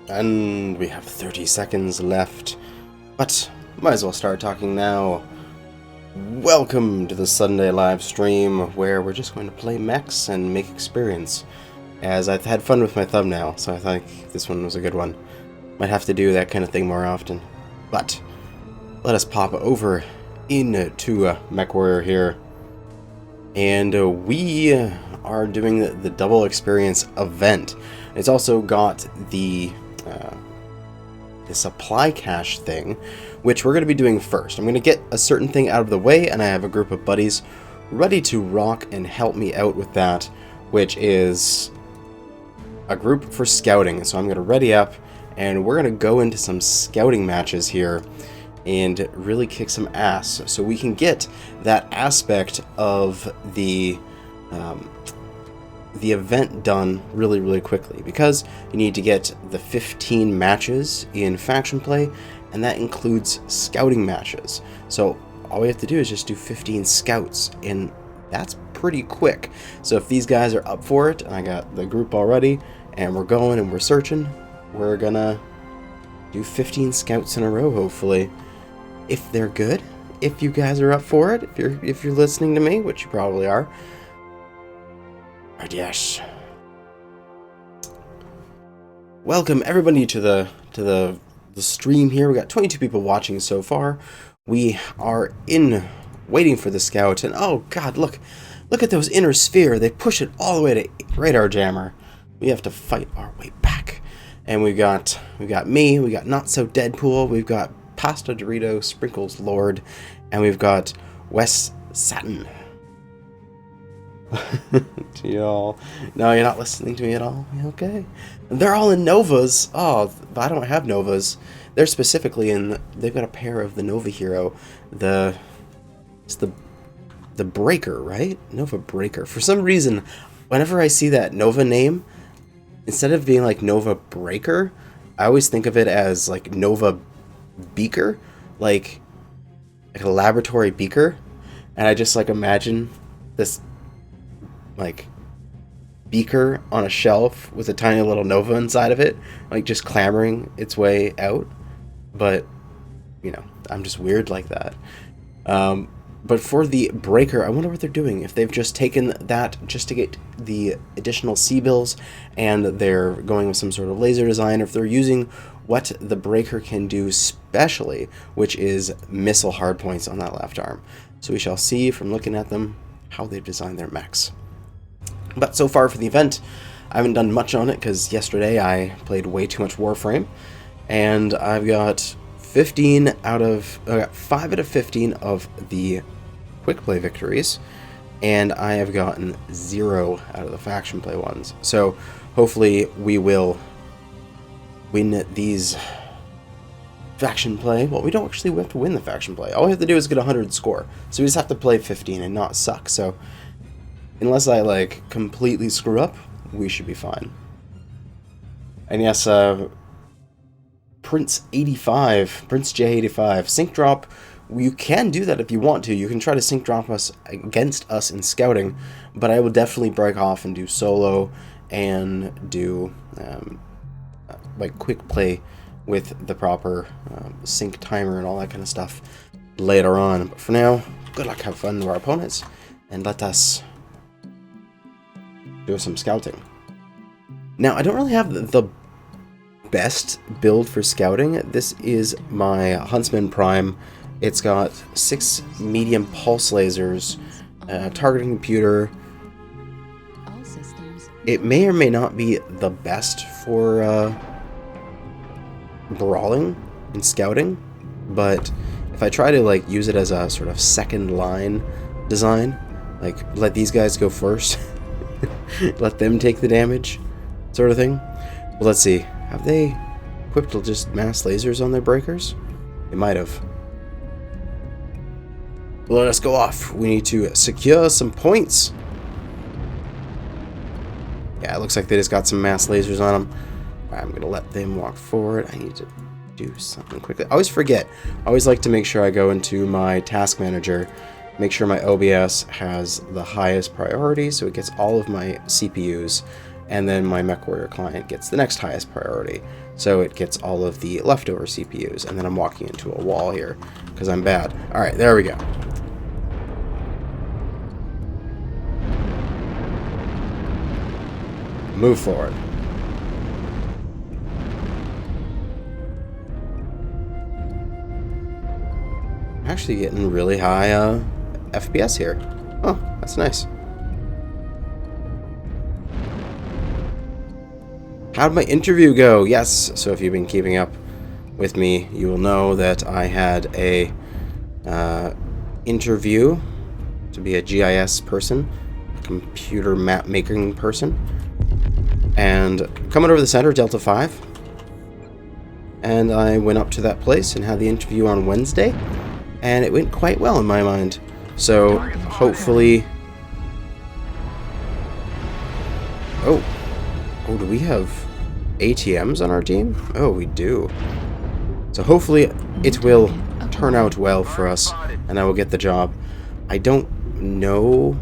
And we have 30 seconds left, but might as well start talking now. Welcome to the Sunday live stream, where we're just going to play mechs and make experience. As I've had fun with my thumbnail, so I think this one was a good one. Might have to do that kind of thing more often. But let us pop over into Mechwarrior here. And we are doing the double experience event. It's also got the supply cache thing, which we're going to be doing first. I'm going to get a certain thing out of the way, and I have a group of buddies ready to rock and help me out with that, which is a group for scouting. So I'm going to ready up, and we're going to go into some scouting matches here and really kick some ass so we can get that aspect of the event done really quickly, because you need to get the 15 matches in faction play, and that includes scouting matches. So all we have to do is just do 15 scouts, and that's pretty quick. So if these guys are up for it, and I got the group already, and we're going and we're searching, we're gonna do 15 scouts in a row, hopefully. If they're good, if you guys are up for it, if you're listening to me, which you probably are. Right, yes. Welcome everybody to the stream here. We got 22 people watching so far. We are waiting for the scout, and oh god, look at those inner sphere. They push it all the way to radar jammer. We have to fight our way back. And we got me, we got Not So Deadpool, we've got Pasta Dorito Sprinkles Lord, and we've got Wes Satin. Y'all, no, you're not listening to me at all. Okay, they're all in Novas. Oh, but I don't have Novas. They're specifically in. They've got a pair of the Nova Hero. It's the Breaker, right? Nova Breaker. For some reason, whenever I see that Nova name, instead of being like Nova Breaker, I always think of it as like Nova Beaker, like a laboratory beaker, and I just like imagine this like beaker on a shelf with a tiny little Nova inside of it, like just clamoring its way out. But you know, I'm just weird like that. But for the Breaker, I wonder what they're doing. If they've just taken that just to get the additional C-bills, and they're going with some sort of laser design, or if they're using what the Breaker can do specially, which is missile hardpoints on that left arm. So we shall see from looking at them how they've designed their mechs. But so far for the event, I haven't done much on it because yesterday I played way too much Warframe, and I've got 5 out of 15 of the quick play victories, and I have gotten 0 out of the faction play ones. So hopefully we will win these faction play. Well, we don't actually have to win the faction play. All we have to do is get 100 score. So we just have to play 15 and not suck. So unless I like completely screw up, we should be fine. And yes, Prince J85, sync drop. You can do that if you want to. You can try to sync drop us against us in scouting, but I will definitely break off and do solo and do like quick play with the proper sync timer and all that kind of stuff later on. But for now, good luck, have fun with our opponents, and let us do some scouting. Now, I don't really have the best build for scouting. This is my Huntsman Prime. It's got 6 medium pulse lasers, targeting computer. It may or may not be the best for brawling and scouting, but if I try to like use it as a sort of second line design, like let these guys go first, let them take the damage, sort of thing. Well, let's see. Have they equipped just mass lasers on their breakers? They might have. Let us go off. We need to secure some points. Yeah, it looks like they just got some mass lasers on them. I'm going to let them walk forward. I need to do something quickly. I always forget. I always like to make sure I go into my task manager, make sure my OBS has the highest priority so it gets all of my CPUs, and then my Mechwarrior client gets the next highest priority. So it gets all of the leftover CPUs, and then I'm walking into a wall here because I'm bad. All right, there we go. Move forward. Actually getting really high FPS here. Oh, that's nice. How'd my interview go? Yes, so if you've been keeping up with me, you will know that I had a interview to be a GIS person, a computer map making person, and coming over the center, Delta 5, and I went up to that place and had the interview on Wednesday, and it went quite well in my mind. So hopefully... Oh, do we have ATMs on our team? Oh, we do. So hopefully it will turn out well for us, and I will get the job. I don't know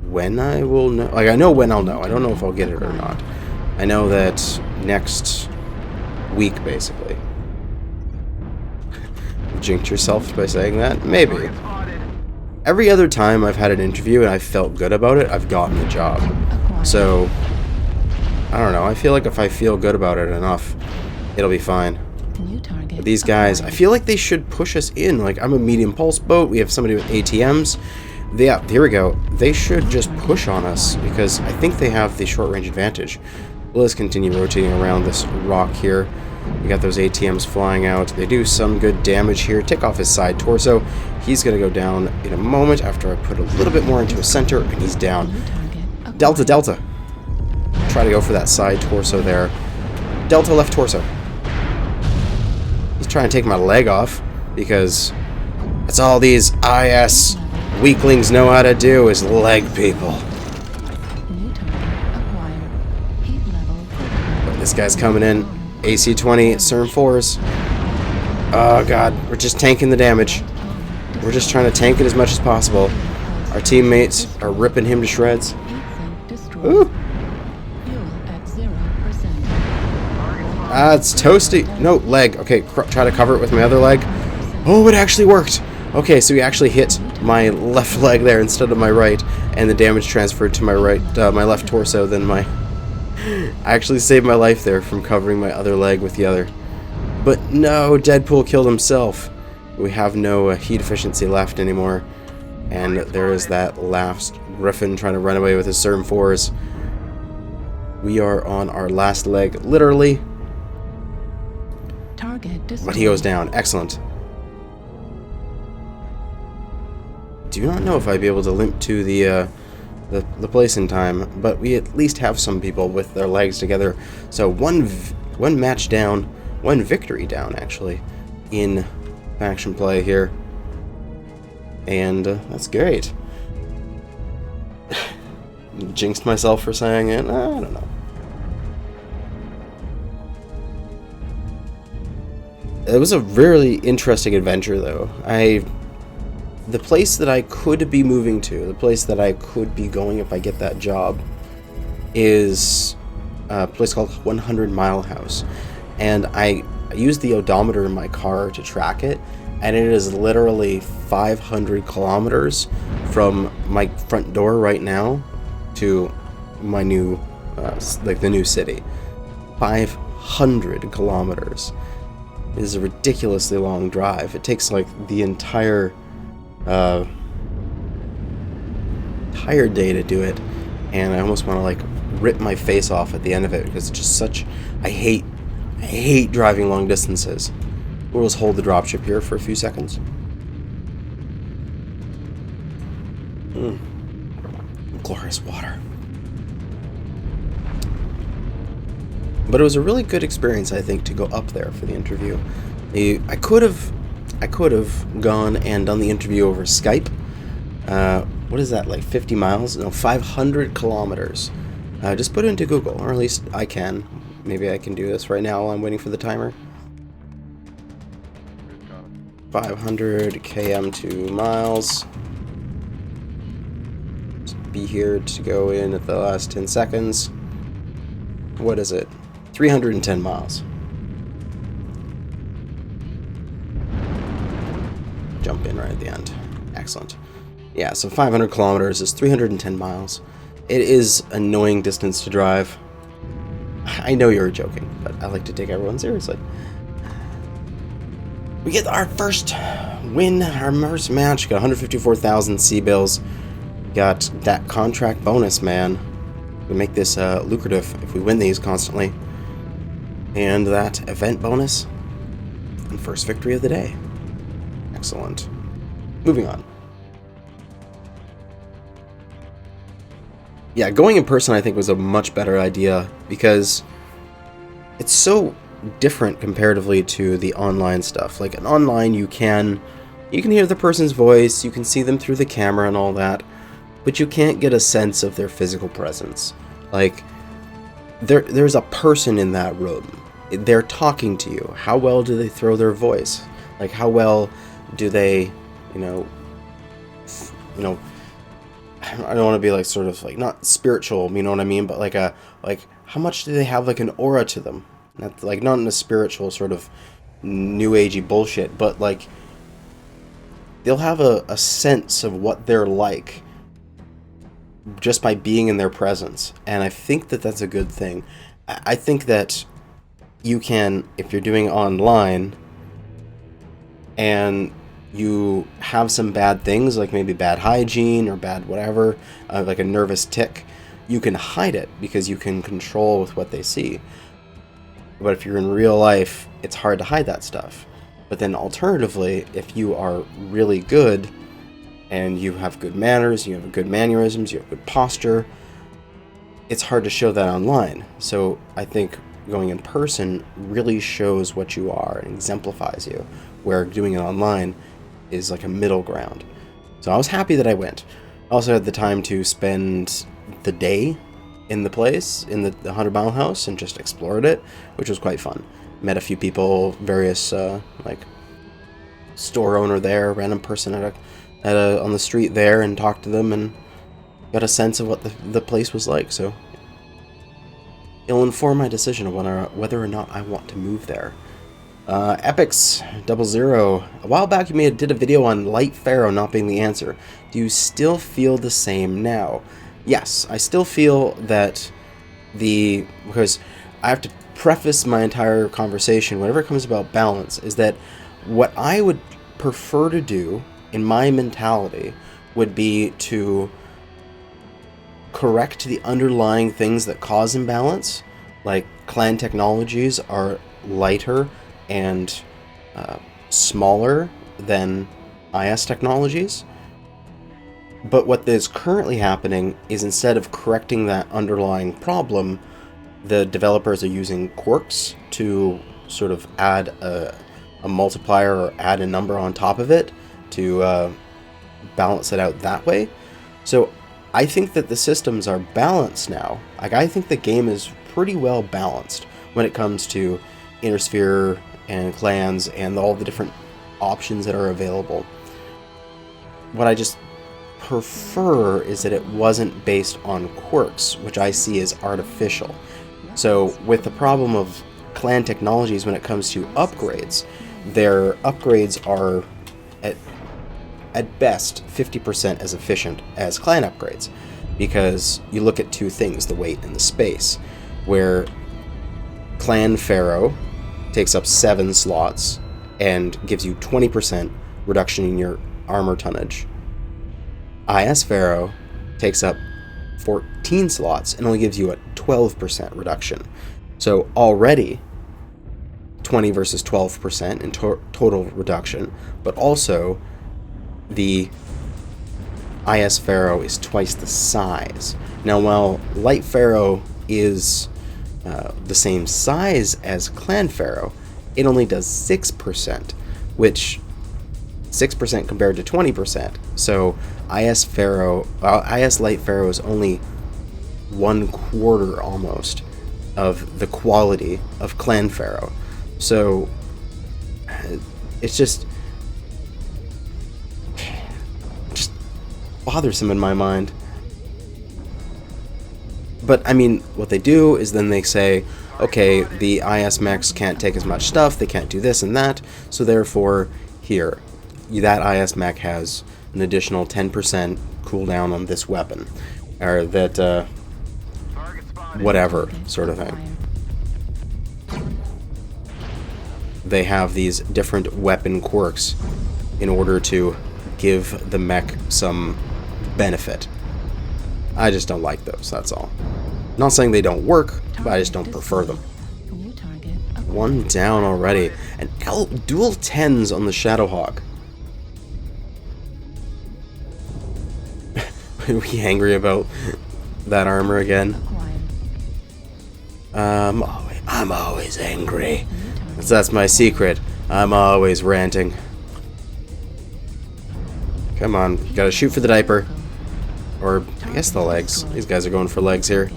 when I will know. Like, I know when I'll know. I don't know if I'll get it or not. I know that next week, basically. Jinx yourself by saying that? Maybe. Every other time I've had an interview and I felt good about it, I've gotten the job. So, I don't know. I feel like if I feel good about it enough, it'll be fine. But these guys, I feel like they should push us in. Like, I'm a medium pulse boat. We have somebody with ATMs. Yeah, here we go. They should just push on us because I think they have the short range advantage. Let's continue rotating around this rock here. We got those ATMs flying out. They do some good damage here. Take off his side torso. He's going to go down in a moment after I put a little bit more into his center, and he's down. Delta, Delta. Try to go for that side torso there. Delta left torso. He's trying to take my leg off because that's all these IS weaklings know how to do is leg people. But this guy's coming in. AC-20, CERN 4s. Oh god, we're just tanking the damage. We're just trying to tank it as much as possible. Our teammates are ripping him to shreds. Ooh. It's toasty. No, leg. Okay, try to cover it with my other leg. Oh, it actually worked. Okay, so he actually hit my left leg there instead of my right, and the damage transferred to my right, my left torso. Then I actually saved my life there from covering my other leg with the other. But no, Deadpool killed himself. We have no heat efficiency left anymore, and there is that last Griffin trying to run away with his CERN 4s. We are on our last leg, literally. But he goes down. Excellent. Do not know if I'd be able to limp to the place in time, but we at least have some people with their legs together. So one match down, one victory down actually, in faction play here, and that's great. Jinxed myself for saying it. I don't know. It was a really interesting adventure, though. The place that I could be moving to, the place that I could be going if I get that job, is a place called 100 Mile House. And I used the odometer in my car to track it, and it is literally 500 kilometers from my front door right now to my new, the new city. 500 kilometers. It is a ridiculously long drive. It takes like the entire day to do it, and I almost want to like rip my face off at the end of it because it's just such. I hate driving long distances. We'll just hold the dropship here for a few seconds. Glorious water. But it was a really good experience, I think, to go up there for the interview. I could have gone and done the interview over Skype. What is that, like 50 miles? No, 500 kilometers. Just put it into Google, or at least I can. Maybe I can do this right now while I'm waiting for the timer. 500 km to miles. Just be here to go in at the last 10 seconds. what is it? 310 miles. Jump in right at the end. Excellent. Yeah, so 500 kilometers is 310 miles. It is an annoying distance to drive. I know you're joking, but I like to take everyone seriously. We get our first win, our first match. Got 154,000 C-bills. Got that contract bonus, man. We make this lucrative if we win these constantly. And that event bonus. And first victory of the day. Excellent. Moving on. Yeah, going in person I think was a much better idea because it's so different comparatively to the online stuff. Like in online you can hear the person's voice, you can see them through the camera and all that, but you can't get a sense of their physical presence. Like there's a person in that room. They're talking to you. How well do they throw their voice? Like how well do they, you know, I don't want to be like sort of like not spiritual, you know what I mean, but like how much do they have like an aura to them? Not like not in a spiritual sort of new agey bullshit, but like they'll have a sense of what they're like just by being in their presence, and I think that that's a good thing. I think that you can, if you're doing online and you have some bad things, like maybe bad hygiene or bad whatever, like a nervous tick, you can hide it because you can control with what they see. But if you're in real life, it's hard to hide that stuff. But then alternatively, if you are really good and you have good manners, you have good mannerisms, you have good posture, it's hard to show that online. So I think going in person really shows what you are and exemplifies you, where doing it online is like a middle ground. So I was happy that I went. I also had the time to spend the day in the place, in the 100 Mile House, and just explored it, which was quite fun. Met a few people, various like store owner there, random person on the street there, and talked to them and got a sense of what the place was like. So it'll inform my decision of whether or not I want to move there. Epics 00. A while back you did a video on Light Pharaoh not being the answer. Do you still feel the same now? Yes, I still feel that because I have to preface my entire conversation, whenever it comes about balance, is that what I would prefer to do in my mentality would be to correct the underlying things that cause imbalance. Like clan technologies are lighter and smaller than IS technologies. But what is currently happening is instead of correcting that underlying problem, the developers are using quirks to sort of add a multiplier or add a number on top of it to balance it out that way. So I think that the systems are balanced now. Like I think the game is pretty well balanced when it comes to Intersphere and clans and all the different options that are available. What I just prefer is that it wasn't based on quirks, which I see as artificial. So with the problem of clan technologies when it comes to upgrades, their upgrades are at best 50% as efficient as clan upgrades, because you look at two things, the weight and the space, where Clan Pharaoh takes up 7 slots and gives you 20% reduction in your armor tonnage. IS Pharaoh takes up 14 slots and only gives you a 12% reduction. So already 20 versus 12% in total reduction, but also the IS Pharaoh is twice the size. Now, while Light Pharaoh is the same size as Clan Pharaoh, it only does 6%, which 6% compared to 20%. So IS Light Pharaoh is only 1/4 almost of the quality of Clan Pharaoh. So it's just bothersome in my mind. But I mean, what they do is then they say, okay, the IS mechs can't take as much stuff, they can't do this and that, so therefore, here, that IS mech has an additional 10% cooldown on this weapon, or that, whatever sort of thing. They have these different weapon quirks in order to give the mech some benefit. I just don't like those, that's all. Not saying they don't work, but I just don't prefer them. One down already. And dual 10s on the Shadowhawk. Are we angry about that armor again? I'm always angry. That's my secret. I'm always ranting. Come on, gotta shoot for the diaper. Or, I guess the legs. These guys are going for legs here.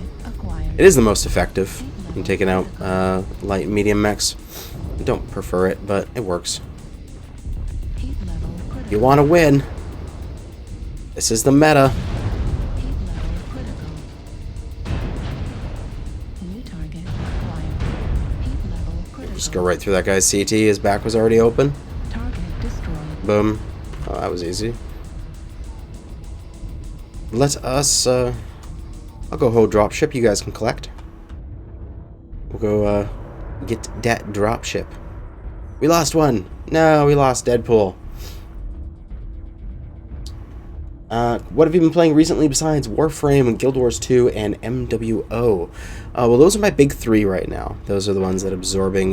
It is the most effective in taking out light and medium mechs. I don't prefer it, but it works. You want to win. This is the meta. Just go right through that guy's CT. His back was already open. Boom. Oh, that was easy. Let us, I'll go hold dropship. You guys can collect. We'll go, get that dropship. We lost one. No, we lost Deadpool. What have you been playing recently besides Warframe and Guild Wars 2 and MWO? Well, those are my big three right now. Those are the ones that are absorbing,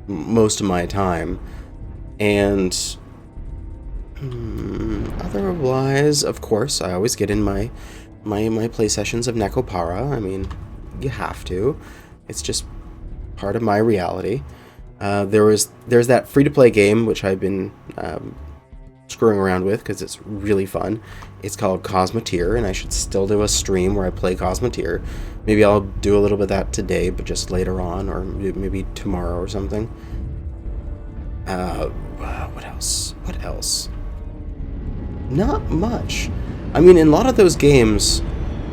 most of my time. And otherwise, of course, I always get in my play sessions of Nekopara. I mean, you have to. It's just part of my reality. There's that free-to-play game which I've been screwing around with because it's really fun. It's called Cosmoteer, and I should still do a stream where I play Cosmoteer. Maybe I'll do a little bit of that today, but just later on, or maybe tomorrow or something. What else? What else? Not much. I mean, in a lot of those games,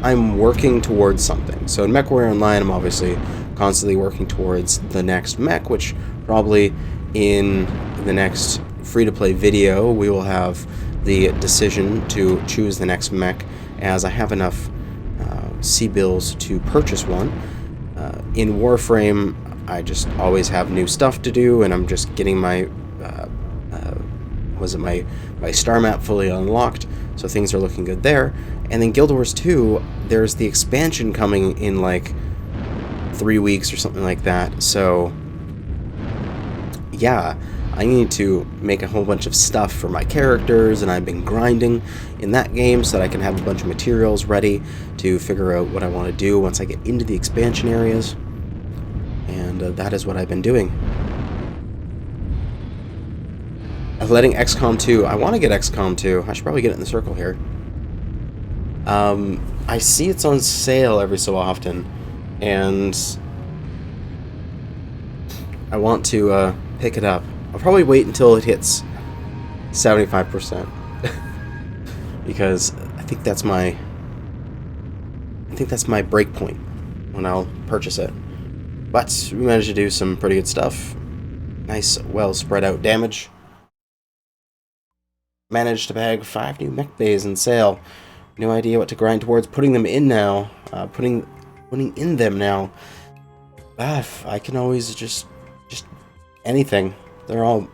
I'm working towards something. So in Mechwarrior Online, I'm obviously constantly working towards the next mech, which probably in the next free-to-play video, we will have the decision to choose the next mech, as I have enough C-bills to purchase one. In Warframe, I just always have new stuff to do, and I'm just getting my my star map fully unlocked, so things are looking good there. And then Guild Wars 2, there's the expansion coming in like 3 weeks or something like that. So yeah, I need to make a whole bunch of stuff for my characters, and I've been grinding in that game so that I can have a bunch of materials ready to figure out what I want to do once I get into the expansion areas. And that is what I've been doing. Letting XCOM 2. I want to get XCOM 2. I should probably get it in the circle here. I see it's on sale every so often, and I want to pick it up. I'll probably wait until it hits 75%. Because I think that's my break point when I'll purchase it. But we managed to do some pretty good stuff. Nice, well spread out damage. Managed to bag 5 new mech bays in sale. No idea what to grind towards putting them in now. Putting in them now. I can always just anything. They're all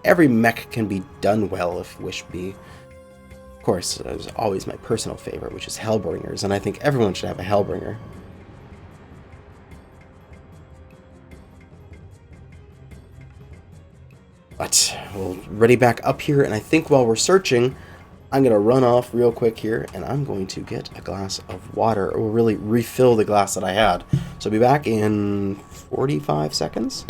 every mech can be done well if wish be. Of course, there's always my personal favorite, which is Hellbringers, and I think everyone should have a Hellbringer. But we'll ready back up here, and I think while we're searching, I'm going to run off real quick here, and I'm going to get a glass of water, or really refill the glass that I had. So I'll be back in 45 seconds.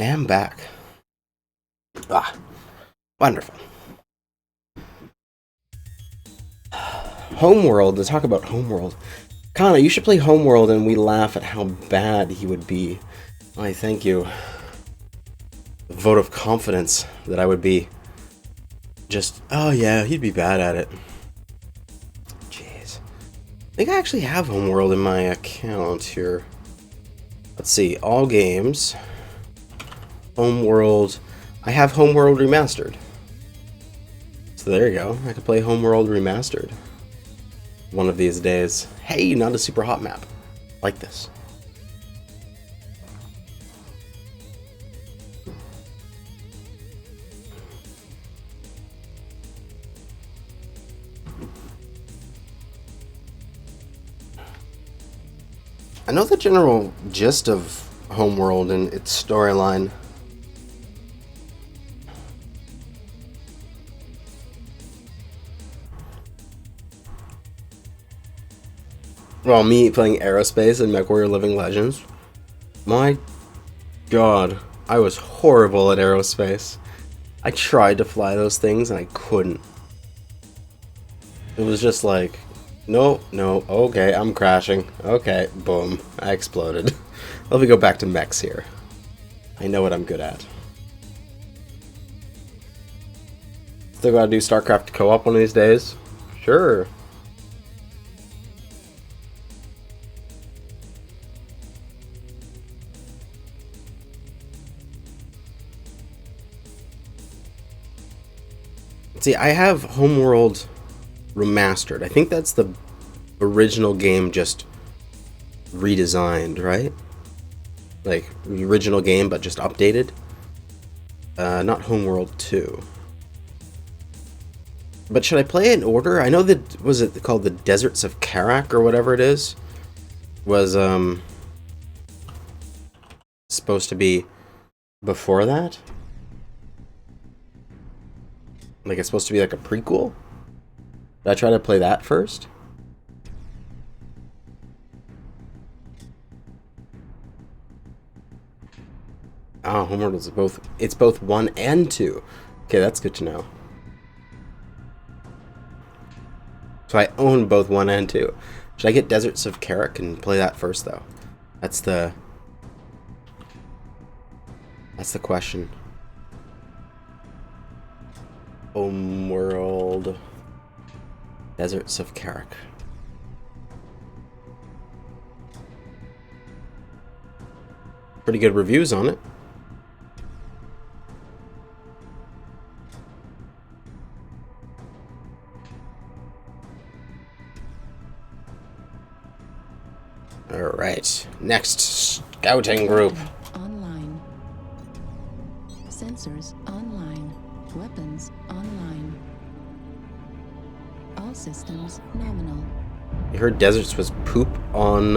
am back. Ah, wonderful. Homeworld, to talk about Homeworld. Kana, you should play Homeworld and we laugh at how bad he would be. Why, thank you. A vote of confidence that I would be just, oh yeah, he'd be bad at it. Jeez. I think I actually have Homeworld in my account here. Let's see, all games. Homeworld. I have Homeworld Remastered. So there you go. I could play Homeworld Remastered one of these days. Hey, not a super hot map. Like this. I know the general gist of Homeworld and its storyline. Well, me playing Aerospace and Mechwarrior Living Legends. My god, I was horrible at Aerospace. I tried to fly those things and I couldn't. It was just like, no, okay, I'm crashing. Okay, boom, I exploded. Let me go back to mechs here. I know what I'm good at. Still gotta do StarCraft co-op one of these days? Sure. See, I have Homeworld Remastered. I think that's the original game just redesigned, right? Like, the original game, but just updated. Not Homeworld 2. But should I play it in order? I know that, was it called the Deserts of Karak, or whatever it is? Was, supposed to be before that? Like, it's supposed to be like a prequel? Did I try to play that first? Oh, Homeworld is both, it's both 1 and 2. Okay, that's good to know. So I own both 1 and 2. Should I get Deserts of Karak and play that first, though? That's the question. Homeworld. Deserts of Karak. Pretty good reviews on it. Alright, next scouting group. Online. Sensors online. Weapons online. All systems nominal. You heard Deserts was poop on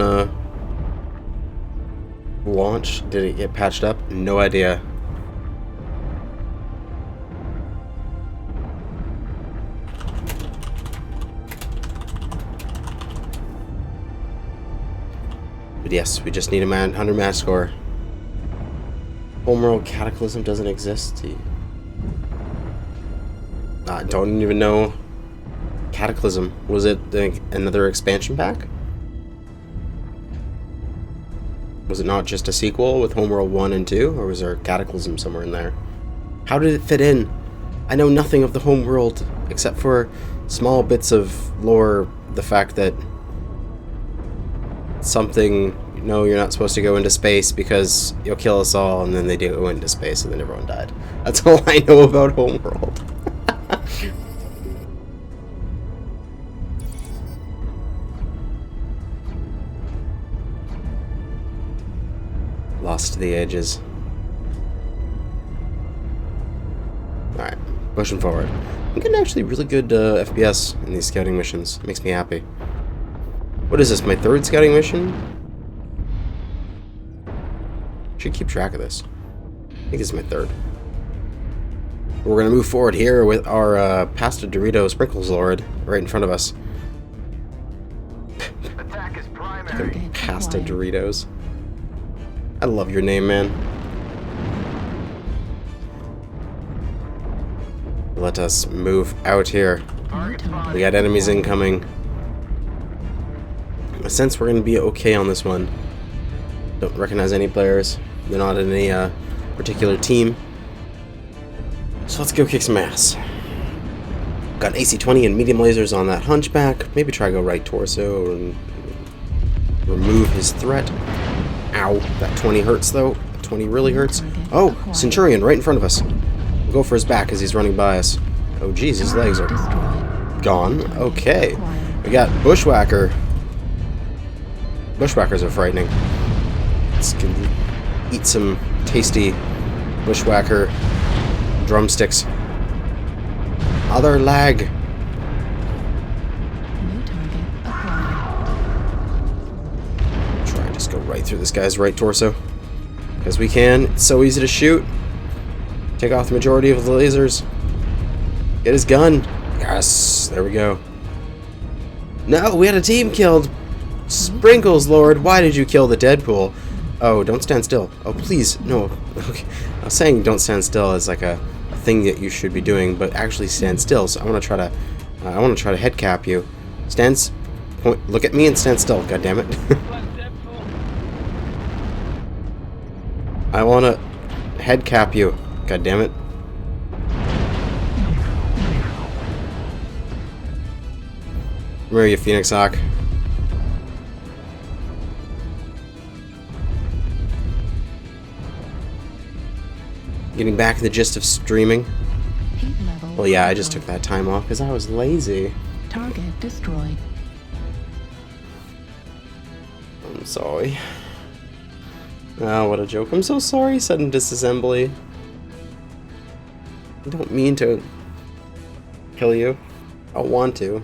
launch. Did it get patched up? No idea. But yes, we just need a 100 match score. Homeworld Cataclysm doesn't exist. I don't even know. Cataclysm. Was it another expansion pack? Was it not just a sequel with Homeworld 1 and 2? Or was there Cataclysm somewhere in there? How did it fit in? I know nothing of the Homeworld except for small bits of lore. The fact that something, no, you're not supposed to go into space because you'll kill us all, and then they do go into space and then everyone died. That's all I know about Homeworld. Lost to the ages. Alright, pushing forward. I'm getting actually really good FPS in these scouting missions. It makes me happy. What is this, my 3rd scouting mission? Should keep track of this. I think this is my 3rd. We're gonna move forward here with our Pasta Dorito Sprinkles Lord right in front of us. Attack is primary. Pasta Doritos. I love your name, man. Let us move out here. New target. We got enemies incoming. I sense we're going to be okay on this one. Don't recognize any players. They're not in any particular team. So let's go kick some ass. Got AC-20 and medium lasers on that hunchback. Maybe try to go right torso and remove his threat. Ow, that 20 hurts though. That 20 really hurts. Oh, Centurion right in front of us. We'll go for his back as he's running by us. Oh geez, his legs are gone. Okay. We got Bushwhacker. Bushwhackers are frightening. Let's eat some tasty Bushwhacker drumsticks. Other lag. New target acquired. Try and just go right through this guy's right torso. Because we can. It's so easy to shoot. Take off the majority of the lasers. Get his gun. Yes. There we go. No, we had a team killed. Sprinkles, Lord. Why did you kill the Deadpool? Oh, don't stand still. Oh, please. No. Okay. I was saying don't stand still as like a thing that you should be doing, but actually stand still. So I want to try to head cap you. Look at me and stand still. God damn it. I want to head cap you. God damn it. Where are you, Phoenix Hawk? Getting back in the gist of streaming. Heat level. Well, yeah, I just took that time off because I was lazy. Target destroyed. I'm sorry. Oh, what a joke. I'm so sorry, sudden disassembly. I don't mean to kill you. I want to.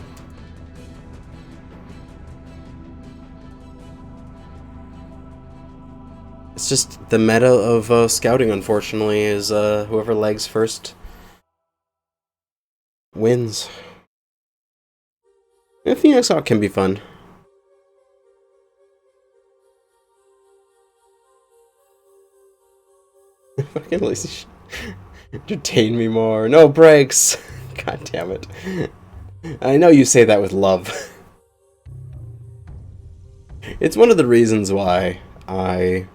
It's just the meta of scouting, unfortunately, is whoever lags first wins. And Phoenix Hawk can be fun. Fucking lazy. Entertain me more. No breaks. God damn it. I know you say that with love. It's one of the reasons why I'm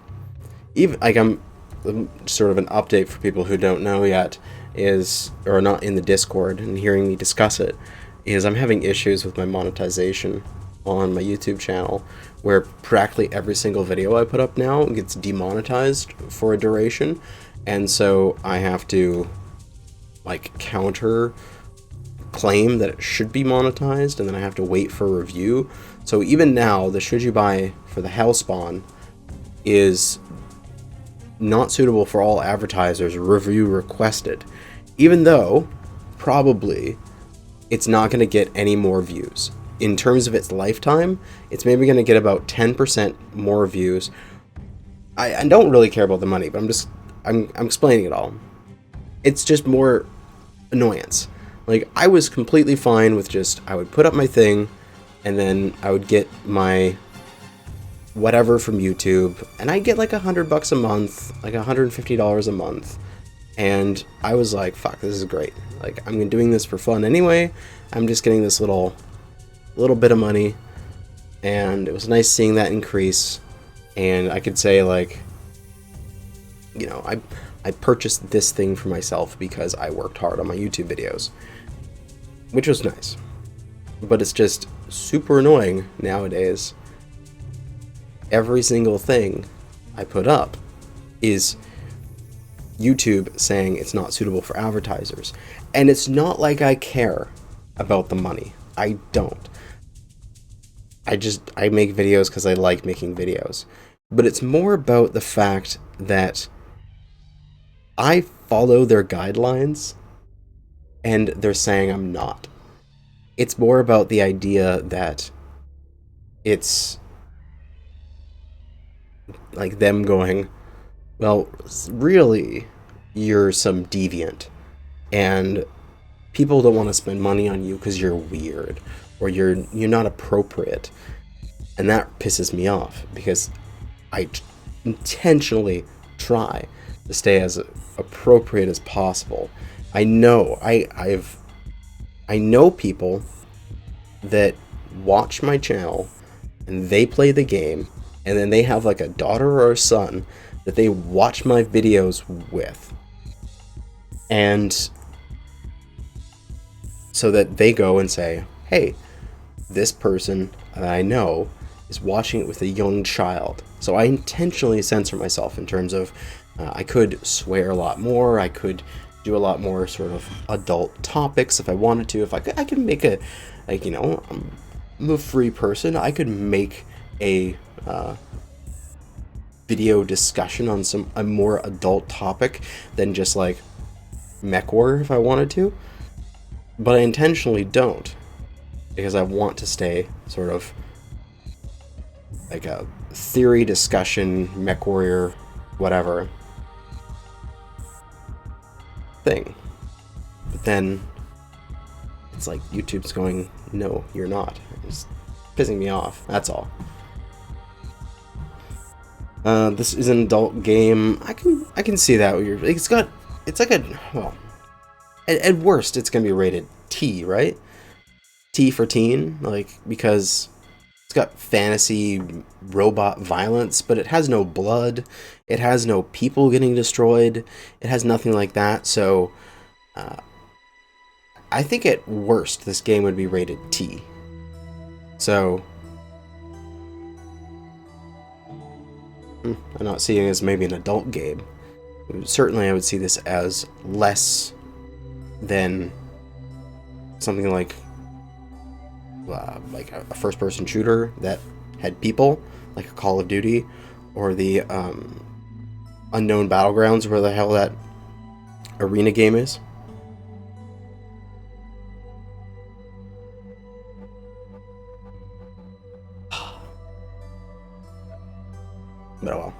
sort of an update for people who don't know yet is, or not in the Discord and hearing me discuss it, is I'm having issues with my monetization on my YouTube channel, where practically every single video I put up now gets demonetized for a duration, and so I have to like counter claim that it should be monetized, and then I have to wait for a review. So even now, the should you buy for the Hellspawn is not suitable for all advertisers, review requested, even though probably it's not going to get any more views. In terms of its lifetime, it's maybe going to get about 10% more views. I don't really care about the money, but I'm explaining it all. It's just more annoyance. Like, I was completely fine with just, I would put up my thing, and then I would get my whatever from YouTube, and I get like $100 a month, like $150 a month, and I was like, fuck, this is great. Like, I'm doing this for fun anyway. I'm just getting this little bit of money, and it was nice seeing that increase. And I could say, like, you know, I purchased this thing for myself because I worked hard on my YouTube videos, which was nice. But it's just super annoying nowadays. Every single thing I put up is YouTube saying it's not suitable for advertisers. And it's not like I care about the money. I don't. I make videos because I like making videos. But it's more about the fact that I follow their guidelines and they're saying I'm not. It's more about the idea that it's like them going, well, really, you're some deviant, and people don't want to spend money on you because you're weird, or you're not appropriate. And that pisses me off, because I intentionally try to stay as appropriate as possible. I know. I know people that watch my channel and they play the game, and then they have like a daughter or a son that they watch my videos with. And so that they go and say, hey, this person that I know is watching it with a young child. So I intentionally censor myself in terms of I could swear a lot more, I could do a lot more sort of adult topics if I wanted to. If I could make a, like, you know, I'm a free person, I could make a video discussion on a more adult topic than just like Mechwarrior if I wanted to. But I intentionally don't, because I want to stay sort of like a theory discussion, Mechwarrior, whatever thing. But then it's like YouTube's going, no, you're not. It's pissing me off. That's all. This is an adult game. I can see that. It's like a, well, at worst it's gonna be rated T, right? T for teen, like, because it's got fantasy robot violence, but it has no blood, it has no people getting destroyed, it has nothing like that. So I think at worst this game would be rated T. So I'm not seeing it as maybe an adult game. Certainly I would see this as less than something like a first-person shooter that had people, like a Call of Duty, or the Unknown Battlegrounds, where the hell that arena game is. But oh well.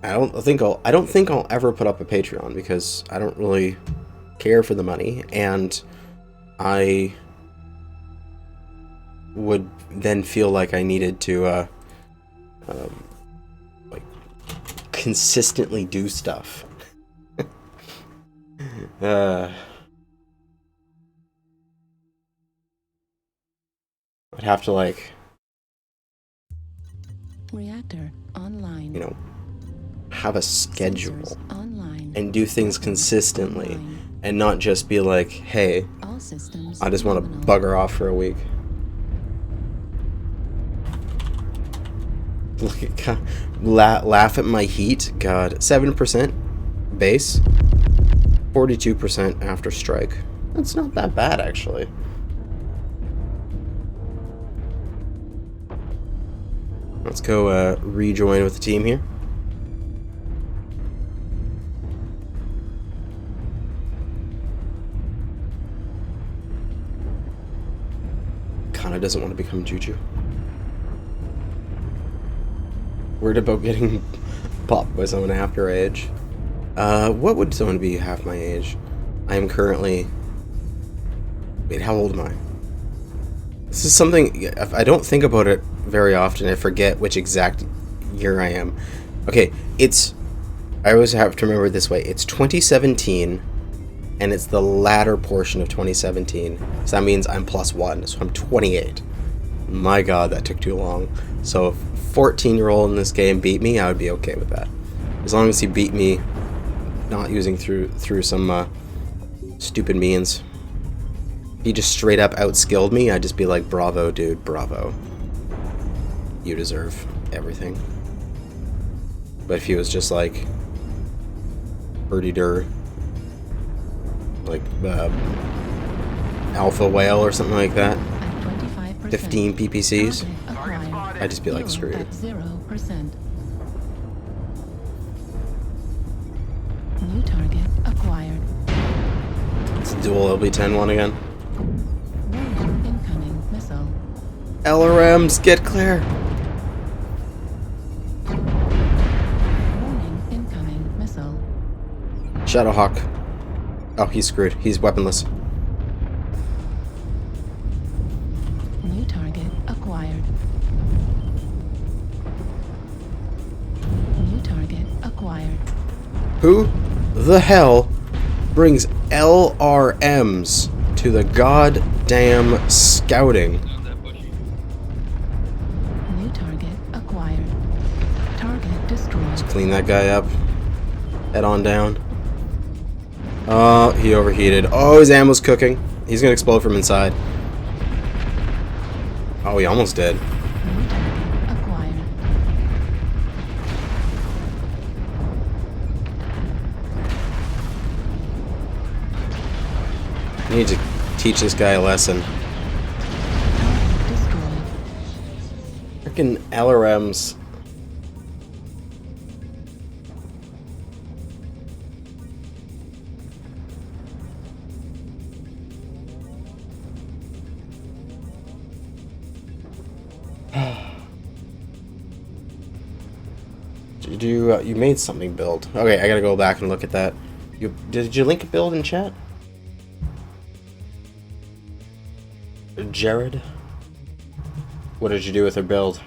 I don't think I'll ever put up a Patreon, because I don't really care for the money, and I would then feel like I needed to like consistently do stuff. I'd have to, like, Reactor online. you know, have a schedule Sensors online. and do things consistently, and not just be like, hey, All systems I just want to nominal. bugger off for a week. Look at laugh at my heat. God, 7% base, 42% after strike. That's not that bad, actually. Let's go rejoin with the team here. Kinda doesn't want to become Juju. Worried about getting popped by someone half your age. What would someone be half my age? I am currently... Wait, how old am I? This is something... I don't think about it very often. I forget which exact year I am. Okay, it's... I always have to remember it this way. It's 2017, and it's the latter portion of 2017. So that means I'm +1, so I'm 28. My god, that took too long. So if a 14-year-old in this game beat me, I would be okay with that. As long as he beat me not using through some stupid means. If he just straight up outskilled me, I'd just be like, bravo, dude, bravo. You deserve everything. But if he was just like Birdy-dur, like Alpha Whale or something like that, 25%. 15 PPCs, Target acquired. I'd just be like, screw Fuel it. at 0%. New target acquired. It's a dual LB-10 one again. Warning incoming missile. LRMs, get clear! Warning incoming missile. Shadowhawk. Oh, he's screwed. He's weaponless. New target acquired. New target acquired. Who the hell brings LRMs to the goddamn scouting. New target acquired. Target destroyed. Let's clean that guy up. Head on down. Oh, he overheated. Oh, his ammo's cooking. He's gonna explode from inside. Oh, he almost did. New target acquired. I need to teach this guy a lesson. Target destroyed. Freaking LRMs. Did you made something build? Okay, I gotta go back and look at that. Did you link a build in chat? Jared? What did you do with her build?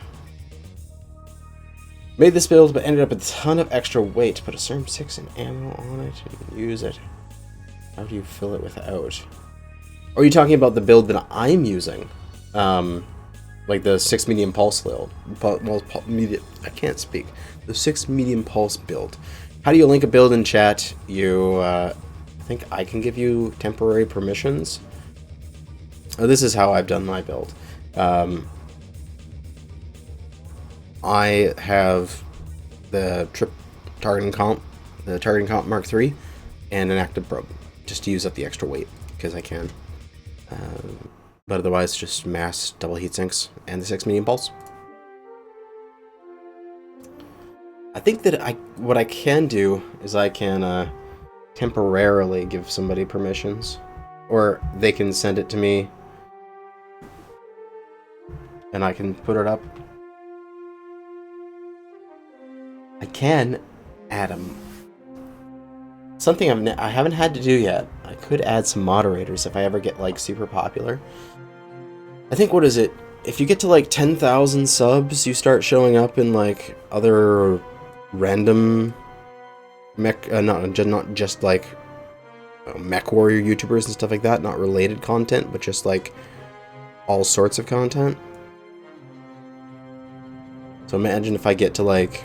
Made this build, but ended up with a ton of extra weight. Put a CERM 6 and ammo on it and use it. How do you fill it without? Or are you talking about the build that I'm using? Like the 6 medium pulse build. I can't speak. The 6 medium pulse build. How do you link a build in chat? You, I think I can give you temporary permissions. Oh, this is how I've done my build. I have the targeting comp Mark III, and an active probe, just to use up the extra weight because I can. But otherwise, just mass double heat sinks and the 6 medium pulse. I think that what I can do is I can temporarily give somebody permissions, or they can send it to me and I can put it up. I can add them. Something I haven't had to do yet. I could add some moderators if I ever get like super popular. I think, what is it? If you get to like 10,000 subs, you start showing up in like other random mech, not just like Mechwarrior YouTubers and stuff like that, not related content, but just like all sorts of content. So imagine if I get to like,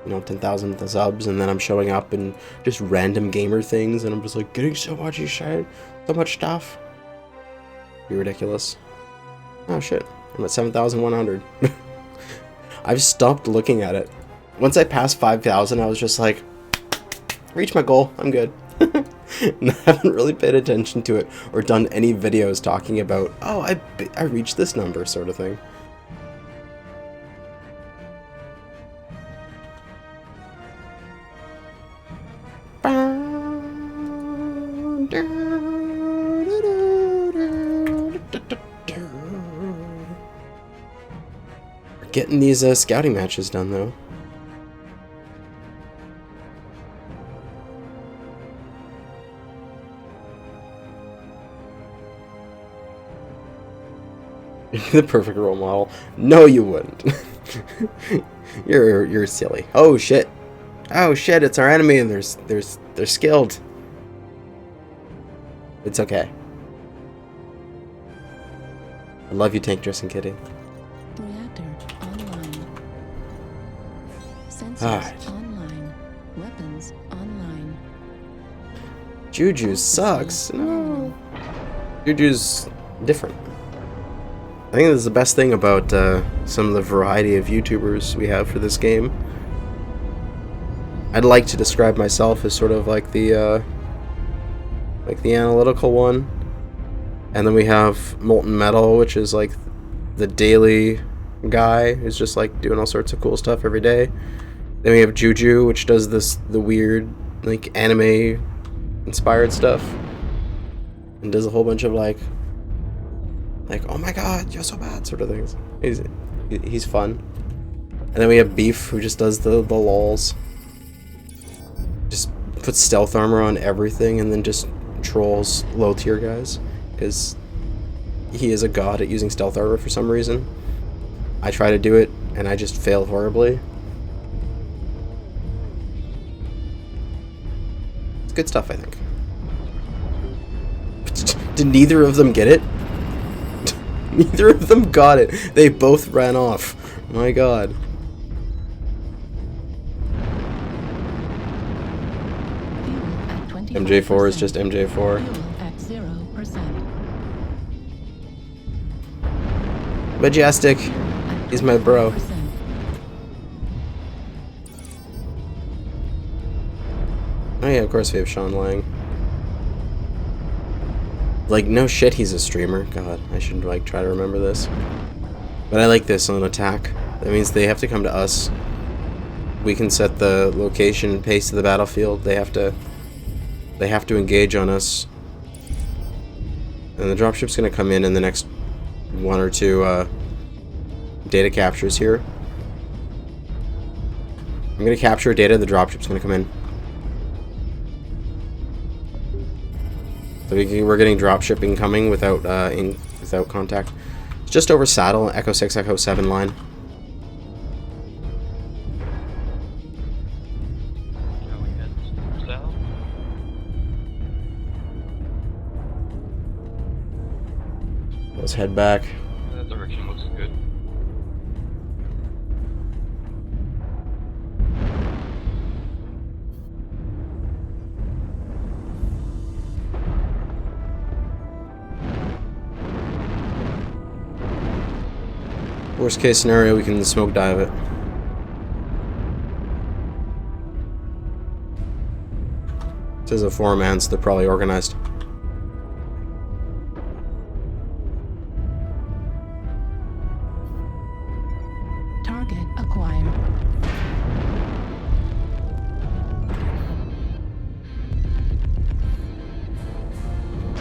10,000 subs, and then I'm showing up in just random gamer things, and I'm just like getting so much shit, so much stuff. Be ridiculous. Oh shit, I'm at 7,100. I've stopped looking at it. Once I passed 5,000, I was just like, reach my goal, I'm good. And I haven't really paid attention to it or done any videos talking about, oh, I reached this number, sort of thing. Getting these scouting matches done, though. The perfect role model. No, you wouldn't. You're silly. Oh shit! Oh shit! It's our enemy, and they're skilled. It's okay. I love you, Tank Dressing Kitty. Reactor online. Sensors Alright. online. Weapons online. Juju sucks. No. Juju's different. I think that's the best thing about some of the variety of YouTubers we have for this game. I'd like to describe myself as sort of like the analytical one, and then we have Molten Metal, which is like the daily guy who's just like doing all sorts of cool stuff every day. Then we have Juju, which does the weird like anime inspired stuff and does a whole bunch of like oh my god, you're so bad sort of things. He's fun. And then we have Beef, who just does the lols. Just puts stealth armor on everything and then just trolls low tier guys because he is a god at using stealth armor for some reason. I try to do it and I just fail horribly. It's good stuff, I think. Did neither of them get it? Neither of them got it. They both ran off. My god. MJ4 is just MJ4. At 0%. Majestic. He's my bro. 0%. Oh yeah, of course we have Sean Lang. Like, no shit, he's a streamer. God, I should, like, try to remember this. But I like this on attack. That means they have to come to us. We can set the location and pace of the battlefield. They have to engage on us. And the dropship's gonna come in the next 1 or 2 data captures here. I'm gonna capture data, the dropship's gonna come in. So we're getting dropship incoming without without contact. It's just over saddle, Echo 6, Echo 7 line. Let's head back. That direction looks good. Worst case scenario, we can smoke dive it. It says a 4-man, so they're probably organized. Target acquired.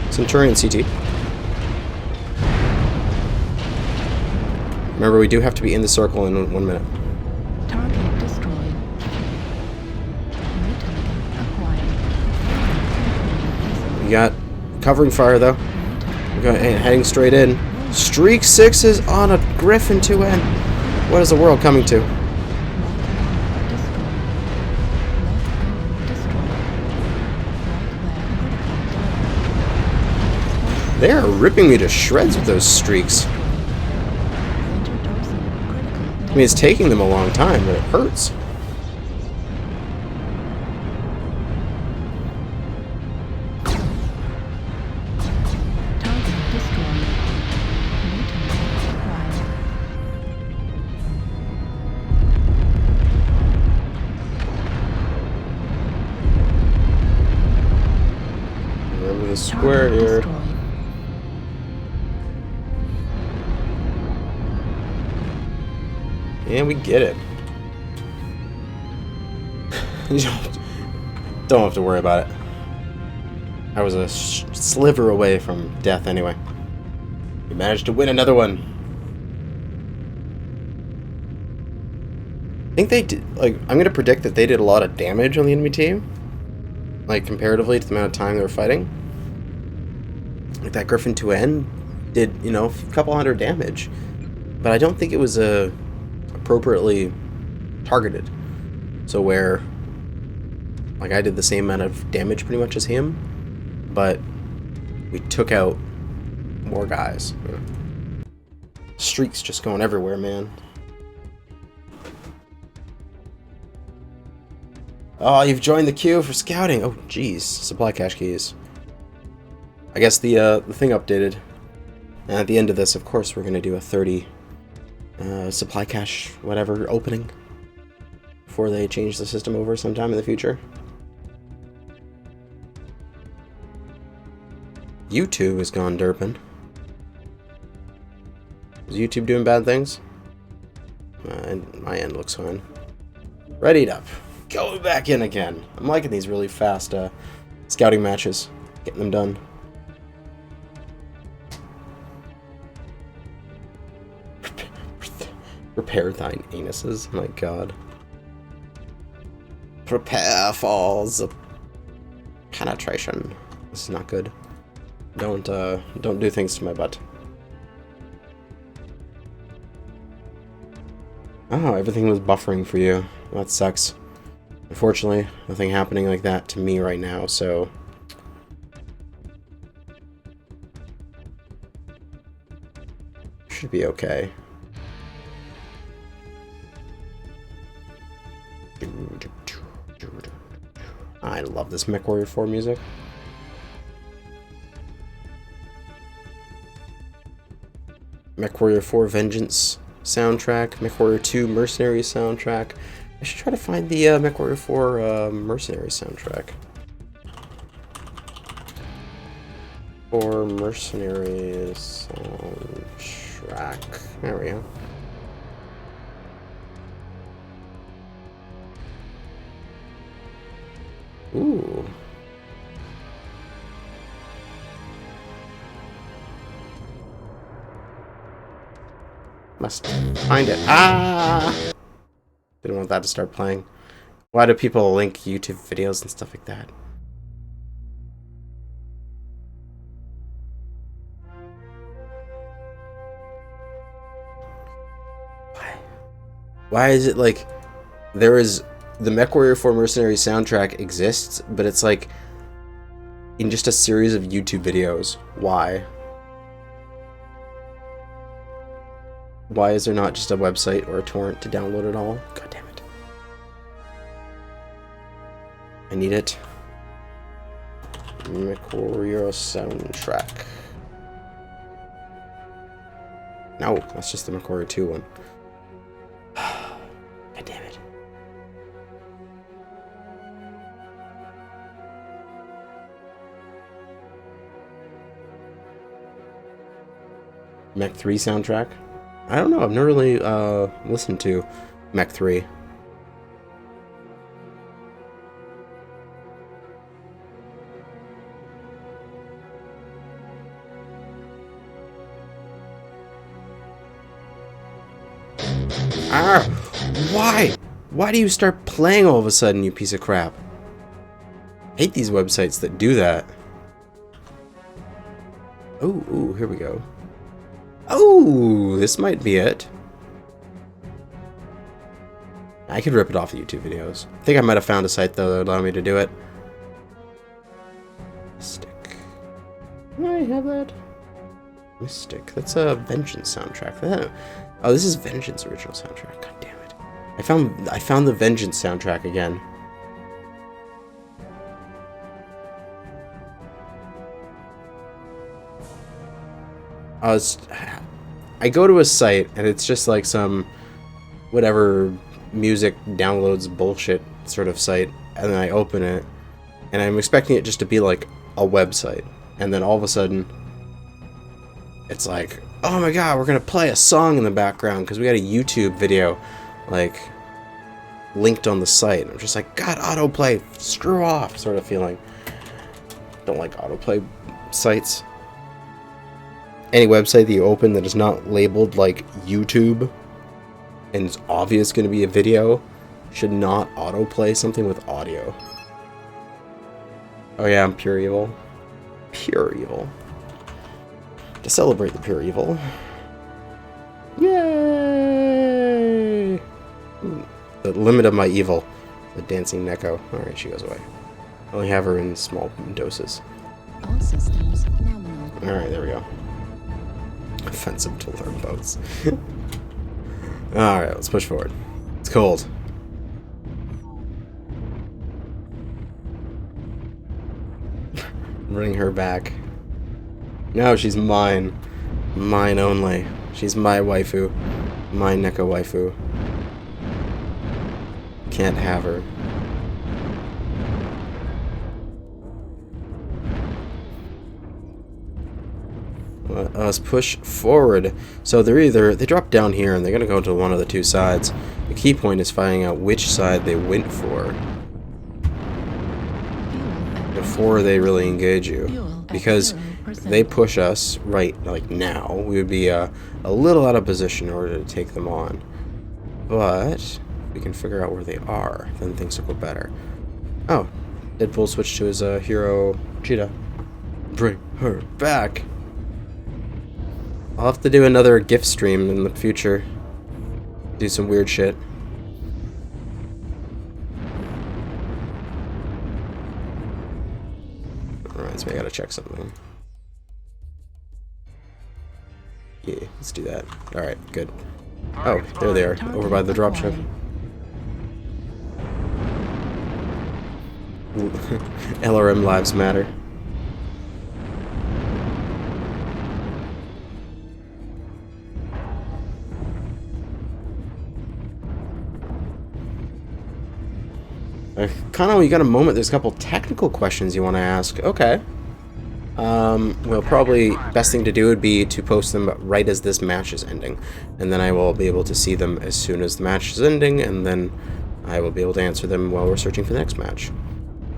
Centurion CT. Remember, we do have to be in the circle in 1 minute. Target destroyed. New target acquired. We got covering fire though. We got heading straight in. Streak 6 is on a Griffin 2N. What is the world coming to? They are ripping me to shreds with those streaks. I mean, it's taking them a long time, but it hurts. Target destroyed. New target acquired. Remember the square Target here. destroyed. And we get it. You don't have to worry about it. I was a sliver away from death anyway. We managed to win another one. I think they did, like, I'm gonna predict that they did a lot of damage on the enemy team. Like, comparatively to the amount of time they were fighting. Like, that Griffin 2N did, you know, a couple hundred damage. But I don't think it was appropriately targeted. So where, like, I did the same amount of damage pretty much as him, but we took out more guys. Streaks just going everywhere, man. Oh, you've joined the queue for scouting. Oh, jeez. Supply cache keys. I guess the thing updated. And at the end of this, of course, we're going to do a 30 supply cache whatever opening before they change the system over sometime in the future. YouTube has gone derping. Is YouTube doing bad things? My end looks fine. Readied up. Going back in again. I'm liking these really fast scouting matches. Getting them done. Prepare thine anuses. My god. Prepare for the penetration. This is not good. Don't do things to my butt. Oh, everything was buffering for you. That sucks. Unfortunately, nothing happening like that to me right now, so should be okay. I love this Mechwarrior 4 music. Mechwarrior 4 Vengeance soundtrack, Mechwarrior 2 Mercenary soundtrack. I should try to find the Mechwarrior 4 Mercenary soundtrack. For Mercenary soundtrack. There we go. Ooh. Must find it. Ah! Didn't want that to start playing. Why do people link YouTube videos and stuff like that? Why is it like there is the Mechwarrior 4 Mercenary soundtrack exists, but it's like in just a series of YouTube videos? Why? Why is there not just a website or a torrent to download it all? God damn it. I need it. Mechwarrior soundtrack. No, that's just the Mechwarrior 2 one. God damn it. Mech 3 soundtrack? I don't know, I've never really listened to Mech 3. Ah! Why? Why do you start playing all of a sudden, you piece of crap? I hate these websites that do that. Oh, ooh, here we go. Oh, this might be it. I could rip it off the YouTube videos. I think I might have found a site, though, that would allow me to do it. Mystic. Do I have that? Mystic. That's a Vengeance soundtrack. Oh, this is Vengeance original soundtrack. God damn it. I found the Vengeance soundtrack again. I go to a site and it's just like some whatever music downloads bullshit sort of site, and then I open it and I'm expecting it just to be like a website, and then all of a sudden it's like, oh my god, we're gonna play a song in the background because we got a YouTube video like linked on the site. I'm just like, god, autoplay, screw off sort of feeling. Don't like autoplay sites. Any website that you open that is not labeled like YouTube and it's obvious going to be a video should not autoplay something with audio. Oh yeah, I'm pure evil. Pure evil. To celebrate the pure evil. Yay! The limit of my evil. The dancing Neko. Alright, she goes away. I only have her in small doses. All systems nominal. Alright, there we go. Offensive to learn boats. Alright, let's push forward. It's cold. Bring her back. No, she's mine. Mine only. She's my waifu. My Neko waifu. Can't have her. Let us push forward. So they drop down here and they're gonna go to one of the two sides. The key point is finding out which side they went for before they really engage you. Because if they push us right like now, we would be a little out of position in order to take them on. But if we can figure out where they are, then things will go better. Oh, Deadpool switched to his hero Cheetah. Bring her back. I'll have to do another gift stream in the future. Do some weird shit. Alright, so I gotta check something. Yeah, let's do that. Alright, good. Oh, there they are, over by the dropship. LRM lives matter. Kano, you got a moment? There's a couple technical questions you want to ask. Okay. Well, probably best thing to do would be to post them right as this match is ending. And then I will be able to see them as soon as the match is ending, and then I will be able to answer them while we're searching for the next match.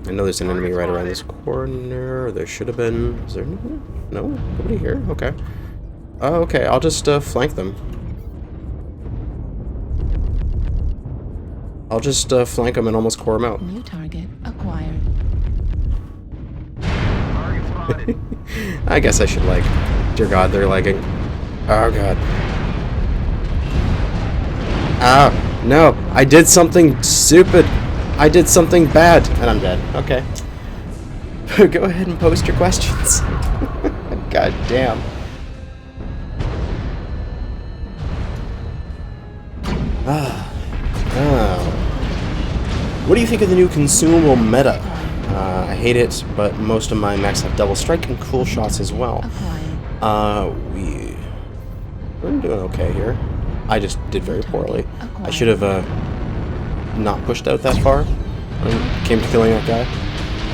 I know there's an enemy right around this corner. There should have been... Is there nobody? No? Nobody here? Okay. Okay, I'll just flank them. I'll just flank them and almost core them out. New target acquired. I guess I should like. Dear God, they're lagging. Oh God. Ah, no! I did something stupid. I did something bad, and I'm dead. Okay. Go ahead and post your questions. God damn. What do you think of the new consumable meta? I hate it, but most of my mechs have double strike and cool shots as well. We're doing okay here. I just did very poorly. I should have not pushed out that far when it came to killing that guy.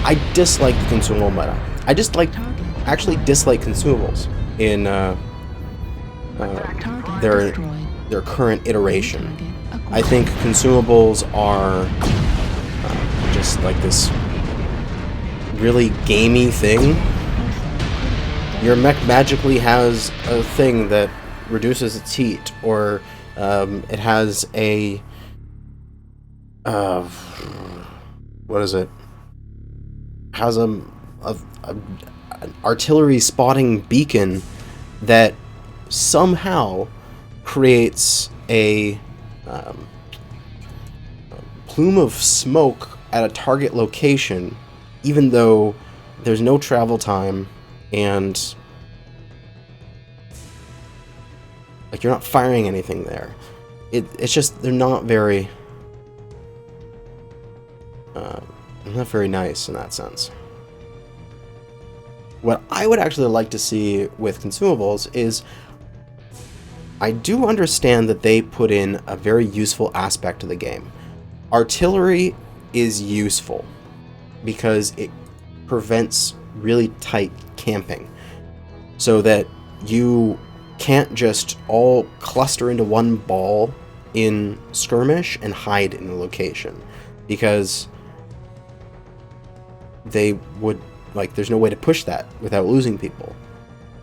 I dislike the consumable meta. I just actually dislike consumables in their current iteration. I think consumables are just like this really gamey thing. Your mech magically has a thing that reduces its heat, or it has a what is it? Has an artillery spotting beacon that somehow creates a plume of smoke at a target location, even though there's no travel time and like you're not firing anything there. It's just they're not very nice in that sense. What I would actually like to see with consumables is, I do understand that they put in a very useful aspect to the game. Artillery is useful because it prevents really tight camping, so that you can't just all cluster into one ball in skirmish and hide in a location, because they would, like, there's no way to push that without losing people.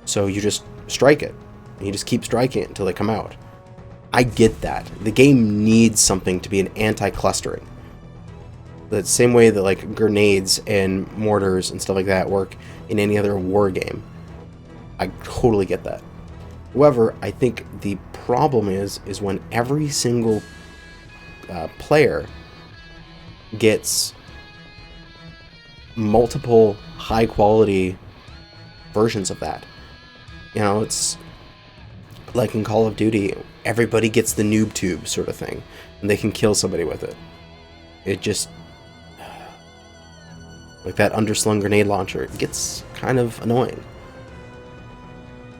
So you just strike it, and you just keep striking it until they come out. I get that. The game needs something to be an anti-clustering. The same way that, like, grenades and mortars and stuff like that work in any other war game. I totally get that. However, I think the problem is when every single player gets multiple high-quality versions of that. You know, it's like in Call of Duty, everybody gets the noob tube sort of thing, and they can kill somebody with it. It just, like that underslung grenade launcher, it gets kind of annoying.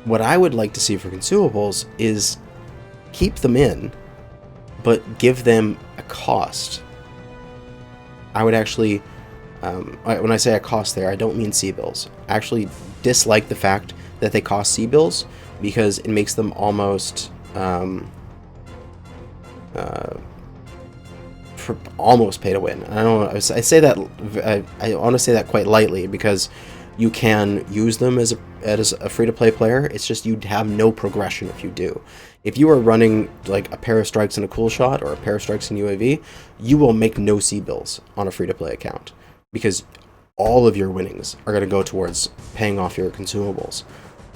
What I would like to see for consumables is keep them in, but give them a cost. I would actually, when I say a cost there, I don't mean C-bills. I actually dislike the fact that they cost C-bills, because it makes them almost almost pay to win. I don't know, I say that I want to say that quite lightly, because you can use them as a free-to-play player. It's just you'd have no progression if you do. If you are running like a pair of strikes and a cool shot, or a pair of strikes and UAV, you will make no C-bills on a free-to-play account, because all of your winnings are going to go towards paying off your consumables.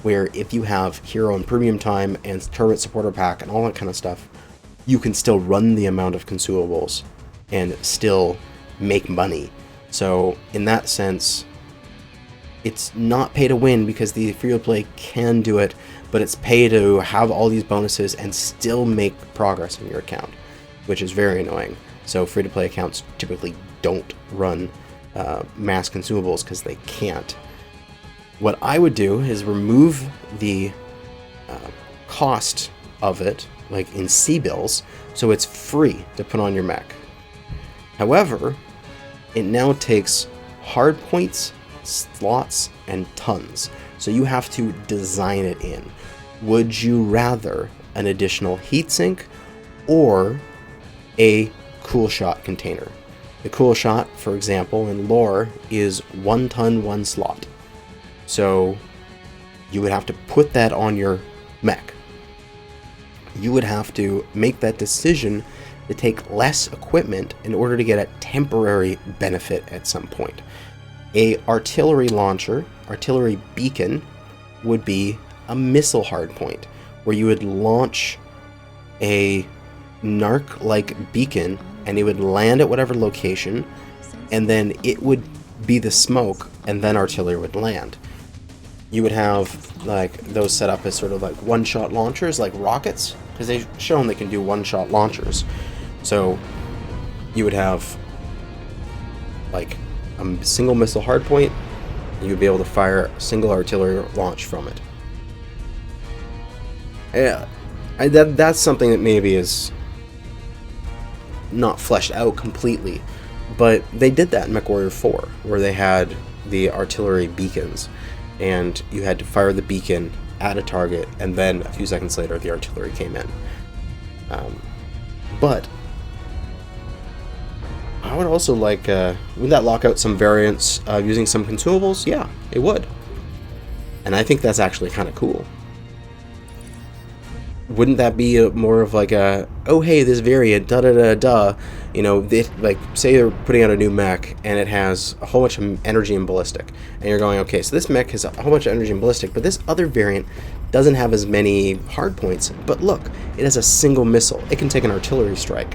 Where if you have hero and premium time and turret supporter pack and all that kind of stuff, you can still run the amount of consumables and still make money. So in that sense, it's not pay to win because the free to play can do it, but it's pay to have all these bonuses and still make progress in your account, which is very annoying. So free to play accounts typically don't run mass consumables because they can't. What I would do is remove the cost of it, like in C-bills, so it's free to put on your mech. However, it now takes hard points, slots, and tons. So you have to design it in. Would you rather an additional heatsink or a cool shot container? The cool shot, for example, in lore is 1 ton, 1 slot. So you would have to put that on your mech. You would have to make that decision to take less equipment in order to get a temporary benefit at some point. A artillery launcher, artillery beacon, would be a missile hardpoint, where you would launch a narc-like beacon and it would land at whatever location, and then it would be the smoke, and then artillery would land. You would have like those set up as sort of like one-shot launchers, like rockets, because they've shown they can do one-shot launchers. So you would have like a single missile hardpoint, and you would be able to fire a single artillery launch from it. Yeah, that's something that maybe is not fleshed out completely, but they did that in Mechwarrior 4, where they had the artillery beacons, and you had to fire the beacon at a target, and then a few seconds later the artillery came in. But I would also like, would that lock out some variants using some consumables? Yeah, it would. And I think that's actually kind of cool. Wouldn't that be more of like a, oh hey, this variant, da-da-da-da, you know, like, say you're putting out a new mech, and it has a whole bunch of energy and ballistic, and you're going, okay, so this mech has a whole bunch of energy and ballistic, but this other variant doesn't have as many hard points, but look, it has a single missile. It can take an artillery strike.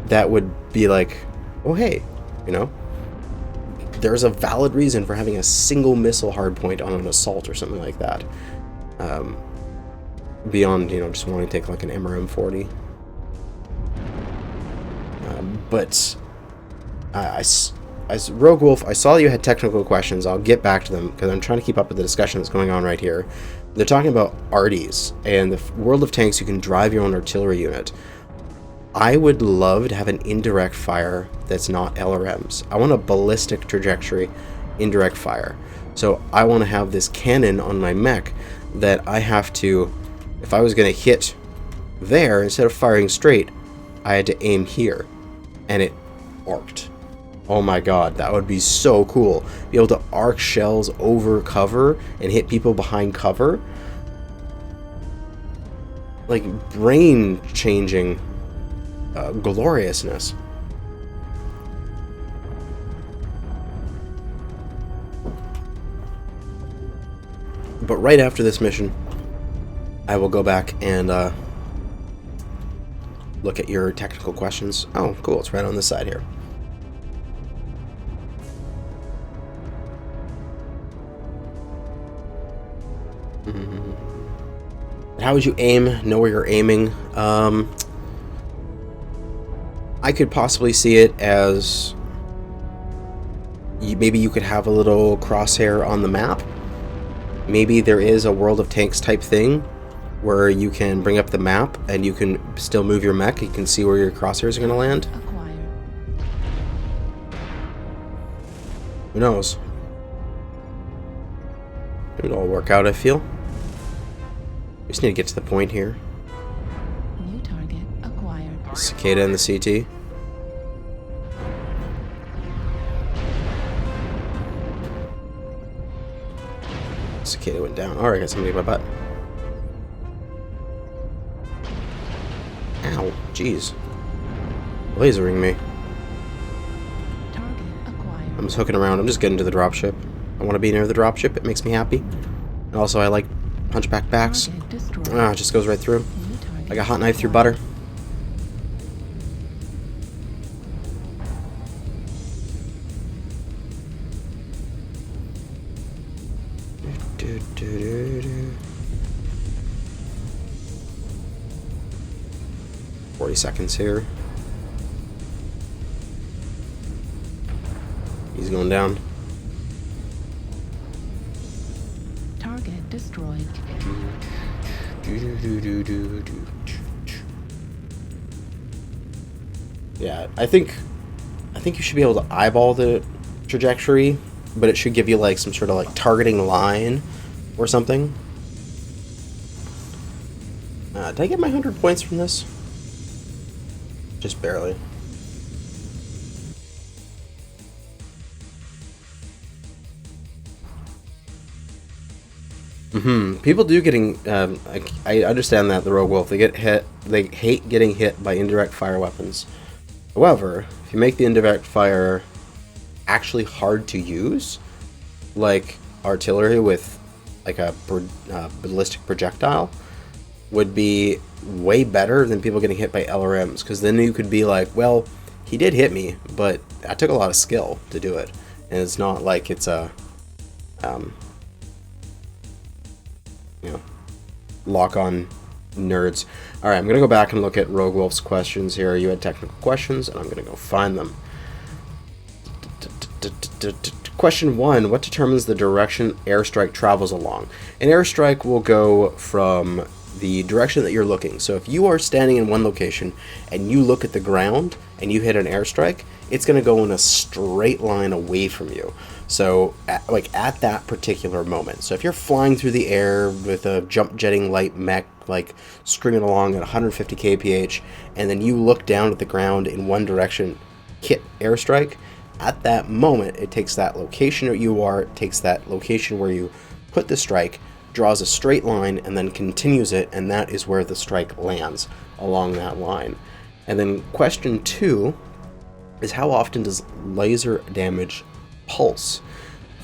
That would be like, oh hey, you know, there's a valid reason for having a single missile hardpoint on an assault or something like that. Beyond, you know, just wanting to take like an MRM-40. But Rogue Wolf, I saw you had technical questions. I'll get back to them because I'm trying to keep up with the discussion that's going on right here. They're talking about arties and the World of Tanks. You can drive your own artillery unit. I would love to have an indirect fire that's not LRMs. I want a ballistic trajectory indirect fire. So I want to have this cannon on my mech that I have to, if I was going to hit there, instead of firing straight, I had to aim here, and it arced. Oh my god, that would be so cool. Be able to arc shells over cover and hit people behind cover. Like, brain-changing gloriousness. But right after this mission, I will go back and look at your technical questions. Oh, cool. It's right on this side here. How would you aim? Know where you're aiming? I could possibly see it as maybe you could have a little crosshair on the map. Maybe there is a World of Tanks type thing where you can bring up the map and you can still move your mech. You can see where your crosshairs are going to land. Acquired. Who knows? It'll all work out, I feel. We just need to get to the point here. New target acquired. Cicada and the CT. Cicada went down. Alright, got somebody in my butt. Ow, jeez. Lasering me. Target acquired. I'm just hooking around. I'm just getting to the dropship. I want to be near the dropship. It makes me happy. And also, I like punchback backs. Target destroyed. Ah, it just goes right through. New target Like a hot knife through acquired. butter. 40 seconds here. He's going down. Target destroyed. Yeah, I think you should be able to eyeball the trajectory, but it should give you like some sort of like targeting line or something. Did I get my 100 points from this? Just barely. People do getting. I understand that the Rogue Wolf, they get hit. They hate getting hit by indirect fire weapons. However, if you make the indirect fire actually hard to use, like artillery with like a ballistic projectile, would be way better than people getting hit by LRMs. Because then you could be like, well, he did hit me, but I took a lot of skill to do it, and it's not like it's a lock on nerds. Alright, I'm going to go back and look at Rogue Wolf's questions here. You had technical questions, and I'm going to go find them. Question 1. What determines the direction airstrike travels along? An airstrike will go from the direction that you're looking. So if you are standing in one location and you look at the ground and you hit an airstrike, it's going to go in a straight line away from you. So at that particular moment. So if you're flying through the air with a jump jetting light mech, like screaming along at 150 kph, and then you look down at the ground in one direction, hit airstrike, at that moment it takes that location where you are, it takes that location where you put the strike, draws a straight line, and then continues it, and that is where the strike lands along that line. And then question 2 is, how often does laser damage pulse?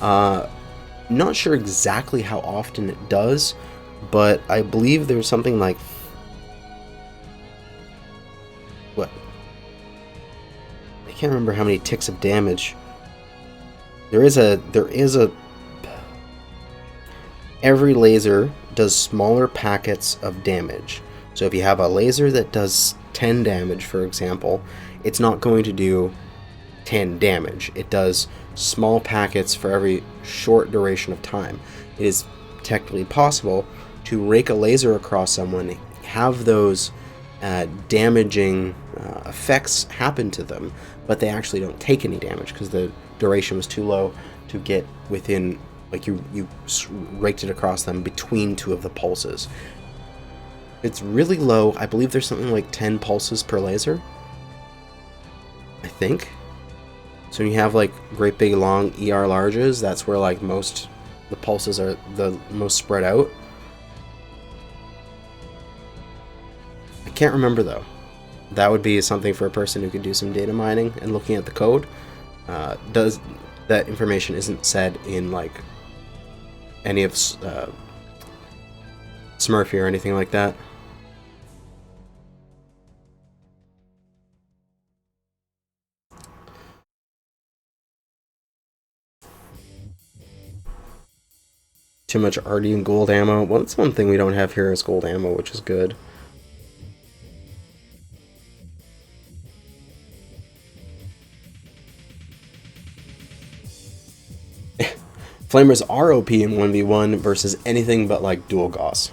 Not sure exactly how often it does, but I believe there's something like what? I can't remember how many ticks of damage. There is a every laser does smaller packets of damage. So if you have a laser that does 10 damage, for example, it's not going to do 10 damage. It does small packets for every short duration of time. It is technically possible to rake a laser across someone, have those damaging effects happen to them, but they actually don't take any damage because the duration was too low to get within, like you raked it across them between two of the pulses. It's really low. I believe there's something like 10 pulses per laser, I think. So when you have like great big long ER larges, that's where like the pulses are the most spread out. I can't remember though. That would be something for a person who could do some data mining and looking at the code. Does that information isn't said in like any of Smurfy or anything like that. Too much RD and gold ammo. Well, that's one thing we don't have here is gold ammo, which is good. Flamers are OP in 1v1 versus anything but like dual Gauss.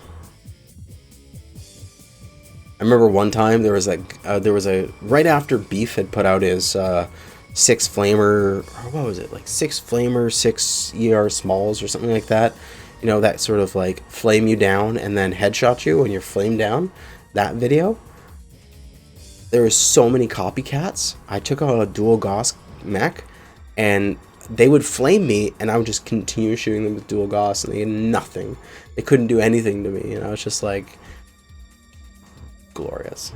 I remember one time there was a right after Beef had put out his 6 flamer, or what was it, like 6 flamer, 6 ER smalls or something like that. You know, that sort of like flame you down and then headshot you when you're flamed down. That video. There was so many copycats. I took out a dual Gauss mech and they would flame me and I would just continue shooting them with dual Gauss and they had nothing. They couldn't do anything to me, and I was just like, glorious.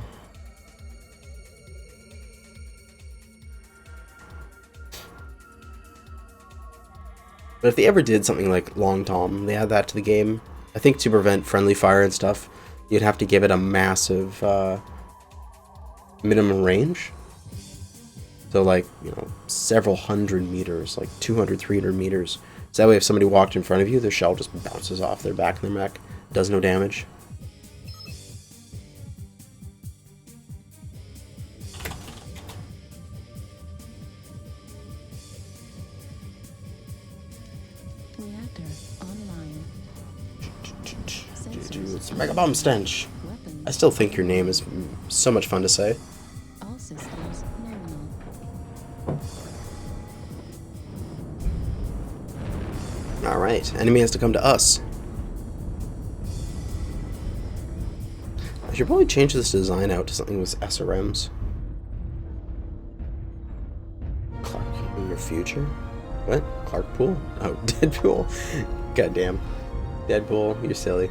But if they ever did something like Long Tom, they add that to the game, I think to prevent friendly fire and stuff, you'd have to give it a massive minimum range. So like, you know, several hundred meters, like 200, 300 meters. So that way if somebody walked in front of you, their shell just bounces off their back and their mech. Does no damage. It's Mega Bomb Stench. Weapons. I still think your name is so much fun to say. All systems nominal. Alright, enemy has to come to us. I should probably change this design out to something with SRMs. Clark in your future? What? Clark Pool? Oh, Deadpool. Goddamn. Deadpool, you're silly.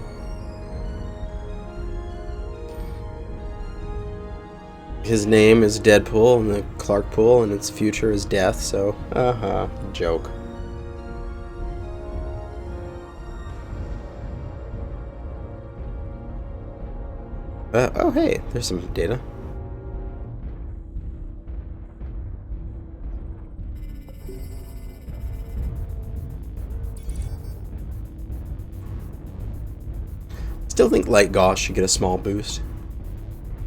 His name is Deadpool and the Clark Pool and its future is death, so joke. Oh hey, there's some data. Still think Light Gauss should get a small boost.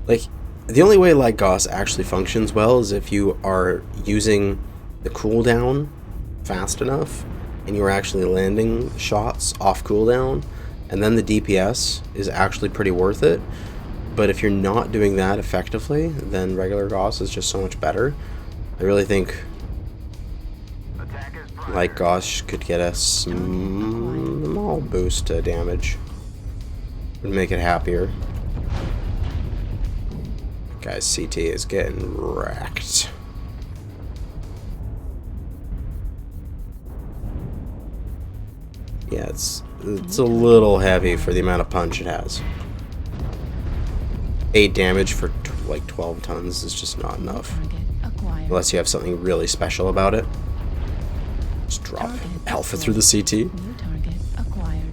Like, the only way Light Gauss actually functions well is if you are using the cooldown fast enough and you're actually landing shots off cooldown, and then the DPS is actually pretty worth it. But if you're not doing that effectively, then regular Gauss is just so much better. I really think Light Gauss could get a small boost to damage. Would make it happier. Guys, CT is getting wrecked. Yeah, it's a little heavy for the amount of punch it has. 8 damage for like 12 tons is just not enough. Unless you have something really special about it. Just drop alpha through the CT. New target acquired.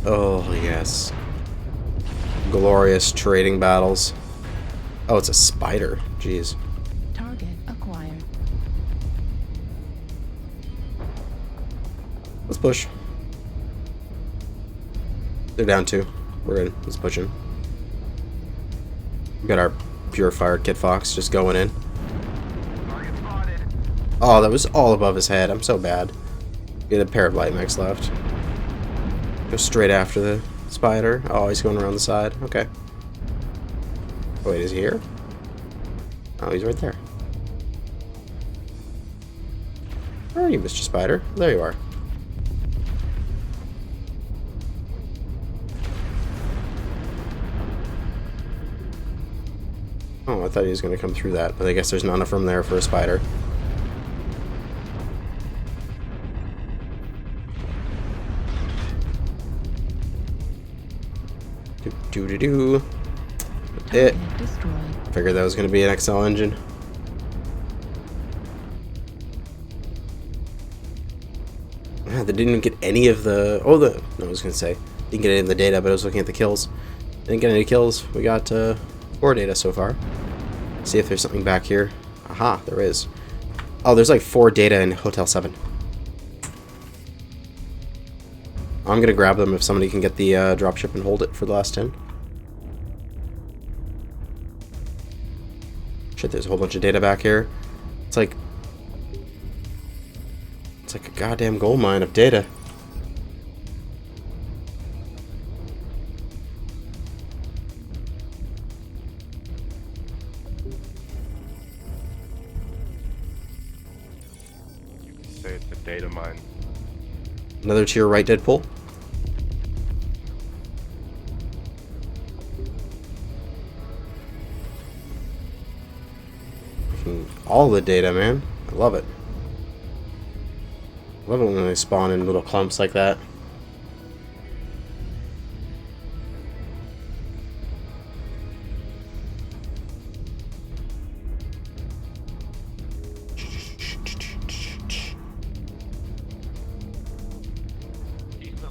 Oh, yes. Glorious trading battles. Oh, it's a spider. Jeez. Target acquired. Let's push. They're down 2. We're in. Let's push in. We got our Purifier Kid Fox just going in. Oh, that was all above his head. I'm so bad. Get a pair of light mechs left. Go straight after the spider. Oh, he's going around the side. Okay. Wait, is he here? Oh, he's right there. Where are you, Mr. Spider? There you are. Oh, I thought he was going to come through that, but I guess there's not enough room there for a spider. Do-do-do-do. It. Figured that was going to be an XL engine. They didn't even get any of the... Oh, no, I was going to say. Didn't get any of the data, but I was looking at the kills. Didn't get any kills. We got 4 data so far. See if there's something back here. Aha, there is. Oh, there's like 4 data in Hotel 7. I'm going to grab them if somebody can get the dropship and hold it for the last 10. Shit, there's a whole bunch of data back here. It's like a goddamn gold mine of data. You can say it's a data mine. Another to your right, Deadpool. All the data, man. I love it. I love it when they spawn in little clumps like that.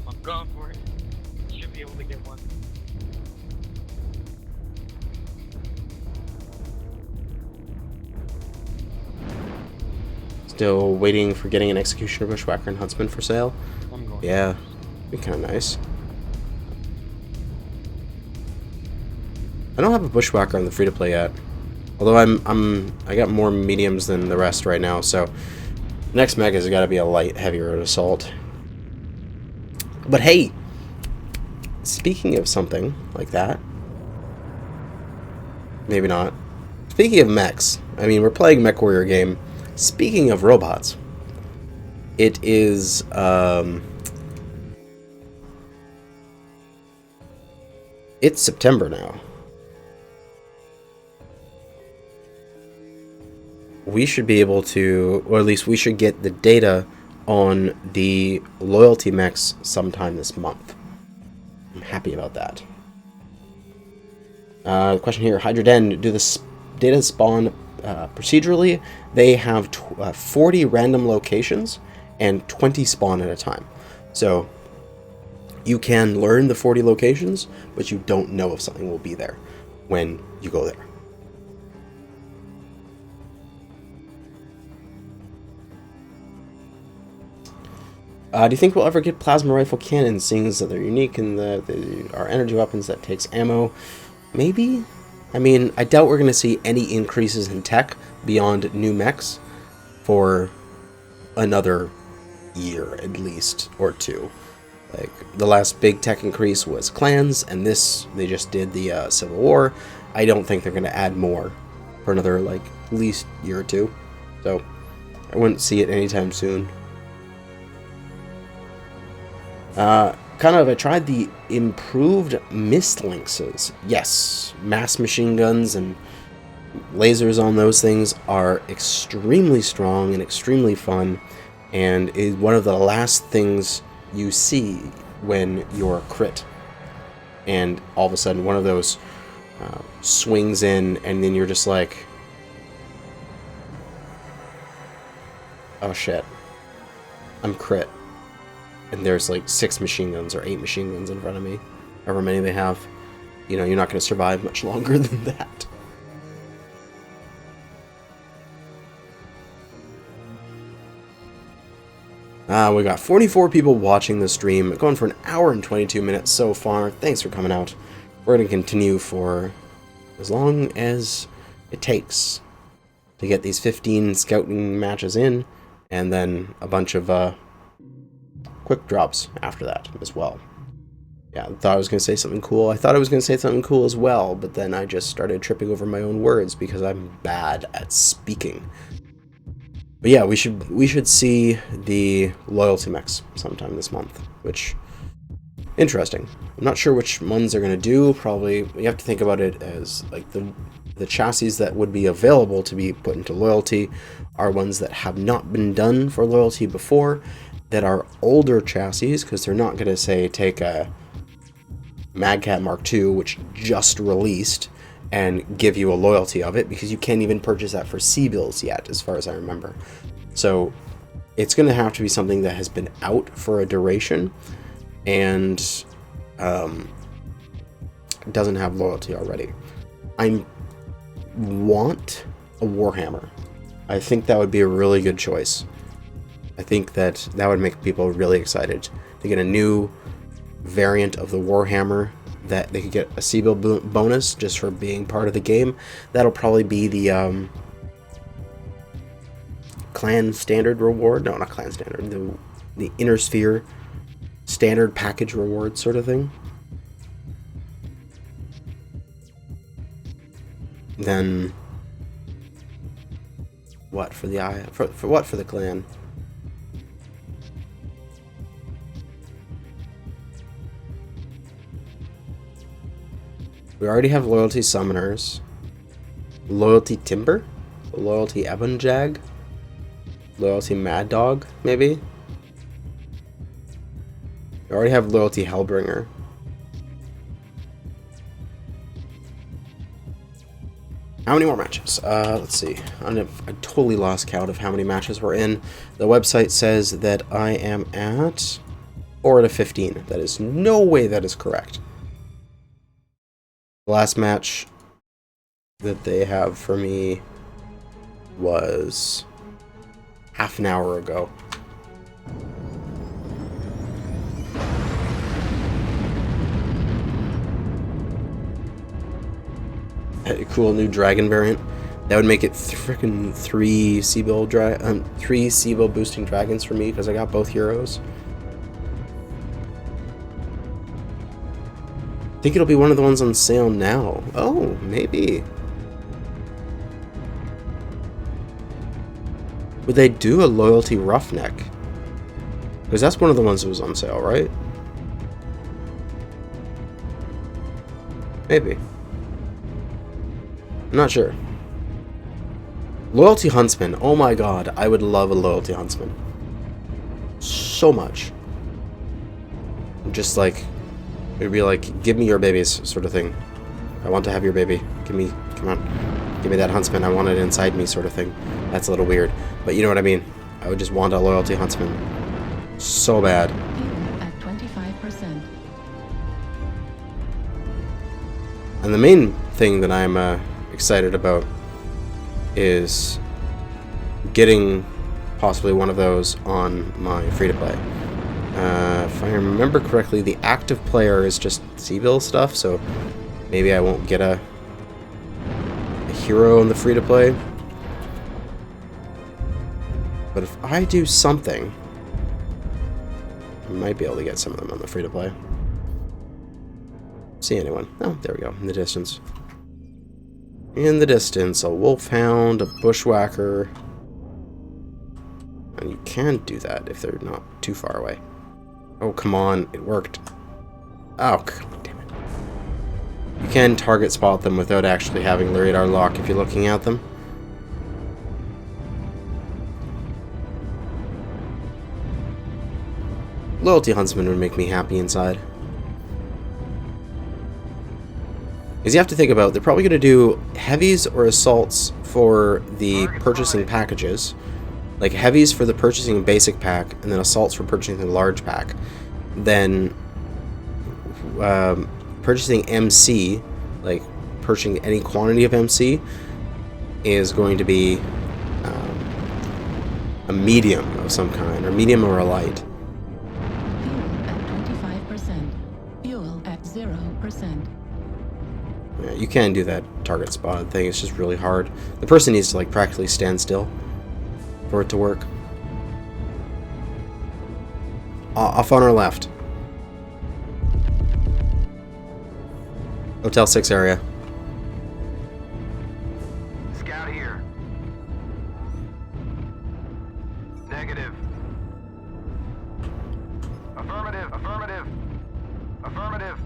I'm going for it. Should be able to get one. Still waiting for getting an Executioner, Bushwhacker, and Huntsman for sale. I'm going. Yeah, be kind of nice. I don't have a Bushwhacker on the free-to-play yet. Although I got more mediums than the rest right now, so next mech has got to be a light, heavy road assault. But hey, speaking of something like that, maybe not. Speaking of mechs, I mean, we're playing a Mechwarrior game. Speaking of robots, it is, it's September now. We should be able to, or at least we should get the data on the loyalty mechs sometime this month. I'm happy about that. Question here, Hydroden, do the data spawn procedurally? They have 40 random locations and 20 spawn at a time. So you can learn the 40 locations, but you don't know if something will be there when you go there. Do you think we'll ever get plasma rifle cannons, seeing as that they're unique and they are energy weapons that takes ammo? Maybe? I mean, I doubt we're going to see any increases in tech beyond new mechs for another year at least, or two. Like, the last big tech increase was clans, and this, they just did the Civil War. I don't think they're going to add more for another, like, at least year or two. So, I wouldn't see it anytime soon. I tried the improved mist-lynxes. Yes, mass machine guns and lasers on those things are extremely strong and extremely fun, and is one of the last things you see when you're crit. And all of a sudden, one of those swings in, and then you're just like, oh shit, I'm crit. And there's like 6 machine guns or 8 machine guns in front of me, however many they have. You know, you're not going to survive much longer than that. We got 44 people watching the stream, going for an hour and 22 minutes so far. Thanks for coming out. We're going to continue for as long as it takes to get these 15 scouting matches in, and then a bunch of quick drops after that as well. Yeah, I thought I was going to say something cool. I thought I was going to say something cool as well, but then I just started tripping over my own words because I'm bad at speaking. But yeah, we should see the loyalty mechs sometime this month, which, interesting. I'm not sure which ones they're going to do. Probably, you have to think about it as like the chassis that would be available to be put into loyalty are ones that have not been done for loyalty before, that are older chassis, because they're not going to say take a Magcat Mark II, which just released, and give you a loyalty of it, because you can't even purchase that for C-bills yet, as far as I remember. So it's going to have to be something that has been out for a duration and doesn't have loyalty already. I want a Warhammer. I think that would be a really good choice. I think that would make people really excited to get a new variant of the Warhammer, that they could get a C-bill bonus just for being part of the game. That'll probably be the clan standard reward. No, not clan standard. The Inner Sphere standard package reward sort of thing. Then what for the for the clan? We already have loyalty summoners, loyalty timber, loyalty Ebonjag, loyalty Mad Dog, maybe. We already have loyalty Hellbringer. How many more matches? Let's see. I totally lost count of how many matches we're in. The website says that I am at 4 out of 15. That is no way that is correct. The last match that they have for me was half an hour ago. A cool new dragon variant. That would make it frickin' 3 C-bill boosting dragons for me, because I got both heroes. I think it'll be one of the ones on sale now. Oh, maybe. Would they do a loyalty roughneck? Because that's one of the ones that was on sale, right? Maybe. I'm not sure. Loyalty huntsman. Oh my god, I would love a loyalty huntsman. So much. Just like, it'd be like, give me your babies, sort of thing. I want to have your baby. Come on. Give me that huntsman. I want it inside me, sort of thing. That's a little weird. But you know what I mean. I would just want a loyalty huntsman. So bad. At 25%. And the main thing that I'm excited about is getting possibly one of those on my free-to-play. If I remember correctly, the active player is just C-bill stuff, so maybe I won't get a hero in the free-to-play. But if I do something, I might be able to get some of them on the free-to-play. See anyone? Oh, there we go, in the distance. In the distance, a wolfhound, a bushwhacker. And you can do that if they're not too far away. Oh, come on, it worked. Oh, damn it. You can target spot them without actually having the radar lock if you're looking at them. Loyalty huntsman would make me happy inside. Because you have to think about, they're probably going to do heavies or assaults for the purchasing packages. Like heavies for the purchasing basic pack, and then assaults for purchasing the large pack. Then purchasing MC, like purchasing any quantity of MC, is going to be a medium of some kind, or medium or a light. Fuel at 25%. Fuel at 0%. Yeah, you can do that target spot thing, it's just really hard. The person needs to like practically stand still for it to work. Off on our left. Hotel 6 area. Scout here. Negative. Affirmative, affirmative. Affirmative.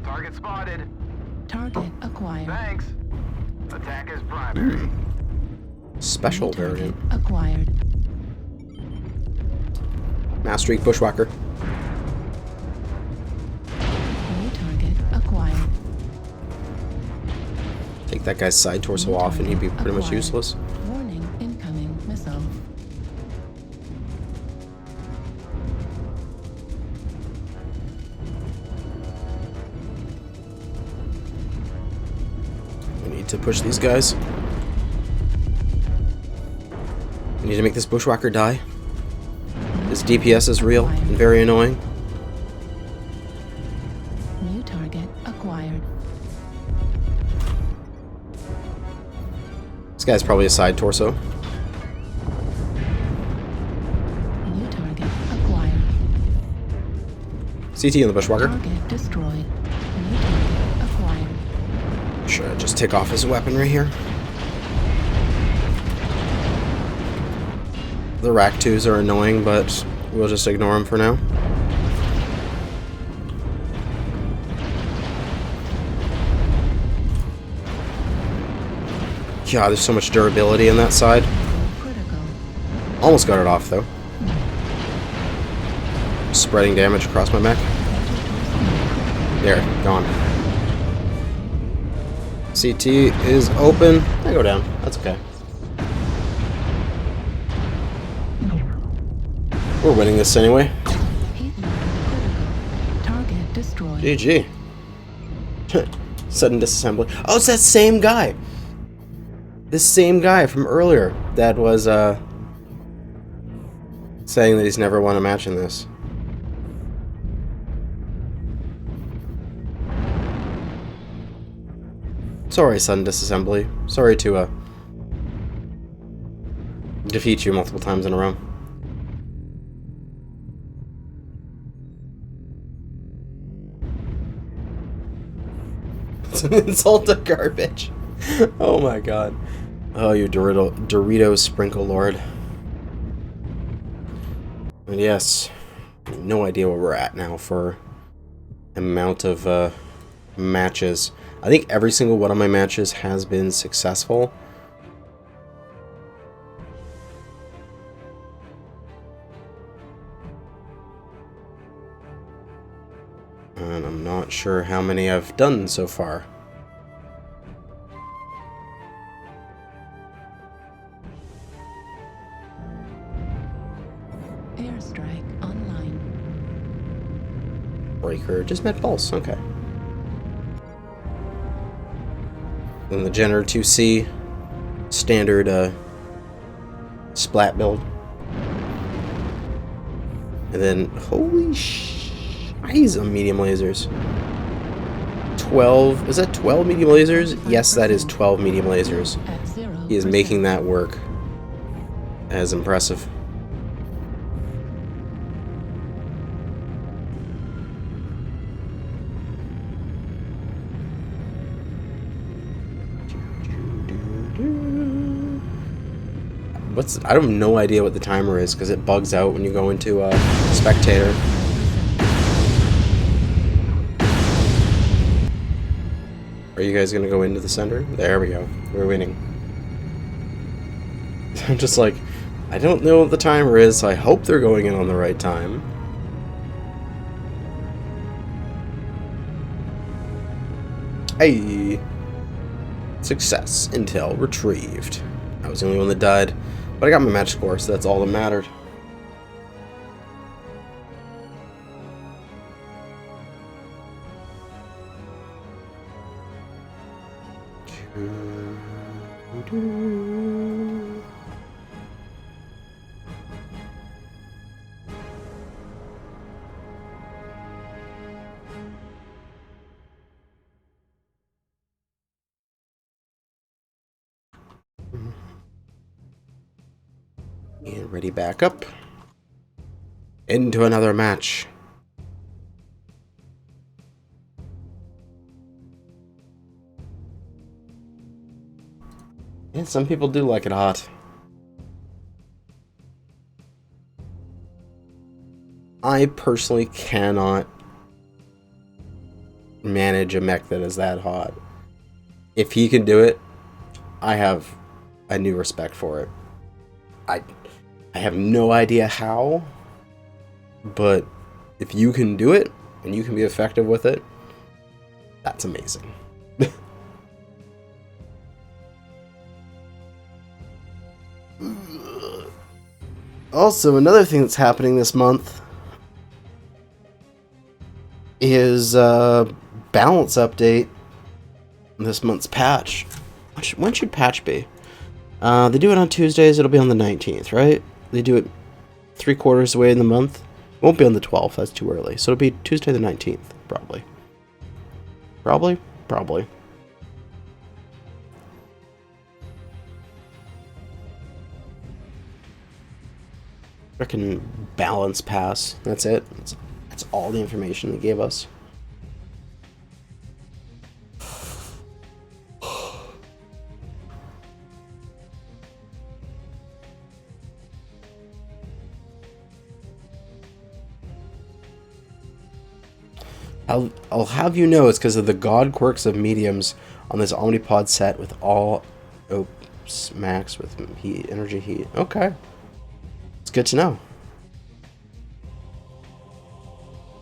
Target spotted. Target acquired. Thanks. Attack is primary. Special New target variant. acquired. Mastery bushwhacker. New target acquired. Take that guy's side torso off and he'd be pretty much Acquired. useless. Warning, incoming missile. We need to push these guys. We need to make this bushwhacker die. This DPS is real and very annoying. New target acquired. This guy's probably a side torso. New target acquired. CT in the bushwhacker. Target destroyed. New target acquired. Should I just take off his weapon right here? The Rack 2s are annoying, but we'll just ignore them for now. God, there's so much durability in that side. Critical. Almost got it off, though. Spreading damage across my mech. There, gone. CT is open. I go down. That's okay. We're winning this anyway. Heat level critical. Target destroyed. GG. Sudden disassembly. Oh, it's that same guy. This same guy from earlier that was saying that he's never won a match in this. Sorry, sudden disassembly. Sorry to defeat you multiple times in a row. as an insult to garbage. Oh my god. Oh, you Dorito Sprinkle Lord. And yes, no idea where we're at now for amount of matches. I think every single one of my matches has been successful. And I'm not sure how many I've done so far. Airstrike online. Breaker, just met pulse, okay. Then the Jenner 2C standard splat build. And then, holy shiz, medium lasers. 12, is that 12 medium lasers? Yes, that is 12 medium lasers. He is making that work. That is impressive. I have no idea what the timer is because it bugs out when you go into spectator. Are you guys gonna go into the center? There we go. We're winning. I'm just like, I don't know what the timer is, so I hope they're going in on the right time. Hey! Success. Intel retrieved. I was the only one that died, but I got my match score, so that's all that mattered. And ready back up. Into another match. And some people do like it hot. I personally cannot manage a mech that is that hot. If he can do it, I have a new respect for it. I have no idea how, but if you can do it and you can be effective with it, that's amazing. Also, another thing that's happening this month is balance update. This month's patch. When should patch be? They do it on Tuesdays. It'll be on the 19th, right? They do it 3/4 away in the month. It won't be on the 12th. That's too early. So it'll be Tuesday the 19th, probably. Probably. Frickin' balance pass. That's it. That's all the information they gave us. I'll have you know it's because of the god quirks of mediums on this Omnipod set with all oops max with heat, energy heat. Okay. It's good to know.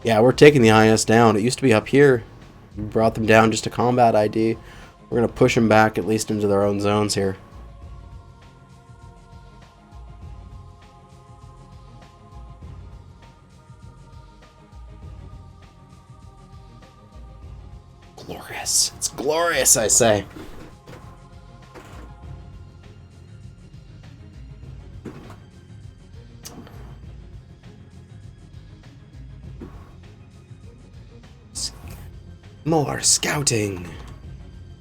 Yeah, we're taking the IS down. It used to be up here. We brought them down just to combat ID. We're going to push them back at least into their own zones here. Glorious. It's glorious, I say. More scouting.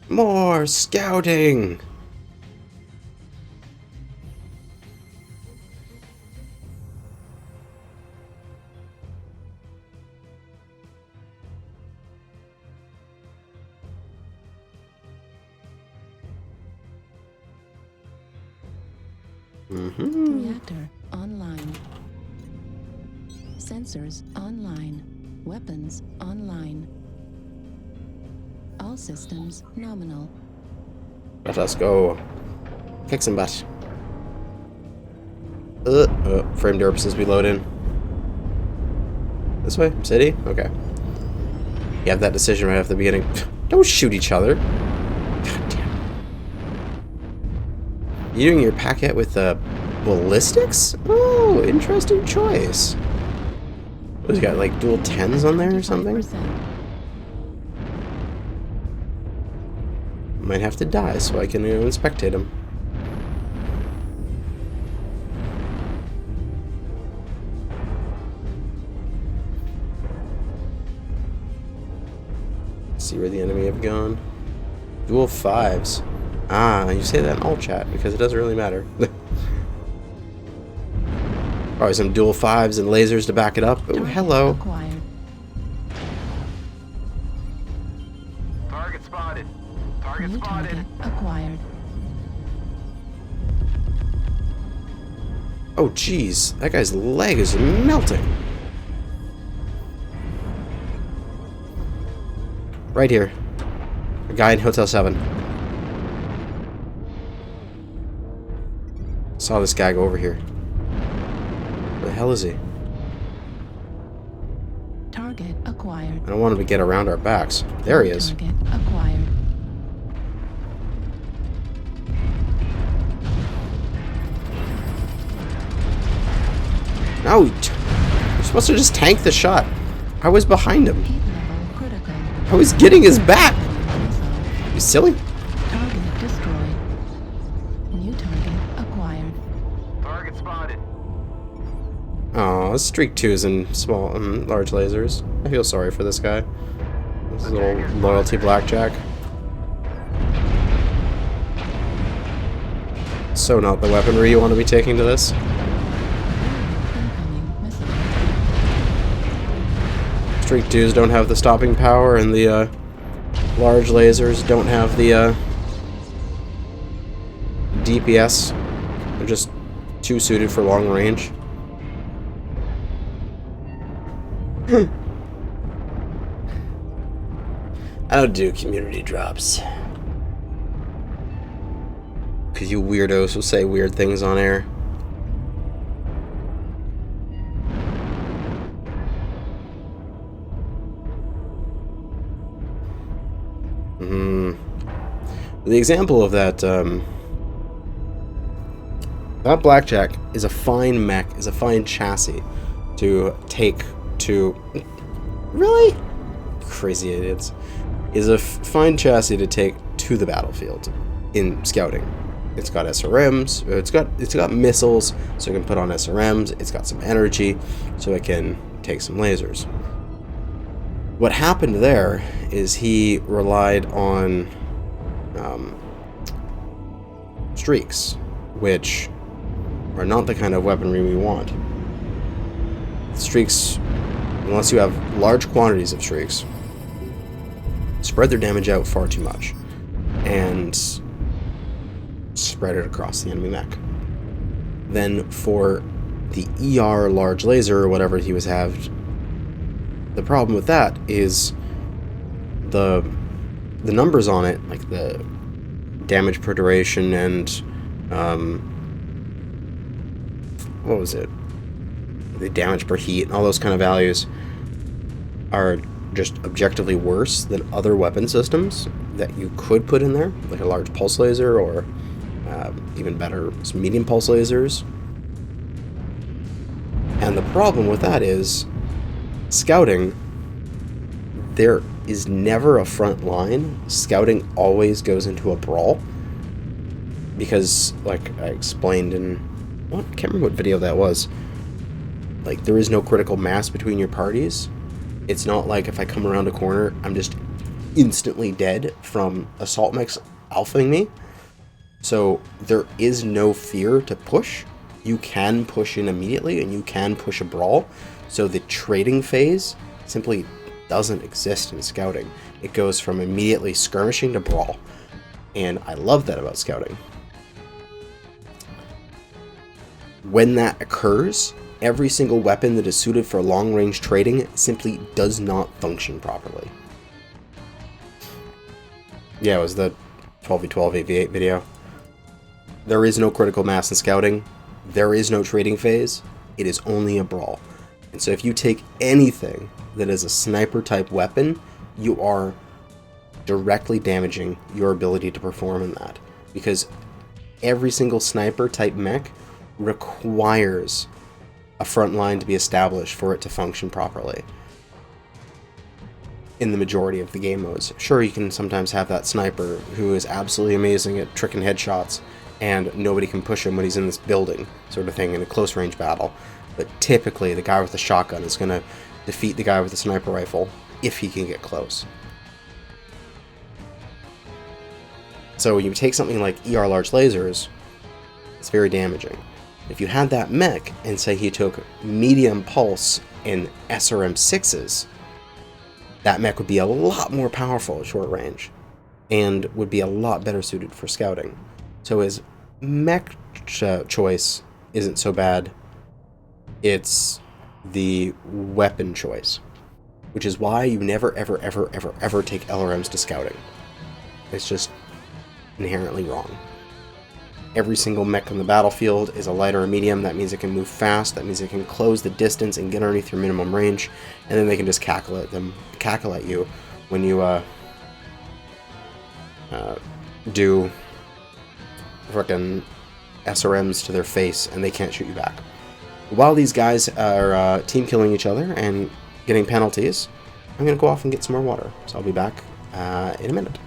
More scouting. Reactor online. Sensors online. Weapons online. All systems nominal. Let us go. Kick some butt. Frame derps as we load in. This way? City? Okay. You have that decision right off the beginning. Don't shoot each other. God damn. You doing your packet with ballistics? Oh, interesting choice. What, he's got like dual 10s on there or something? 55%. Might have to die so I can spectate him. See where the enemy have gone. Dual 5s. Ah, you say that in all chat because it doesn't really matter. Probably some dual 5s and lasers to back it up. Oh, hello. Acquired. Target spotted. Target New spotted. target acquired. Oh, jeez. That guy's leg is melting. Right here. A guy in Hotel 7. Saw this guy go over here. Where the hell is he? Target acquired. I don't want him to get around our backs. There he is. Target acquired. No, you're supposed to just tank the shot. I was behind him. Heat level critical. I was getting his back. Missile. You silly? Target destroyed. New target acquired. Target spotted. Oh, streak 2s and small, large lasers. I feel sorry for this guy. This is a little loyalty blackjack. So not the weaponry you want to be taking to this. Incoming missile. Streak 2s don't have the stopping power, and the large lasers don't have the DPS. They're just too suited for long range. I don't do community drops. Because you weirdos will say weird things on air. The example of that, that blackjack is a fine mech, is a fine chassis to take to... Really? Crazy idiots. Is a fine chassis to take to the battlefield in scouting. It's got SRMs, it's got missiles, so it can put on SRMs, it's got some energy, so it can take some lasers. What happened there is he relied on streaks, which are not the kind of weaponry we want. Streaks, unless you have large quantities of streaks, spread their damage out far too much and spread it across the enemy mech. Then for the ER large laser or whatever he was having, the problem with that is the numbers on it, like the damage per duration and what was it? The damage per heat and all those kind of values are just objectively worse than other weapon systems that you could put in there, like a large pulse laser or even better, some medium pulse lasers. And the problem with that is scouting, there is never a front line. Scouting always goes into a brawl because, like I explained in, I can't remember what video that was, like there is no critical mass between your parties. It's not like if I come around a corner, I'm just instantly dead from assault mechs alphaing me. So there is no fear to push. You can push in immediately and you can push a brawl. So the trading phase simply doesn't exist in scouting. It goes from immediately skirmishing to brawl. And I love that about scouting. when that occurs, every single weapon that is suited for long-range trading simply does not function properly. Yeah, it was the 12v12 8v8 video. There is no critical mass in scouting. There is no trading phase. It is only a brawl. And so if you take anything that is a sniper type weapon, you are directly damaging your ability to perform in that. Because every single sniper type mech requires a front line to be established for it to function properly. In the majority of the game modes. Sure, you can sometimes have that sniper who is absolutely amazing at tricking headshots and nobody can push him when he's in this building, sort of thing, in a close range battle. But typically, the guy with the shotgun is going to defeat the guy with the sniper rifle if he can get close. So when you take something like ER large lasers, it's very damaging. If you had that mech and say he took medium pulse and SRM 6s, that mech would be a lot more powerful at short range and would be a lot better suited for scouting. So his mech choice isn't so bad. It's the weapon choice, which is why you never, ever, ever, ever, ever take LRMs to scouting. It's just inherently wrong. Every single mech on the battlefield is a light or a medium. That means it can move fast. That means it can close the distance and get underneath your minimum range, and then they can just cackle at you when you do frickin' SRMs to their face, and they can't shoot you back. While these guys are team killing each other and getting penalties, I'm gonna go off and get some more water. So I'll be back in a minute.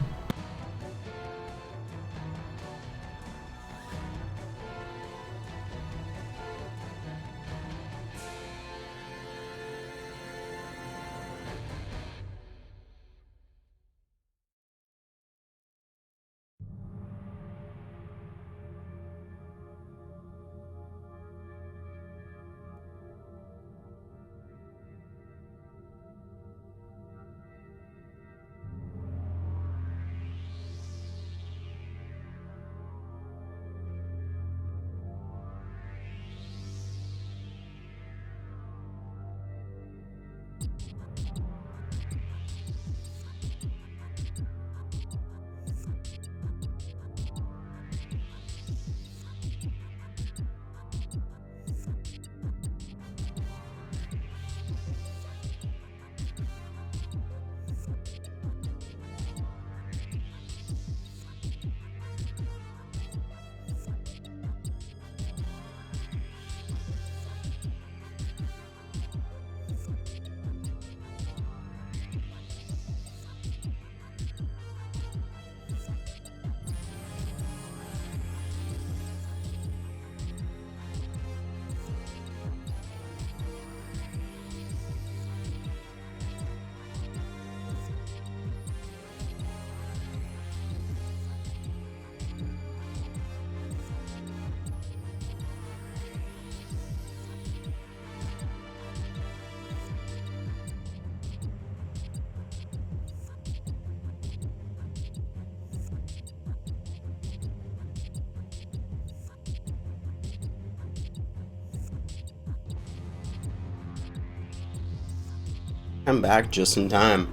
I'm back just in time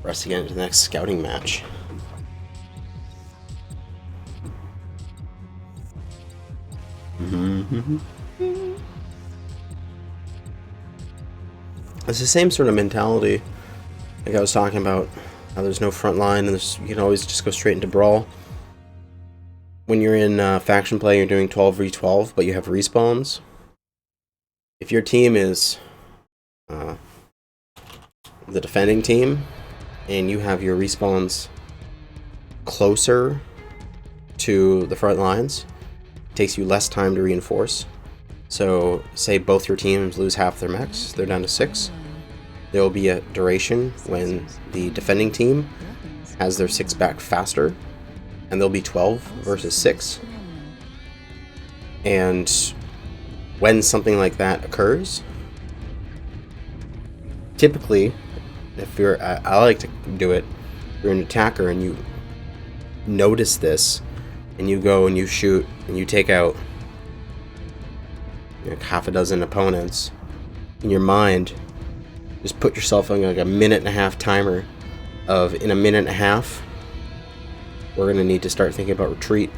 for us to get into the next scouting match. It's the same sort of mentality like I was talking about, how there's no front line and you can always just go straight into brawl. When you're in faction play, you're doing 12v12, but you have respawns. If your team is the defending team and you have your respawns closer to the front lines, it takes you less time to reinforce. So say both your teams lose half their mechs, they're down to 6. There will be a duration when the defending team has their 6 back faster, and there'll be 12 versus 6. And when something like that occurs, typically, if you're, I like to do it, you're an attacker and you notice this, and you go and you shoot and you take out like half a dozen opponents, in your mind, just put yourself on like a 1.5-minute timer of, in a 1.5 minutes, we're going to need to start thinking about retreat,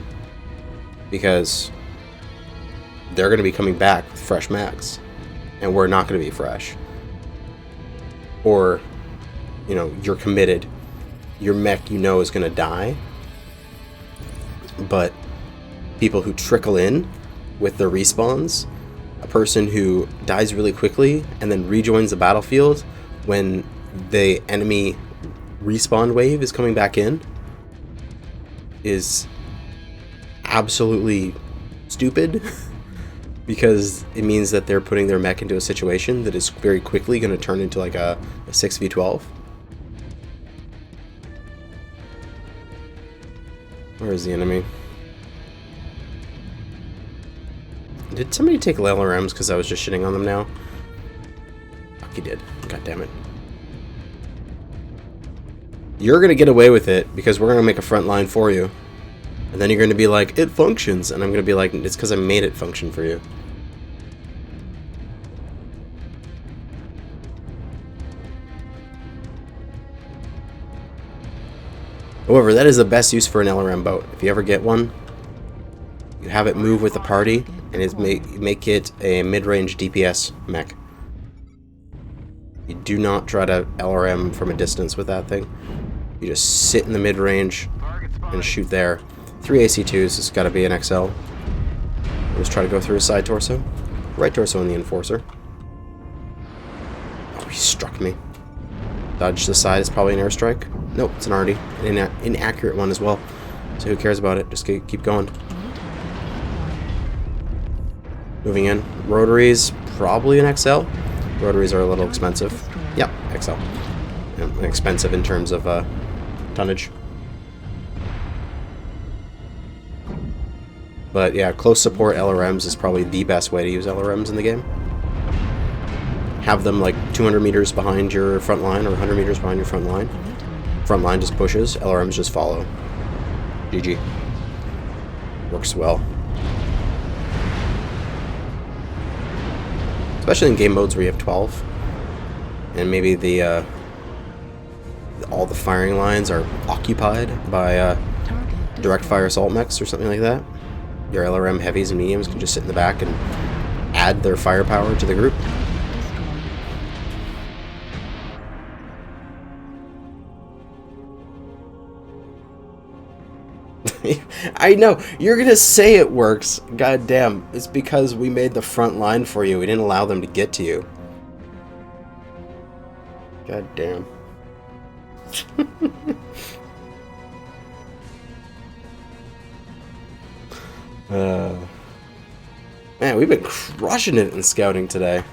because they're going to be coming back with fresh mechs, and we're not going to be fresh. Or, you know, you're committed, your mech you know is going to die, but people who trickle in with the respawns, a person who dies really quickly and then rejoins the battlefield when the enemy respawn wave is coming back in, is absolutely stupid, because it means that they're putting their mech into a situation that is very quickly going to turn into like a 6v12. Where is the enemy? Did somebody take LRMs because I was just shitting on them now? Fuck, he did. God damn it. You're going to get away with it because we're going to make a front line for you. And then you're going to be like, it functions. And I'm going to be like, it's because I made it function for you. However, that is the best use for an LRM boat. If you ever get one, you have it move with the party, and it's make it a mid-range DPS mech. You do not try to LRM from a distance with that thing. You just sit in the mid-range and shoot there. 3 AC2s, it's got to be an XL. Let's try to go through his side torso. Right torso in the Enforcer. Oh, he struck me. Dodge the side is probably an airstrike. Nope, it's an already inaccurate one as well. So who cares about it? Just keep going. Moving in. Rotaries, probably an XL. Rotaries are a little expensive. Yep, XL. Yeah, expensive in terms of tonnage. But yeah, close support LRMs is probably the best way to use LRMs in the game. Have them like 200 meters behind your front line or 100 meters behind your front line. Front line just pushes, LRMs just follow. GG. Works well. Especially in game modes where you have 12. And maybe the all the firing lines are occupied by direct fire assault mechs or something like that. Your LRM heavies and mediums can just sit in the back and add their firepower to the group. I know, you're gonna say it works. God damn, it's because we made the front line for you. We didn't allow them to get to you. God damn. Man, we've been crushing it in scouting today. I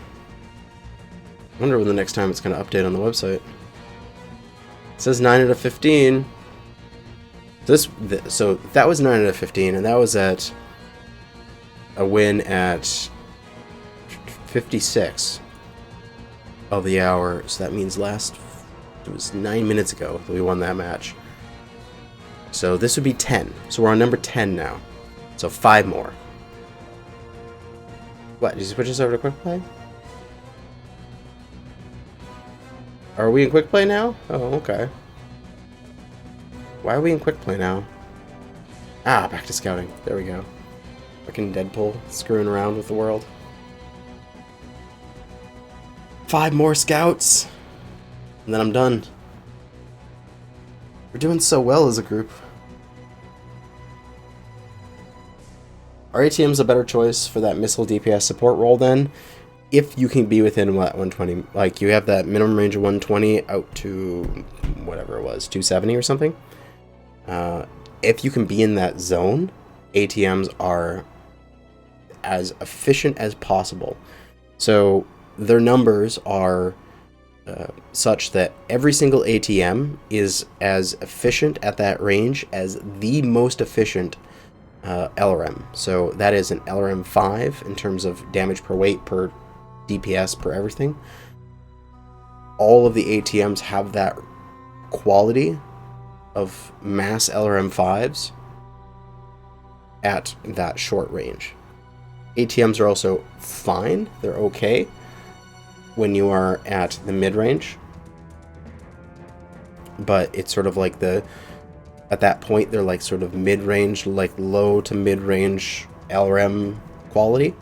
wonder when the next time it's gonna update on the website. It says 9 out of 15. So that was 9 out of 15, and that was at a win at 56 of the hour. So that means it was 9 minutes ago that we won that match. So this would be 10. So we're on number 10 now. So 5 more. What? Did you switch us over to quick play? Are we in quick play now? Oh, okay. Why are we in quick play now? Ah, back to scouting. There we go. Fucking Deadpool screwing around with the world. 5 more scouts, and then I'm done. We're doing so well as a group. Are ATMs a better choice for that missile DPS support role then? If you can be within, what, 120? Like, you have that minimum range of 120 out to whatever it was, 270 or something? If you can be in that zone, ATMs are as efficient as possible. So their numbers are such that every single ATM is as efficient at that range as the most efficient LRM. So that is an LRM 5 in terms of damage per weight, per DPS, per everything. All of the ATMs have that quality of mass LRM 5s at that short range. ATMs are also fine. They're okay when you are at the mid-range. But it's sort of like at that point, they're like sort of mid-range, like low to mid-range LRM quality.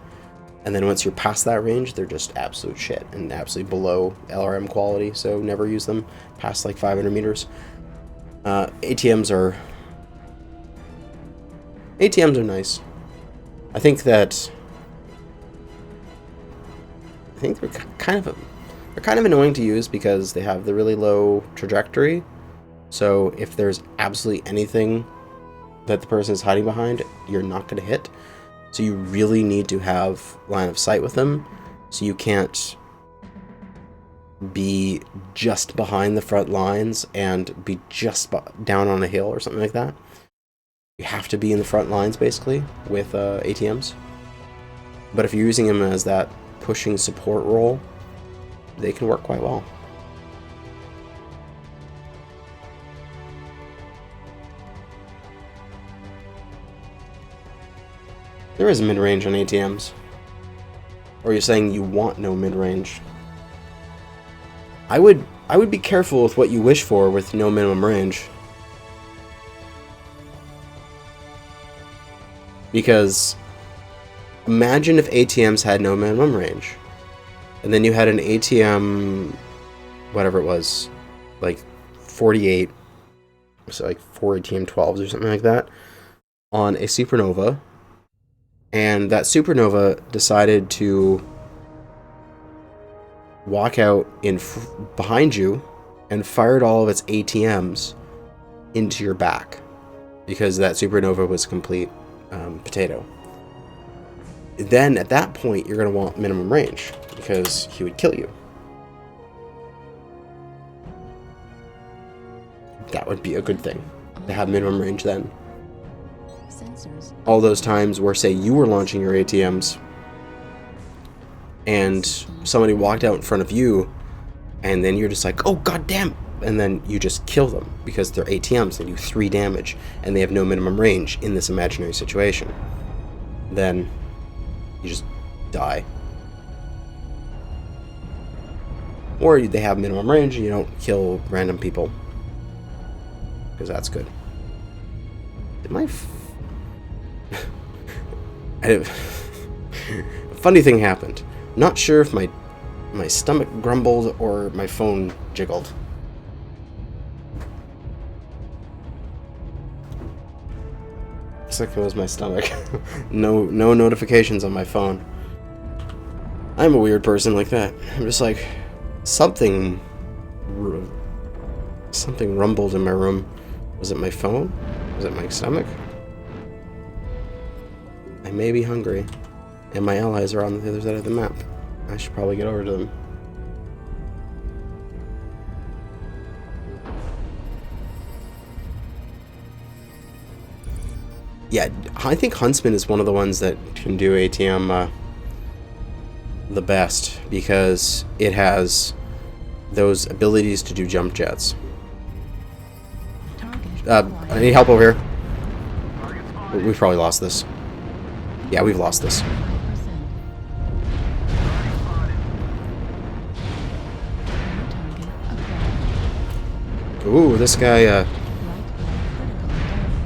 And then once you're past that range, they're just absolute shit and absolutely below LRM quality. So never use them past like 500 meters. ATMs are nice. I think they're kind of annoying to use because they have the really low trajectory. So if there's absolutely anything that the person is hiding behind, you're not going to hit. So you really need to have line of sight with them. So you can't be just behind the front lines and be just down on a hill or something like that. You have to be in the front lines basically with ATMs. But if you're using them as that pushing support role, they can work quite well. There is mid-range on ATMs. Or you're saying you want no mid-range. I would be careful with what you wish for with no minimum range. Because imagine if ATMs had no minimum range. And then you had an ATM, whatever it was, like 48, so like 4 ATM 12s or something like that, on a supernova. And that supernova decided to walk out behind you and fired all of its ATMs into your back because that supernova was complete potato. Then at that point you're going to want minimum range because he would kill you. That would be a good thing to have minimum range then. All those times where, say, you were launching your ATMs and somebody walked out in front of you and then you're just like, oh god damn, and then you just kill them because they're ATMs, they do 3 damage and they have no minimum range in this imaginary situation. Then you just die. Or they have minimum range and you don't kill random people. Because that's good. Did my a funny thing happened. Not sure if my stomach grumbled or my phone jiggled. Looks like it was my stomach. No notifications on my phone. I'm a weird person like that. I'm just like, something rumbled in my room. Was it my phone? Was it my stomach? I may be hungry, and my allies are on the other side of the map. I should probably get over to them. Yeah, I think Huntsman is one of the ones that can do ATM the best, because it has those abilities to do jump jets. I need help over here. We've probably lost this. Yeah, we've lost this. Ooh, this guy,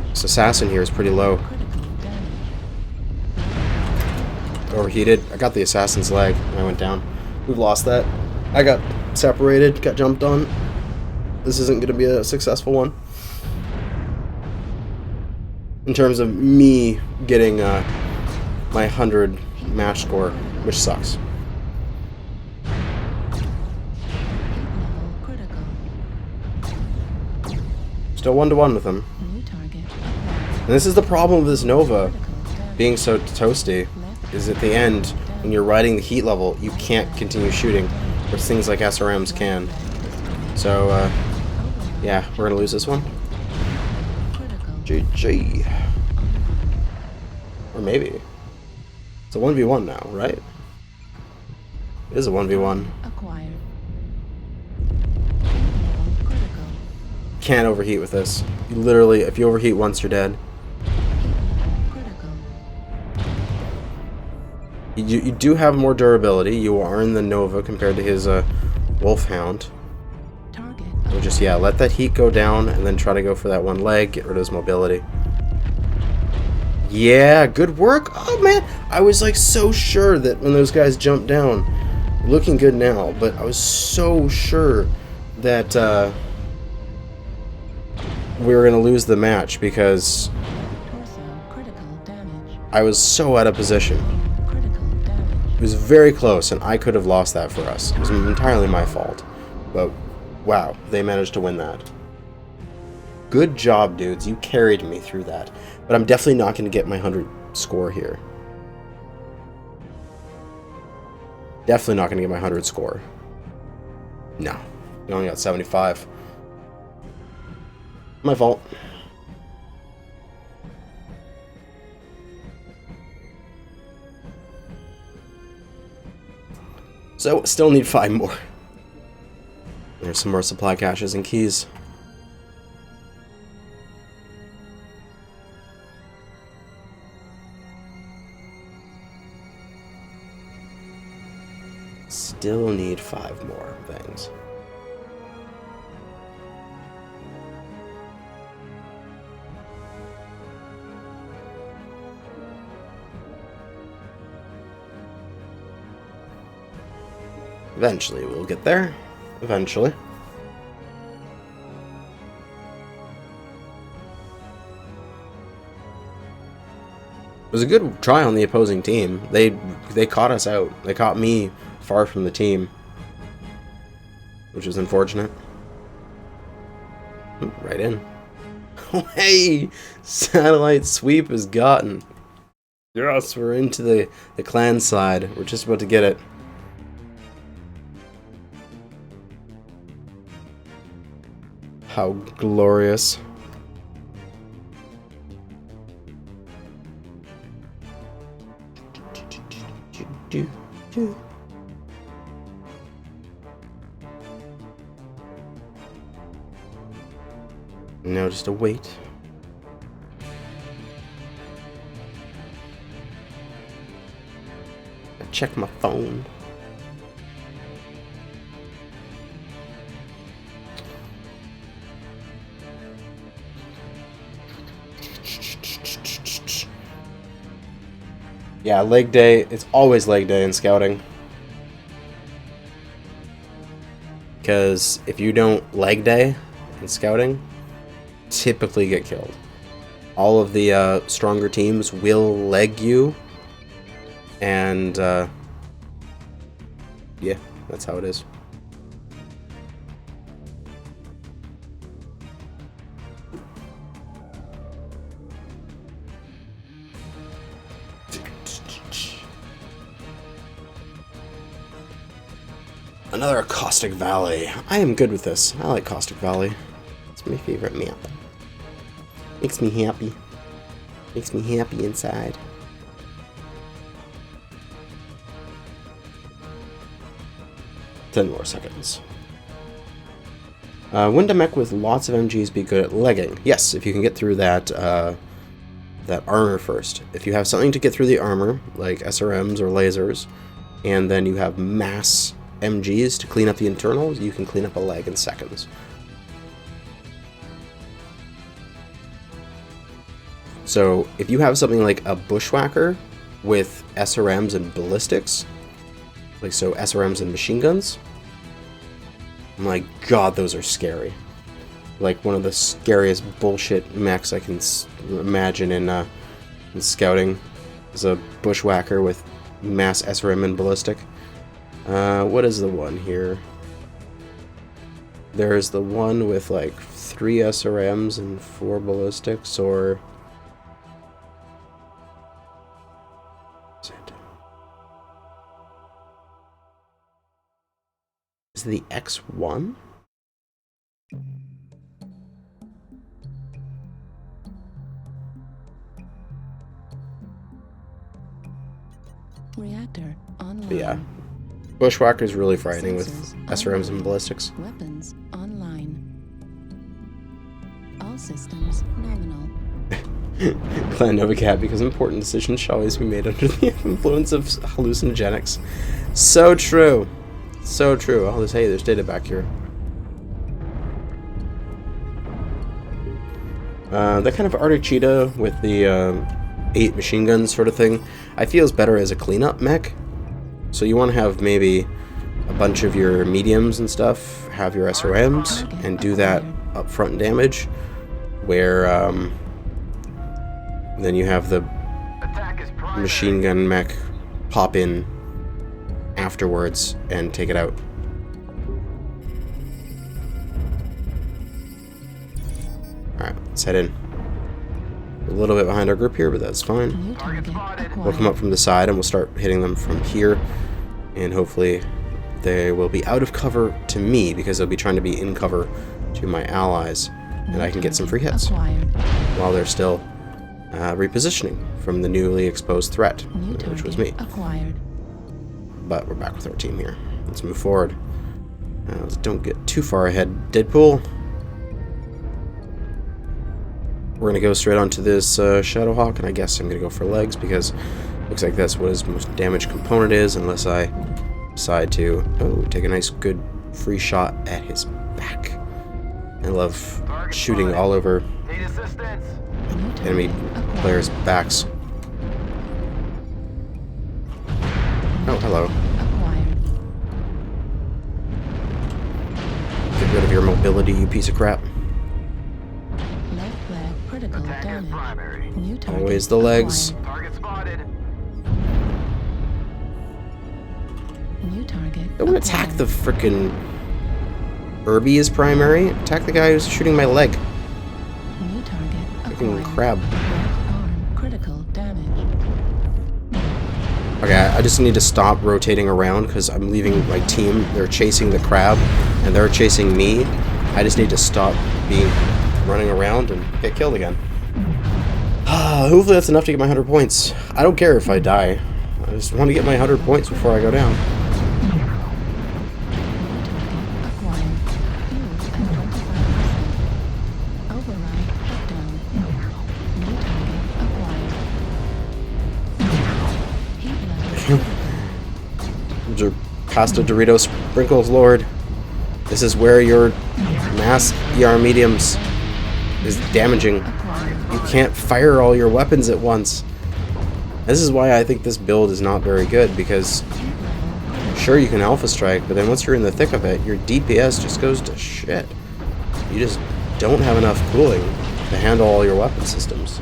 this assassin here is pretty low. Overheated. I got the assassin's leg and I went down. We've lost that. I got separated, got jumped on. This isn't going to be a successful one. In terms of me getting my 100 match score, which sucks. Still 1-to-1 with him. And this is the problem with this Nova being so toasty, is at the end, when you're riding the heat level, you can't continue shooting, which things like SRMs can. So, yeah, we're gonna lose this one. GG. Or maybe. It's a 1v1 now, right? It is a 1v1. Can't overheat with this. You literally, if you overheat once, you're dead. You do have more durability. You are in the Nova compared to his Wolfhound. Target. So just, yeah, let that heat go down and then try to go for that one leg. Get rid of his mobility. Yeah, good work. Oh, man. I was, like, so sure that when those guys jumped down, looking good now, but I was so sure that we were going to lose the match because Torso. Critical damage. I was so out of position. Critical damage. It was very close, and I could have lost that for us. It was entirely my fault. But, wow, they managed to win that. Good job, dudes. You carried me through that. But I'm definitely not going to get my 100 score here. Definitely not going to get my 100 score. No. We only got 75. My fault. So, still need 5 more. There's some more supply caches and keys. Still need 5 more things. Eventually we'll get there. Eventually. It was a good try on the opposing team. They caught us out. They caught me far from the team, which is unfortunate. Right in. Oh, hey! Satellite sweep is gotten. Yes, we're into the clan side. We're just about to get it. How glorious. Now just a wait. I check my phone. Yeah, leg day. It's always leg day in scouting. Because if you don't leg day in scouting, typically get killed. All of the stronger teams will leg you. And, yeah, that's how it is. Another Caustic Valley. I am good with this. I like Caustic Valley. It's my favorite map. Makes me happy. Makes me happy inside. Ten more seconds. When to mech with lots of MGs be good at legging? Yes, if you can get through that that armor first. If you have something to get through the armor, like SRMs or lasers, and then you have mass MGs to clean up the internals, you can clean up a leg in seconds. So if you have something like a bushwhacker with SRMs and ballistics, like so SRMs and machine guns, my god, those are scary. Like one of the scariest bullshit mechs I can imagine in scouting is a bushwhacker with mass SRM and ballistic. What is the one here? There's the one with like 3 SRMs and 4 ballistics, or is it the X1? Reactor online. But yeah, bushwhacker is really frightening with Sensors SRMs and online. ballistics. Weapons online. All systems nominal. Clan Novicat, because important decisions shall always be made under the influence of hallucinogenics. So true. So true. Oh, hey, there's data back here. That kind of Arctic Cheetah with the 8 machine guns sort of thing, I feel is better as a cleanup mech. So you want to have maybe a bunch of your mediums and stuff, have your SRMs, and do that upfront damage, where then you have the machine gun mech pop in afterwards and take it out. Alright, let's head in. A little bit behind our group here, but that's fine. We'll come up from the side and we'll start hitting them from here. And hopefully they will be out of cover to me, because they'll be trying to be in cover to my allies. And I can get some free hits while they're still repositioning from the newly exposed threat, which was me. But we're back with our team here. Let's move forward. Don't get too far ahead, Deadpool. We're going to go straight onto this Shadowhawk, and I guess I'm going to go for legs, because it looks like that's what his most damaged component is, unless I decide to take a nice good free shot at his back. I love shooting all over enemy players' backs. Oh, hello. Get rid of your mobility, you piece of crap. Always the legs. Don't attack the frickin' Irby is primary. Attack the guy who's shooting my leg. Frickin' crab. Okay, I just need to stop rotating around because I'm leaving my team. They're chasing the crab and they're chasing me. I just need to stop running around and get killed again. Hopefully that's enough to get my 100 points. I don't care if I die. I just want to get my 100 points before I go down. Pasta Dorito sprinkles, Lord. This is where your mass ER mediums is damaging. You can't fire all your weapons at once. This is why I think this build is not very good, because sure, you can alpha strike, but then once you're in the thick of it, your DPS just goes to shit. You just don't have enough cooling to handle all your weapon systems.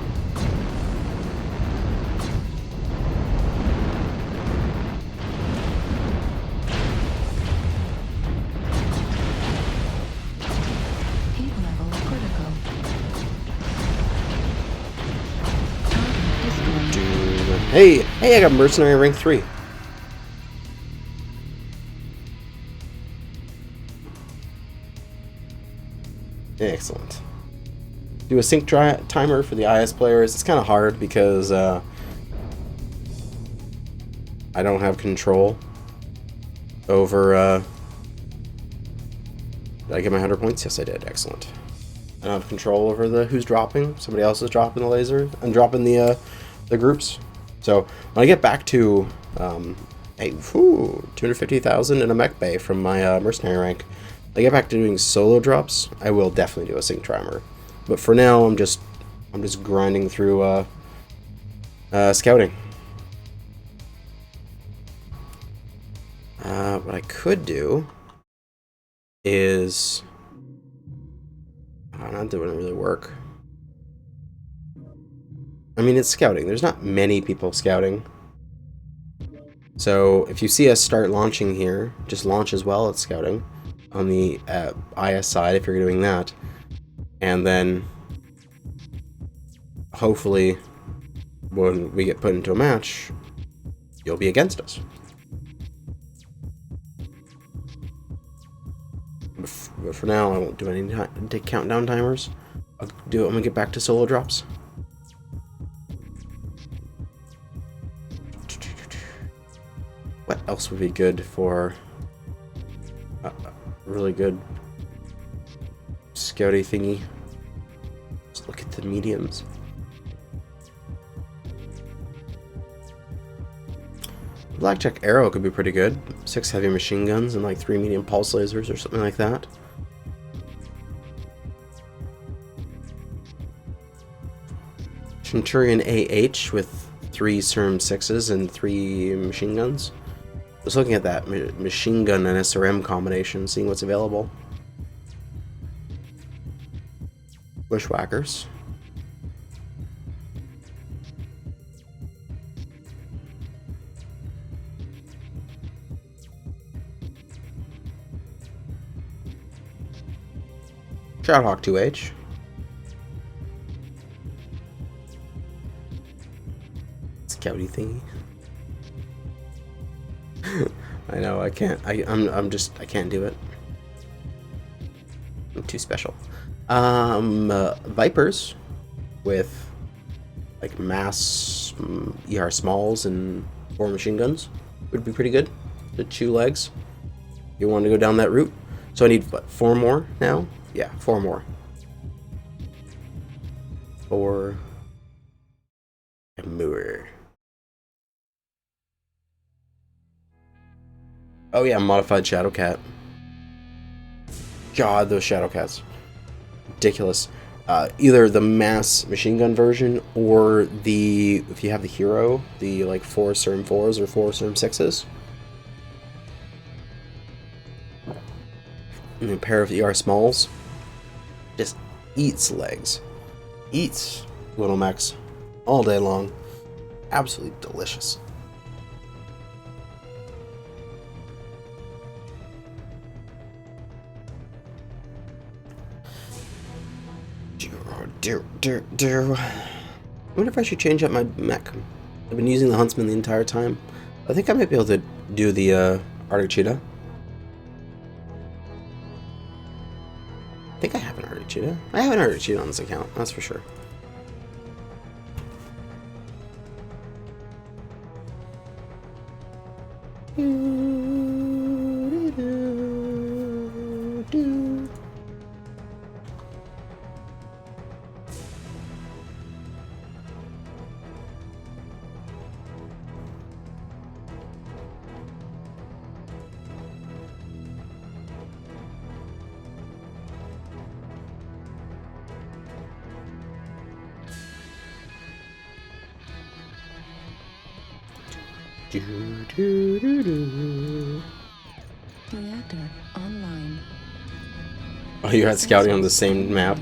Hey, I got Mercenary rank 3. Excellent. Do a sync timer for the IS players. It's kind of hard because I don't have control over... Did I get my 100 points? Yes, I did. Excellent. I don't have control over the who's dropping. Somebody else is dropping the laser and dropping the groups. So when I get back to 250,000 in a mech bay from my mercenary rank, I get back to doing solo drops, I will definitely do a sync timer. But for now, I'm just grinding through scouting. What I could do is not doing it really work. I mean, it's scouting. There's not many people scouting. So if you see us start launching here, just launch as well as scouting on the IS side if you're doing that. And then hopefully when we get put into a match, you'll be against us. But for now, I won't do any countdown timers. I'll do it when we get back to solo drops. What else would be good for a really good scouty thingy? Just look at the mediums. Blackjack arrow could be pretty good. 6 heavy machine guns and like 3 medium pulse lasers or something like that. Centurion AH with 3 SRM 6s and 3 machine guns. Just looking at that machine gun and SRM combination, seeing what's available. Bushwhackers. Shadowhawk 2H. Scouty thingy. I know, I can't. I'm just, I can't do it. I'm too special. Vipers with like mass ER smalls and 4 machine guns would be pretty good. The 2 legs. You want to go down that route. So I need what, 4 more now? Yeah, 4 more. 4 more. Oh yeah, modified Shadowcat. God, those Shadowcats. Ridiculous. Either the mass machine gun version or the, if you have the hero, the like 4 SRM 4s or 4 SRM 6s. And a pair of ER smalls. Just eats legs. Eats little mechs all day long. Absolutely delicious. I wonder if I should change up my mech. I've been using the Huntsman the entire time. I think I might be able to do the Arctic Cheetah. I think I have an Arctic Cheetah. I have an Arctic Cheetah on this account, that's for sure. Reactor online. Oh, you're at scouting on the same map?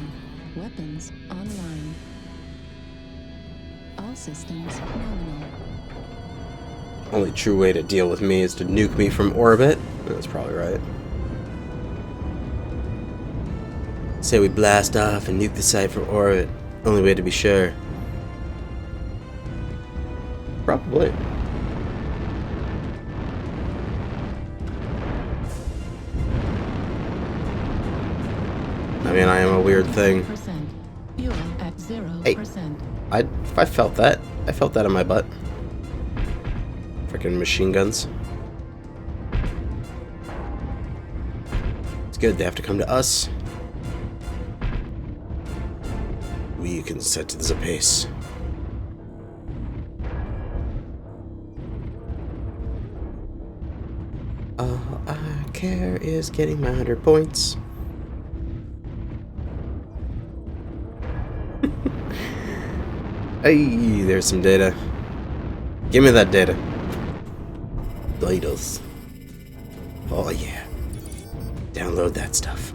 Weapons online. All systems nominal. Only true way to deal with me is to nuke me from orbit. That's probably right. Say we blast off and nuke the site from orbit. Only way to be sure. Probably. I mean, I am a weird thing. Fuel at 0%. Hey, I felt that. I felt that in my butt. Freaking machine guns. It's good, they have to come to us. We can set the pace. All I care is getting my 100 points. Hey, there's some data. Give me that data. Datas. Oh yeah. Download that stuff.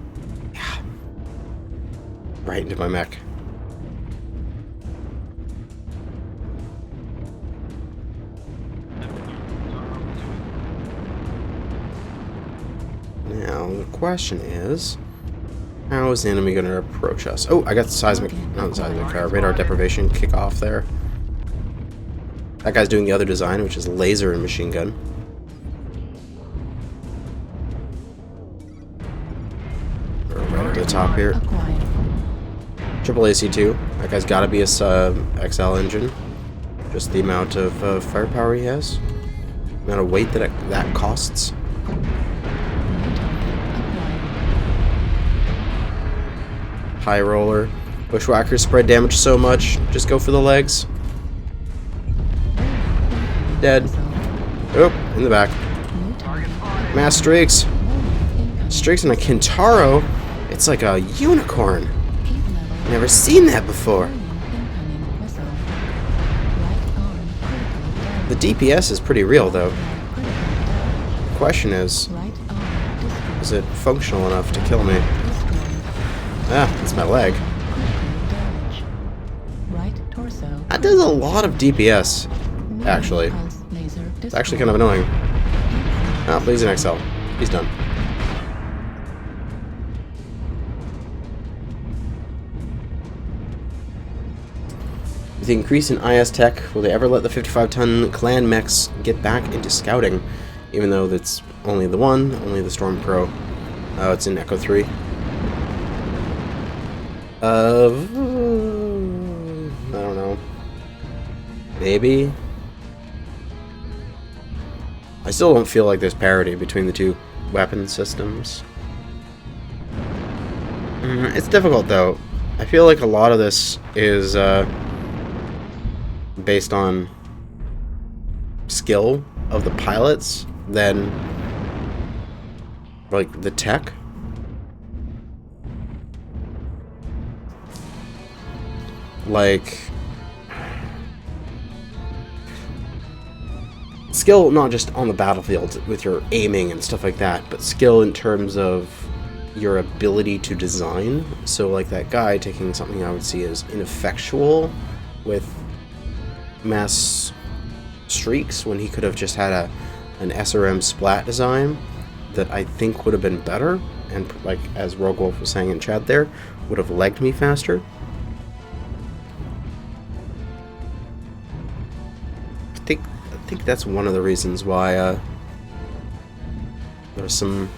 Yeah. Right into my mech. Now, the question is, how is the enemy going to approach us? Oh, I got the seismic, not the seismic, radar deprivation kickoff there. That guy's doing the other design, which is laser and machine gun. Right up to the top here. Triple AC2. That guy's got to be a XL engine. Just the amount of firepower he has. The amount of weight that that costs. High roller. Bushwhackers spread damage so much. Just go for the legs. Dead. Oh, in the back. New target. Mass streaks. Incoming. Streaks in a Kintaro. It's like a unicorn. Heat level. Never seen that before. Incoming missile. Right arm critical damage. The DPS is pretty real, though. Critical damage. The question is Right arm destroyed. it functional enough to kill me? Destroyed. Ah, it's my leg. Critical damage. Right torso. That does a lot of DPS, actually. Pulse laser It's actually kind of annoying. Ah, please an XL. He's done. With the increase in IS tech, will they ever let the 55-ton clan mechs get back into scouting? Even though that's only the one, only the Stormcrow. Oh, it's in Echo 3. I don't know. Maybe? I still don't feel like there's parity between the two weapon systems. It's difficult, though. I feel like a lot of this is based on skill of the pilots than like the tech. Like skill not just on the battlefield with your aiming and stuff like that, but skill in terms of your ability to design. So like that guy taking something I would see as ineffectual with mass streaks when he could have just had an SRM splat design that I think would have been better, and like as Rogue Wolf was saying in chat there, would have legged me faster. I think that's one of the reasons why there's some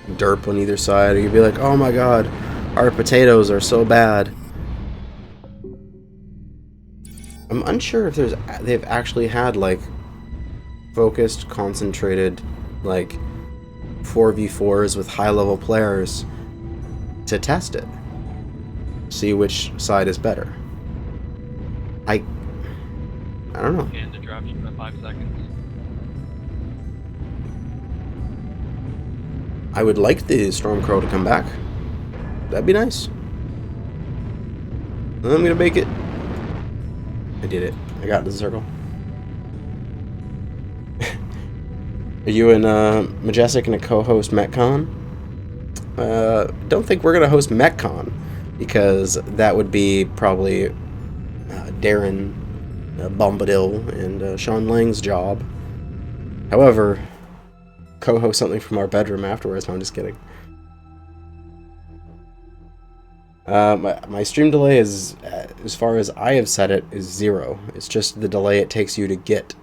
derp on either side. You'd be like, oh my god, our potatoes are so bad. I'm unsure if they've actually had like focused, concentrated, like 4v4s with high-level players to test it, see which side is better. I don't know. And the dropship in 5 seconds. I would like the Stormcrow to come back. That'd be nice. I'm gonna make it. I did it. I got into the circle. Are you and Majestic gonna co-host MechCon? Don't think we're gonna host MechCon because that would be probably Darren Bombadil and Sean Lang's job. However, co-host something from our bedroom afterwards. No, I'm just kidding. My stream delay is, as far as I have set it, is 0. It's just the delay it takes you to get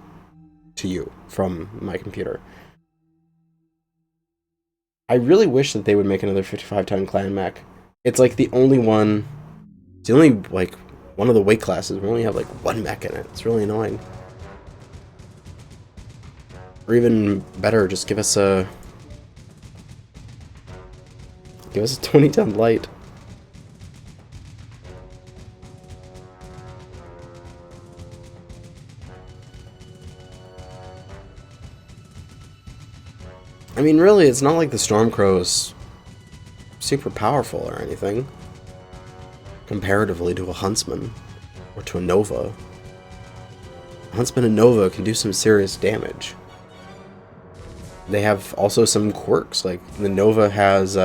to you from my computer. I really wish that they would make another 55-ton clan mech. It's like the only one. It's the only like one of the weight classes. We only have like one mech in it. It's really annoying. Or even better, just give us a 20-ton light. I mean, really, it's not like the Stormcrow's super powerful or anything, comparatively to a Huntsman or to a Nova. Huntsman and Nova can do some serious damage. They have also some quirks, like the Nova has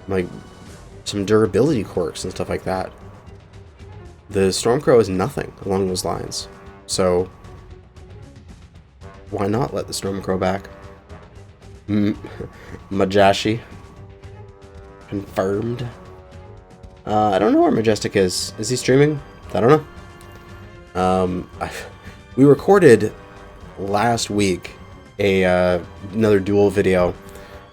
like some durability quirks and stuff like that. The Stormcrow is nothing along those lines, so why not let the Stormcrow back? Majashi. Confirmed. I don't know where Majestic is. Is he streaming? I don't know. We recorded last week another duel video,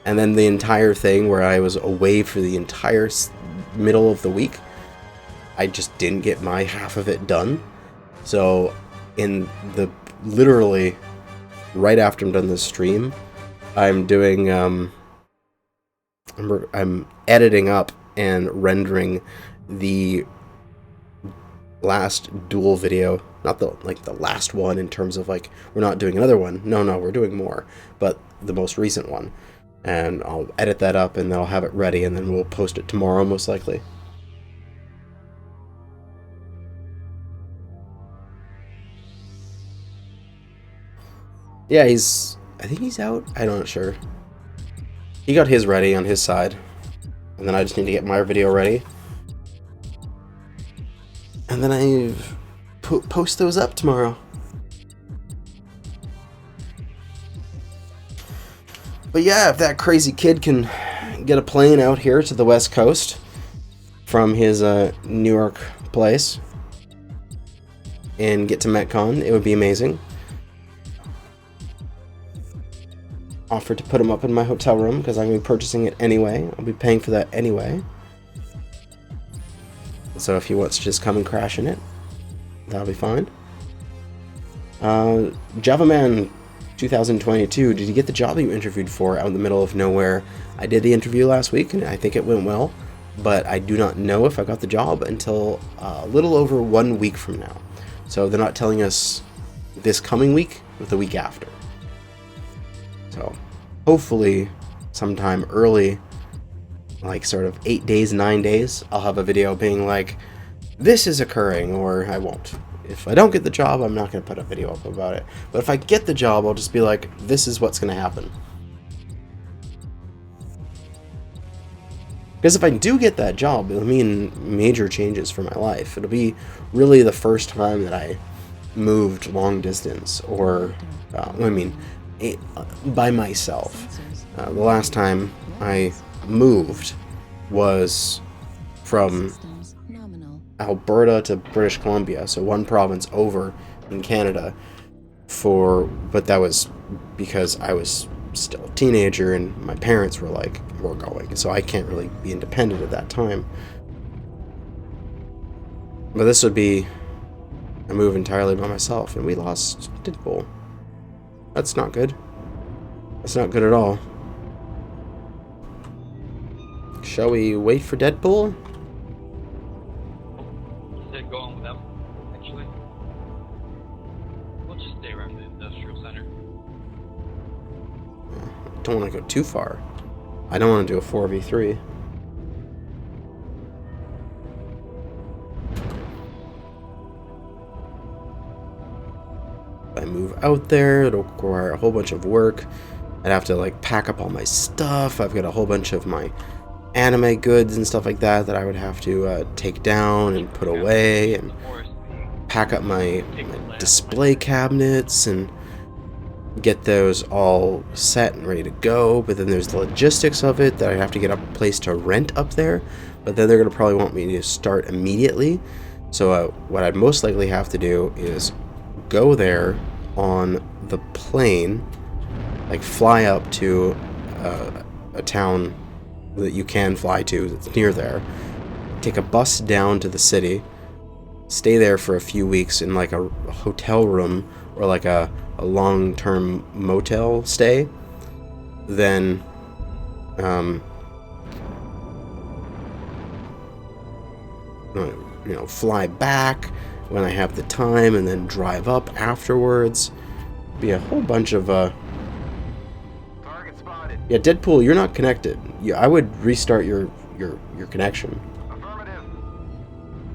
and then the entire thing where I was away for the entire middle of the week, I just didn't get my half of it done. So in the literally right after I'm done this stream, I'm doing I'm editing up and rendering the last duel video, not the last one in terms of like we're not doing another one. No, we're doing more, but the most recent one. And I'll edit that up and then I'll have it ready and then we'll post it tomorrow most likely. Yeah, I think he's out. I'm not sure. He got his ready on his side. And then I just need to get my video ready. And then I post those up tomorrow. But yeah, if that crazy kid can get a plane out here to the West Coast from his New York place and get to MechCon, it would be amazing. Offered to put him up in my hotel room because I'm going to be purchasing it anyway. I'll be paying for that anyway. So if he wants to just come and crash in it, that'll be fine. JavaMan 2022, did you get the job you interviewed for out in the middle of nowhere? I did the interview last week and I think it went well, but I do not know if I got the job until a little over 1 week from now. So they're not telling us this coming week, but the week after. So hopefully sometime early, like sort of 8 days, 9 days, I'll have a video being like, this is occurring, or I won't. If I don't get the job, I'm not going to put a video up about it. But if I get the job, I'll just be like, this is what's going to happen. Because if I do get that job, it'll mean major changes for my life. It'll be really the first time that I moved long distance, or, by myself. The last time I moved was from Alberta to British Columbia, so one province over in Canada, but that was because I was still a teenager and my parents were like, we're going, so I can't really be independent at that time. But this would be a move entirely by myself, and we lost Deadpool. That's not good. That's not good at all. Shall we wait for Deadpool? Instead of going with them, actually. We'll just stay around the industrial center. Don't want to go too far. I don't want to do a 4v3. If I move out there, it'll require a whole bunch of work. I'd have to like pack up all my stuff. I've got a whole bunch of my anime goods and stuff like that that I would have to take down and put away, and pack up my display cabinets and get those all set and ready to go. But then there's the logistics of it, that I have to get a place to rent up there, but then they're going to probably want me to start immediately. So what I'd most likely have to do is go there on the plane, like fly up to a town that you can fly to that's near there, take a bus down to the city, stay there for a few weeks in like a hotel room or like a long-term motel stay, then fly back when I have the time, and then drive up afterwards. Be a whole bunch of Target spotted. yeah, Deadpool, you're not connected. I would restart your connection. Affirmative.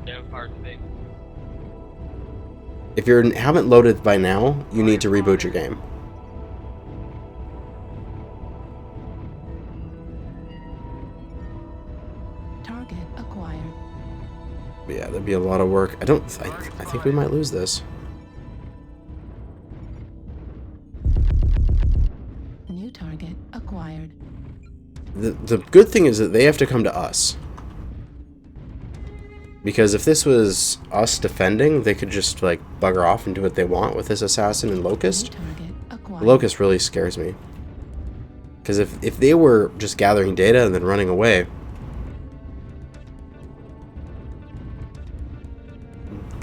Yeah, hard to think. If you haven't loaded by now, you need to reboot your game. Target acquired. But yeah, that'd be a lot of work. I think we might lose this. New target acquired. The good thing is that they have to come to us. Because if this was us defending, they could just like bugger off and do what they want with this assassin and Locust. New target acquired. Locust really scares me. Because if they were just gathering data and then running away,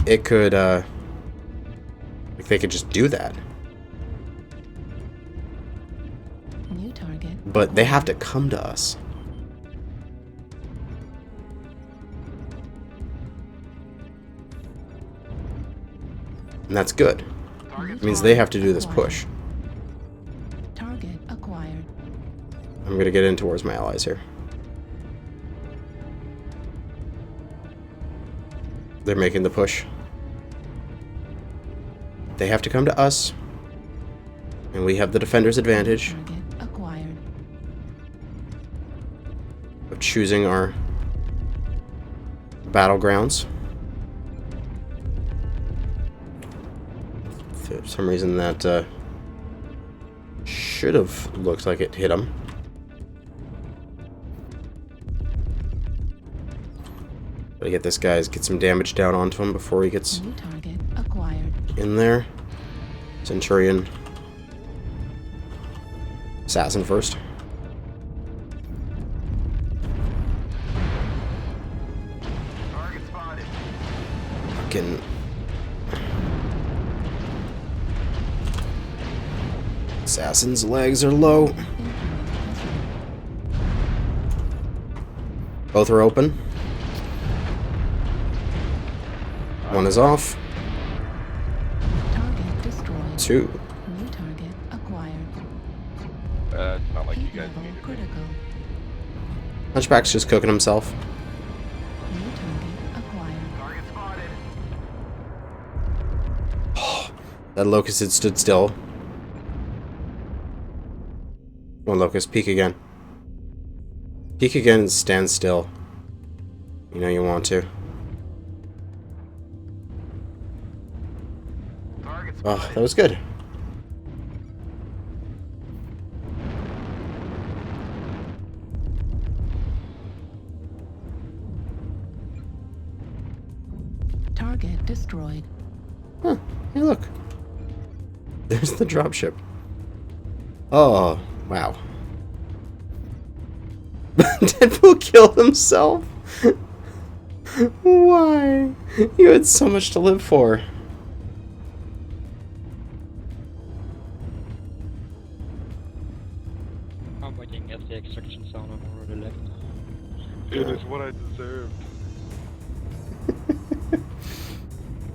it could, like they could just do that. New target. But they have to come to us. And that's good. It means they have to do this push. Target acquired. I'm going to get in towards my allies here. They're making the push. They have to come to us. And we have the defender's advantage Target acquired. of choosing our battlegrounds. For some reason that should have looked like it hit him. Gotta get this guy, get some damage down onto him before he gets New target acquired. in there. Centurion. Assassin first. Target spotted. Fucking. Assassin's legs are low. Both are open. One is off. Target destroyed. 2. New target acquired. It's not like you Heat guys level needed me. critical. Hunchback's just cooking himself. New target acquired. Target spotted. That locust had stood still. Come on, locust, peek again. Peek again and stand still. You know you want to. Target Oh, spotted. that was good. Target destroyed. Huh. Hey, look. There's the dropship. Oh, wow. Deadpool killed himself? Why? You had so much to live for. I'm waiting at the extraction zone on the left. It is what I deserved.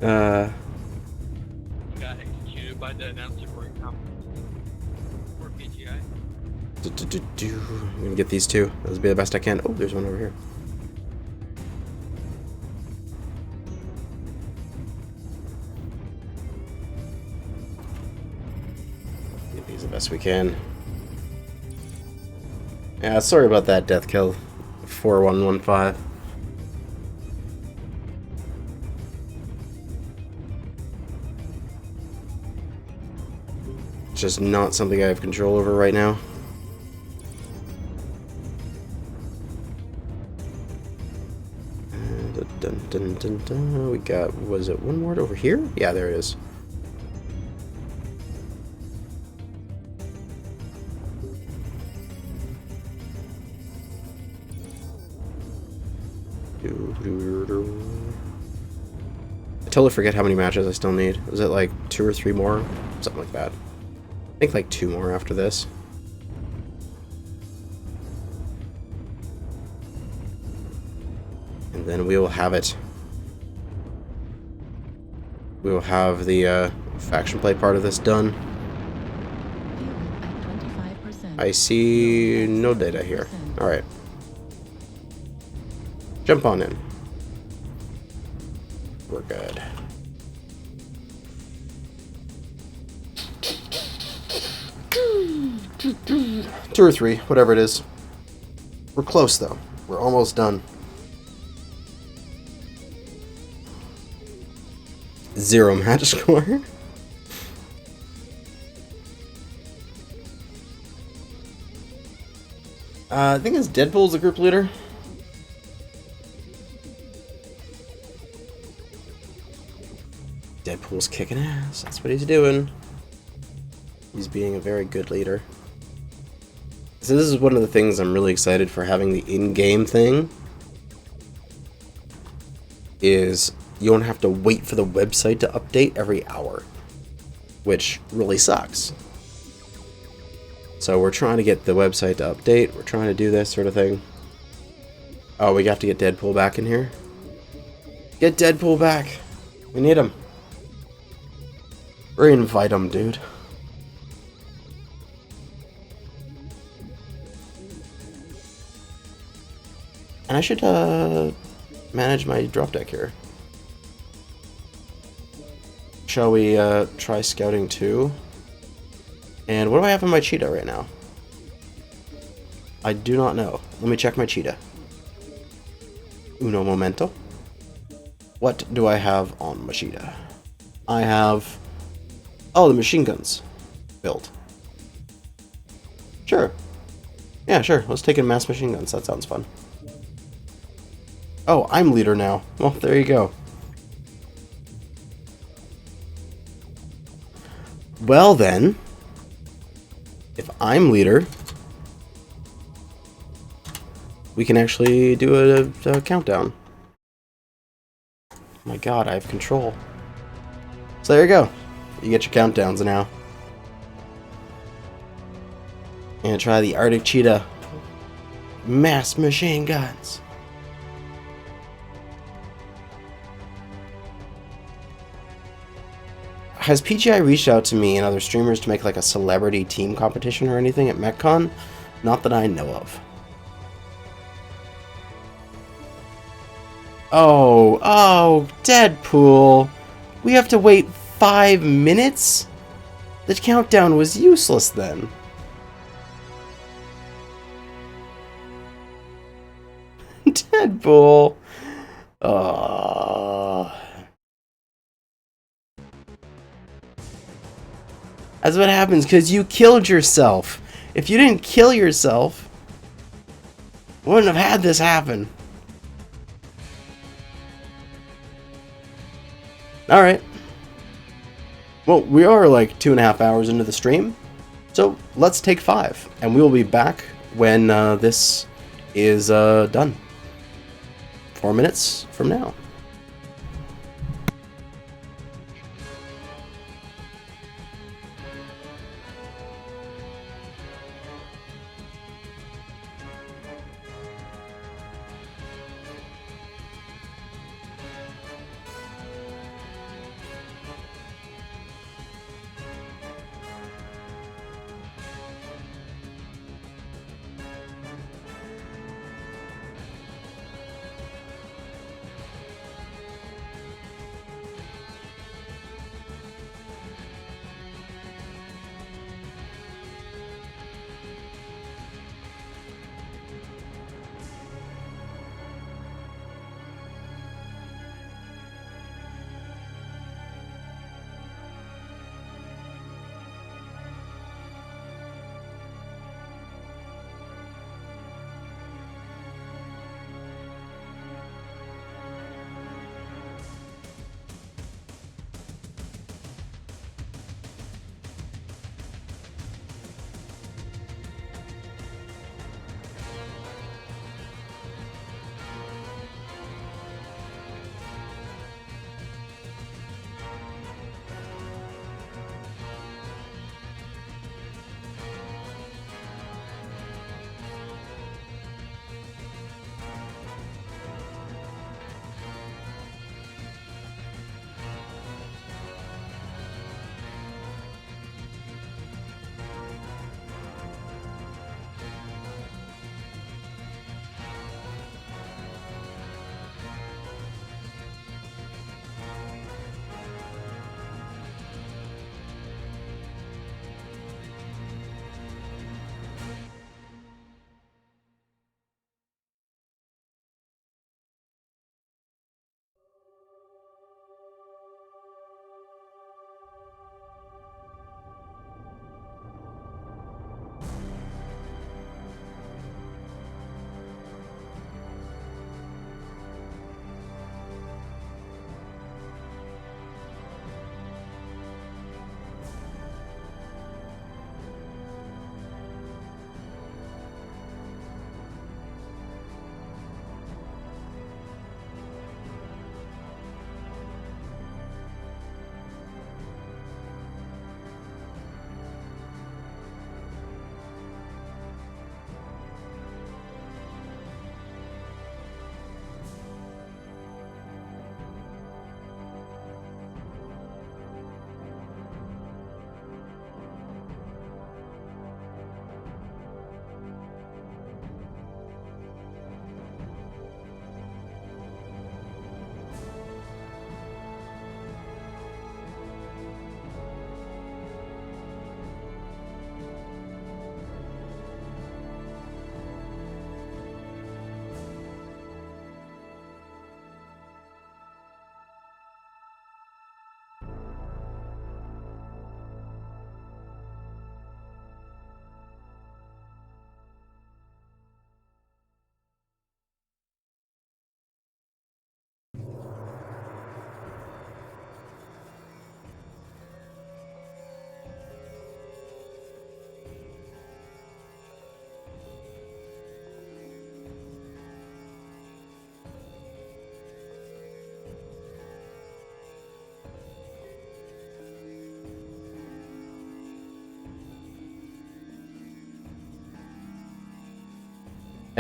Uh, Got executed by the announcer for income. For PGI. I'm gonna get these two. That'll be the best I can. Oh, there's one over here. Get these the best we can. Yeah, sorry about that death kill. 4115. Just not something I have control over right now. Dun, dun, dun, dun. We got, was it one ward over here? Yeah, there it is. I totally forget how many matches I still need. Was it like 2 or 3 more? Something like that. I think like 2 more after this. And then we will have it. We will have the faction play part of this done. Fuel at 25%. I see no data here. Alright. Jump on in. We're good. Two or 3, whatever it is. We're close though. We're almost done. 0 match score. I think it's Deadpool's the group leader. Deadpool's kicking ass. That's what he's doing. He's being a very good leader. So this is one of the things I'm really excited for having the in-game thing. Is you don't have to wait for the website to update every hour. Which really sucks. So we're trying to get the website to update. We're trying to do this sort of thing. Oh, we have to get Deadpool back in here. Get Deadpool back. We need him. Or invite him, dude. And I should manage my drop deck here. Shall we try scouting too? And what do I have on my cheetah right now? I do not know. Let me check my cheetah. Uno momento. What do I have on my cheetah? I have... Oh, the machine guns. Built. Sure. Yeah, sure. Let's take in mass machine guns. That sounds fun. Oh, I'm leader now. Well, there you go. Well then, if I'm leader, we can actually do a countdown. Oh my god, I have control. So there you go. You get your countdowns now. And try the Arctic Cheetah. Mass machine guns. Has PGI reached out to me and other streamers to make like a celebrity team competition or anything at MechCon? Not that I know of. Oh, Deadpool. We have to wait 5 minutes? The countdown was useless then. Deadpool. That's what happens because you killed yourself. If you didn't kill yourself, wouldn't have had this happen. Alright. Well, we are like 2.5 hours into the stream, so let's take 5, and we will be back when this is done. 4 minutes from now.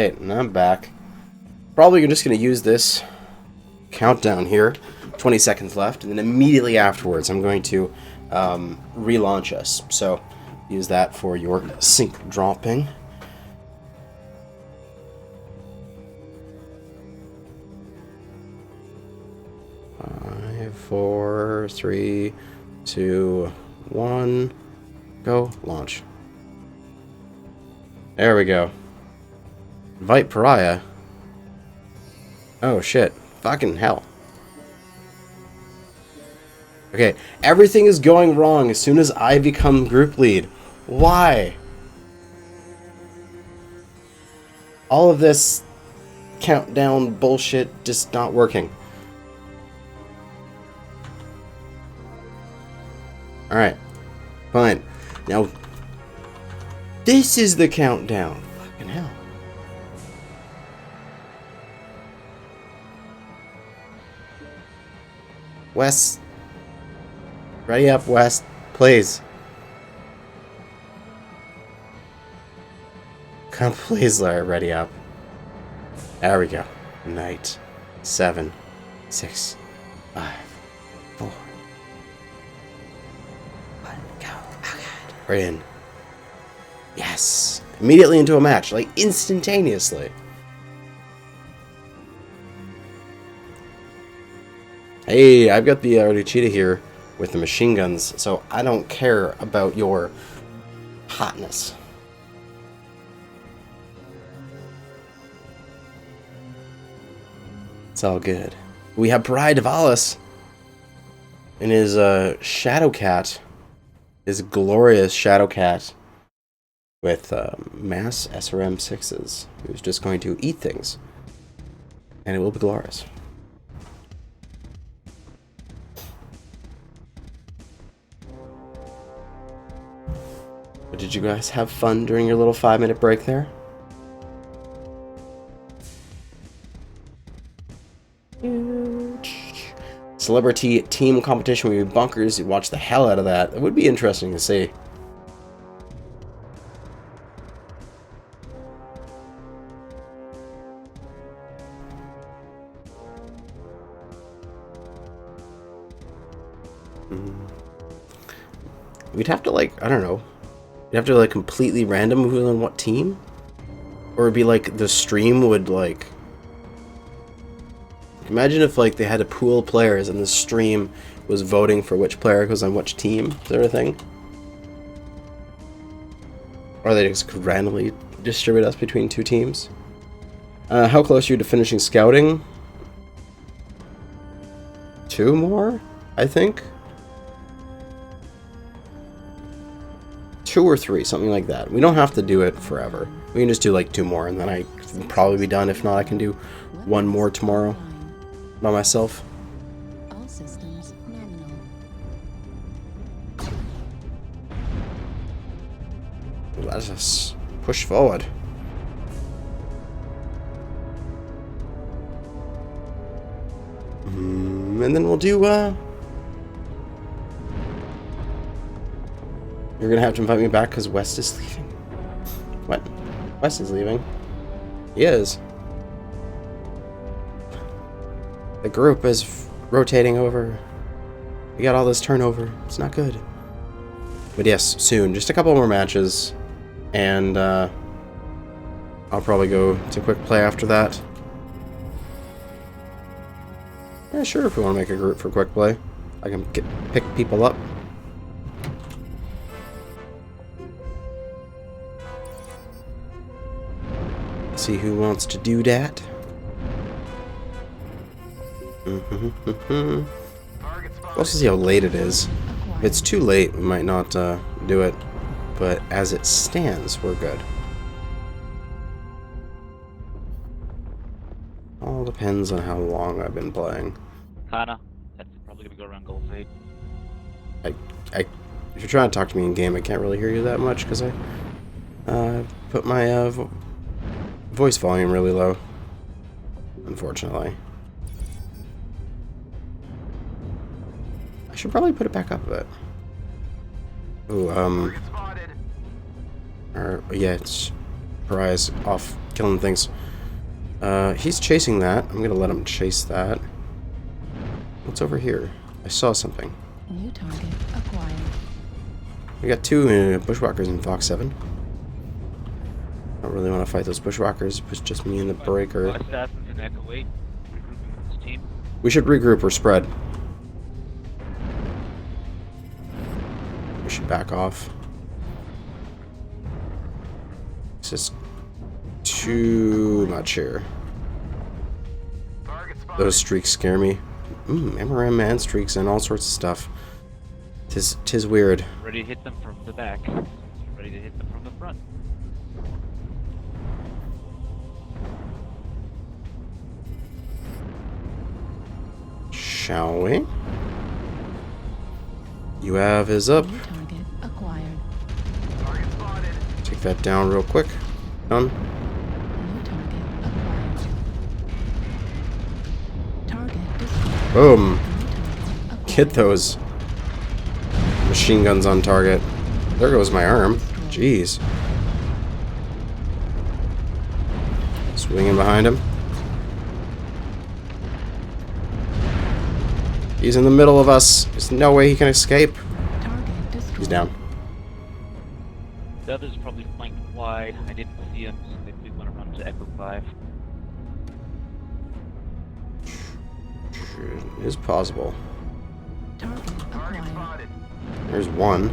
Hey, and I'm back. Probably just going to use this countdown here. 20 seconds left, and then immediately afterwards I'm going to relaunch us. So use that for your sync dropping. Five, 4, 3, 2, 1, go, launch. There we go. Invite Pariah. Oh shit. Fucking hell. Okay, everything is going wrong as soon as I become group lead. Why? All of this countdown bullshit just not working. Alright, fine. Now, this is the countdown. Fucking hell. Wes. Ready up, West, please. Come, please, Larry, ready up. There we go. Night. 7, 6, 5, 4, 1, go. Oh god. We're in. Yes. Immediately into a match, like instantaneously. Hey, I've got the Arduchita here with the machine guns, so I don't care about your hotness. It's all good. We have Pariah Davalis in his Shadowcat, his glorious Shadowcat with mass SRM6s, who's just going to eat things, and it will be glorious. But did you guys have fun during your little 5-minute break there? Celebrity team competition with bunkers. You watch the hell out of that. It would be interesting to see. We'd have to, like, I don't know. You'd have to, like, completely random who's on what team? Or it'd be like the stream would, like... Imagine if, like, they had to pool players and the stream was voting for which player goes on which team, sort of thing. Or they just could randomly distribute us between two teams. How close are you to finishing scouting? 2 more, I think? 2 or 3, something like that. We don't have to do it forever. We can just do like 2 more, and then I can probably be done. If not, I can do 1 more tomorrow by myself. All systems nominal. Let us push forward. And then we'll do, You're gonna have to invite me back because West is leaving. What? West is leaving? He is. The group is rotating over. We got all this turnover. It's not good. But yes, soon. Just a couple more matches. And, I'll probably go to quick play after that. Yeah, sure, if we want to make a group for quick play. I can pick people up. See who wants to do that. Let's see how late it is. If it's too late, we might not do it. But as it stands, we're good. All depends on how long I've been playing. Kana, that's probably gonna go around goal 8. If you're trying to talk to me in game, I can't really hear you that much because I put my voice volume really low, unfortunately. I should probably put it back up a bit. Ooh, yeah, it's Pariah's off killing things. He's chasing that. I'm gonna let him chase that. What's over here? I saw something. New target acquired. We got 2 bushwhackers in Fox 7. I don't really want to fight those bushwhackers. It's just me and the breaker. Assassins and Echo 8. Regrouping with this team. We should regroup or spread. We should back off. This is too much here. Target spotted. Those streaks scare me. MRM and streaks and all sorts of stuff. Tis weird. Ready to hit them from the back. Ready to hit them from the front. Shall we? UAV is up. New target acquired. Target spotted. Take that down real quick. Done. New target acquired. Target destroyed. Boom. New target acquired. Get those machine guns on target. There goes my arm. Jeez. Swinging behind him. He's in the middle of us. There's no way he can escape. Target destroyed. He's down. The others probably flanked wide. I didn't see him, so they do want to run to Echo 5. It is possible. Target Target acquired. spotted. There's one.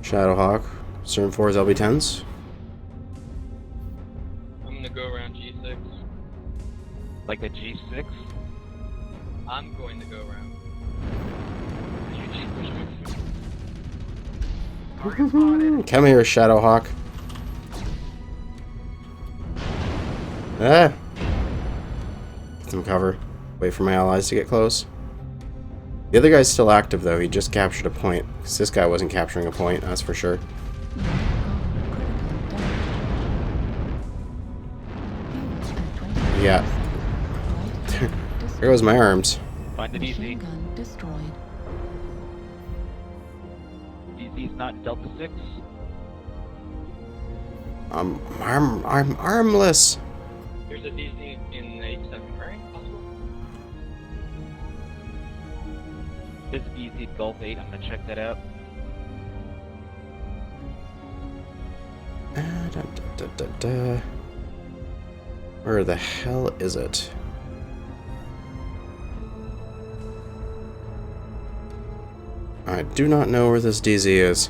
Shadowhawk. CERN 4's LB10s. I'm gonna go around G6. Like a G6. I'm going to go around. Target spotted. Come here, Shadowhawk. Ah! Get some cover. Wait for my allies to get close. The other guy's still active, though. He just captured a point. Because this guy wasn't capturing a point, that's for sure. Yeah. There goes my arms. Find the Machine DZ. gun destroyed. DZ's not Delta 6. I'm armless. There's a DZ in 87, right? Possible? This DZ Gulf 8. I'm gonna check that out. Where the hell is it? I do not know where this DZ is.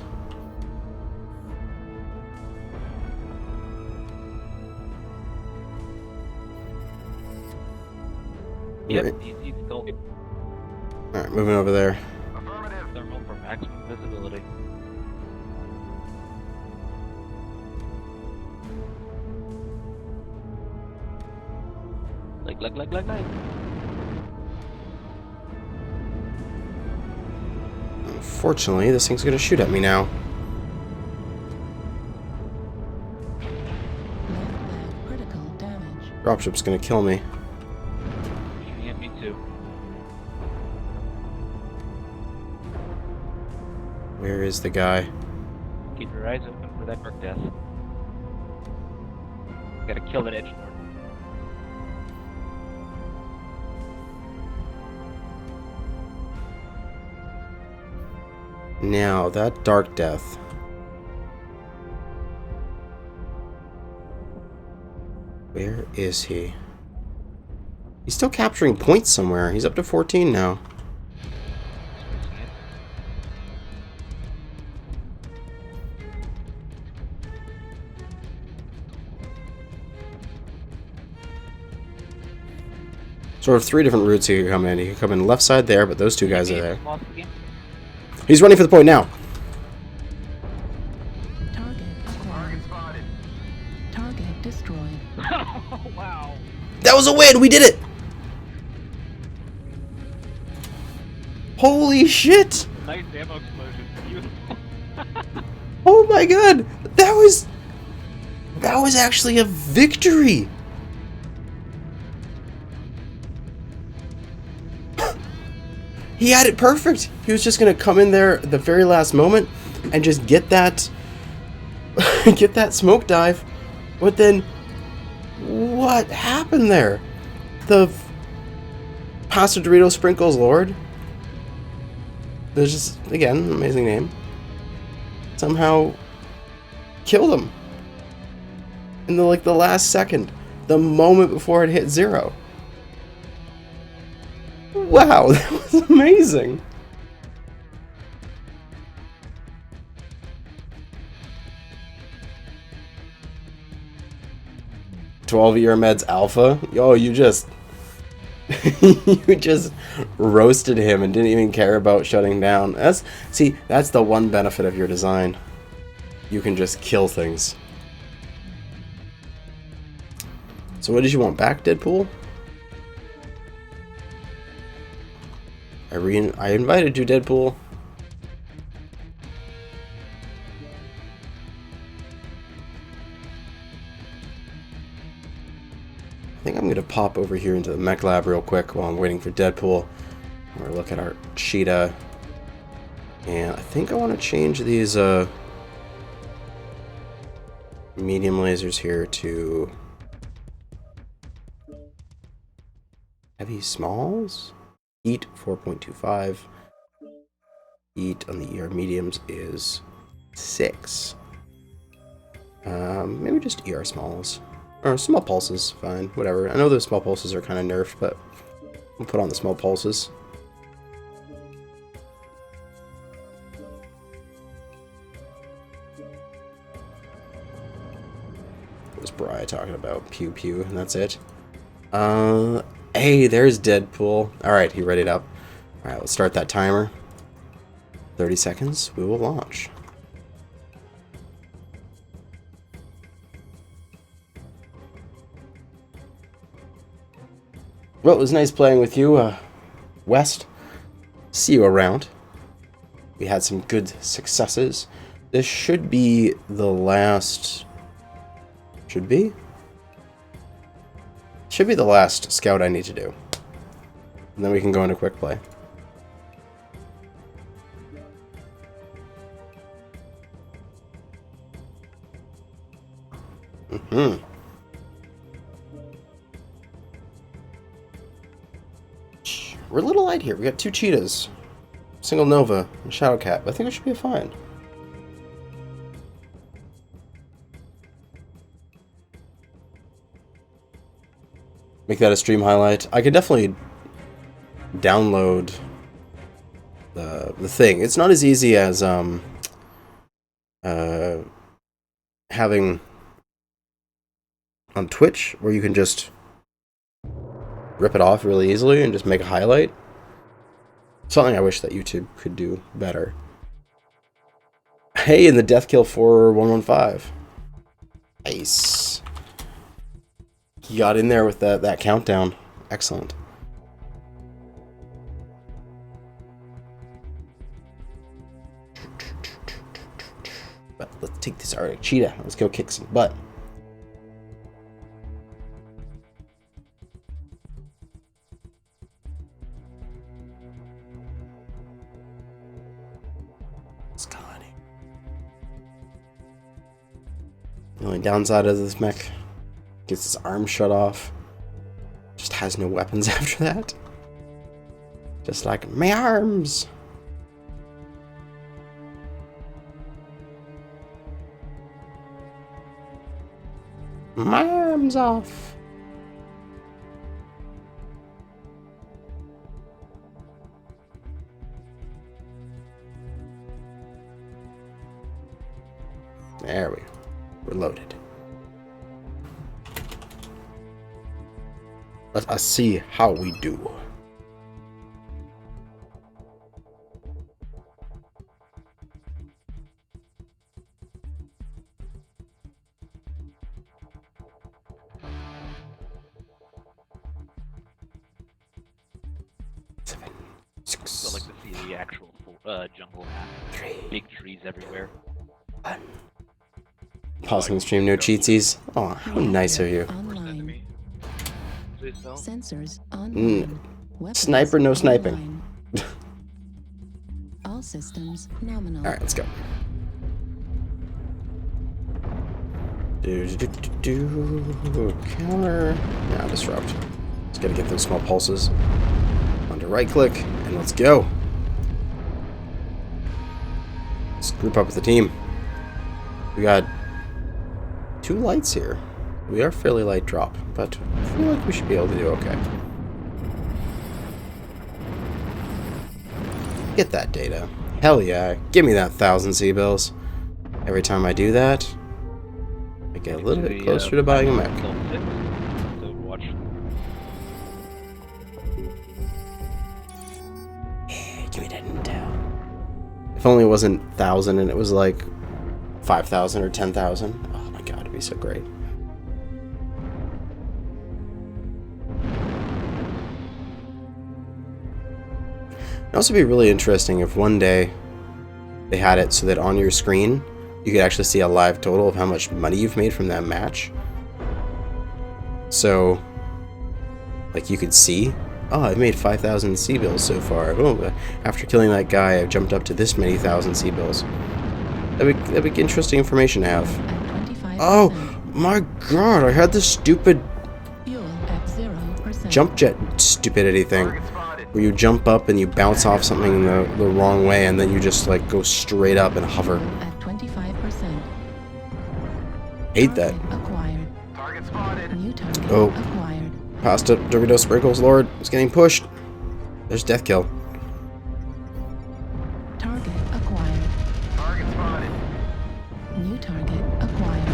Yep, Right. DZ's Gulf 8. Alright, moving over there. Affirmative. Thermal for maximum visibility. Like. Unfortunately, this thing's gonna shoot at me now. Left leg critical damage. Dropship's gonna kill me. Shooting at me too. Where is the guy? Keep your eyes open for that dark death. Gotta kill that edge lord. Now, that Dark Death. Where is he? He's still capturing points somewhere. He's up to 14 now. Fixing it. Sort of 3 different routes he could come in. He could come in left side there, but those 2 guys are there. Lost the game. He's running for the point now. Target acquired. Target spotted. Target destroyed. Oh, wow. That was a win! We did it! Holy shit! Nice ammo explosion. Beautiful. Oh my god! That was actually a victory! He had it perfect. He was just gonna come in there at the very last moment and just get that get that smoke dive. But then What happened there? The Pasta Dorito Sprinkles Lord? There's just, again, amazing name. Somehow killed him. In the last second. The moment before it hit 0. Wow, that was amazing. "12-year meds alpha." Yo, you just you just roasted him and didn't even care about shutting down. That's the one benefit of your design. You can just kill things. So what did you want back, Deadpool? I invited you, Deadpool. I think I'm going to pop over here into the mech lab real quick while I'm waiting for Deadpool. I'm going to look at our cheetah. And I think I want to change these medium lasers here to heavy smalls. Heat 4.25. Heat on the ER mediums is 6. Maybe just ER smalls. Or small pulses, fine, whatever. I know those small pulses are kind of nerfed, but we'll put on the small pulses. What was Bri talking about? Pew pew, and that's it. Hey, there's Deadpool. Alright, he readied up. Alright, let's start that timer. 30 seconds, we will launch. Well, it was nice playing with you, West. See you around. We had some good successes. This should be the last... Should be? Should be the last scout I need to do. And then we can go into quick play. We're a little light here. We got 2 cheetahs, single Nova, and Shadow Cat. But I think it should be fine. Make that a stream highlight. I can definitely download the thing. It's not as easy as having on Twitch, where you can just rip it off really easily and just make a highlight. Something I wish that YouTube could do better. Hey, in the death kill for 115. Nice. He got in there with that countdown. Excellent. But let's take this Arctic cheetah. Let's go kick some butt. The only downside of this mech gets his arm shut off. Just has no weapons after that. Just like, my arms! My arm's off! There we go. We're loaded. Let us see how we do. Seven, six. I'd like to see the actual jungle map. 3, Big trees everywhere. 1. Pausing the stream, no cheatsies. Oh, how nice of you. Online. Please don't. Sensors online. Weapons Sniper, no sniping. online. All systems nominal. Alright, let's go. Counter. Now disrupt. Just gotta get those small pulses. Under right click, and let's go. Let's group up with the team. We got 2 lights here. We are fairly light drop, but I feel like we should be able to do okay. Get that data. Hell yeah. Give me that 1,000 C-bills. Every time I do that, I get a little bit closer to buying a mech. So watch. Give me that intel. If only it wasn't 1,000 and it was like 5,000 or 10,000. Oh my god, it'd be so great. It'd also be really interesting if one day they had it so that on your screen you could actually see a live total of how much money you've made from that match. So, like, you could see, oh, I've made 5,000 C-bills so far. Oh, after killing that guy, I've jumped up to this many thousand C-bills. That'd be interesting information to have. Oh my god, I had this stupid Fuel at 0%. jump jet stupidity thing where you jump up and you bounce off something the wrong way and then you just like go straight up and hover. At 25%. Hate that. Target acquired. Target spotted. New target Oh. acquired. Pasta Dorito Sprinkles Lord is getting pushed. There's death kill. Target acquired. Target spotted. New target acquired.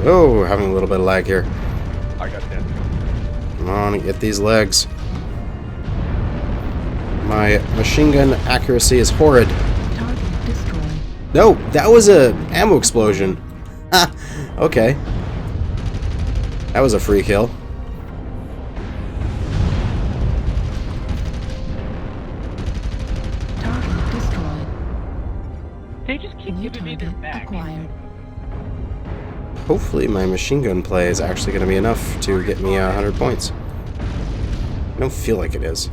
Oh, we're having a little bit of lag here. I got that. Come on, get these legs. My machine gun accuracy is horrid. Target destroyed. No, that was a ammo explosion. Ha! Okay. That was a free kill. Target destroyed. They just keep New giving me their target back. acquired. Hopefully my machine gun play is actually going to be enough to get me 100 points. I don't feel like it is.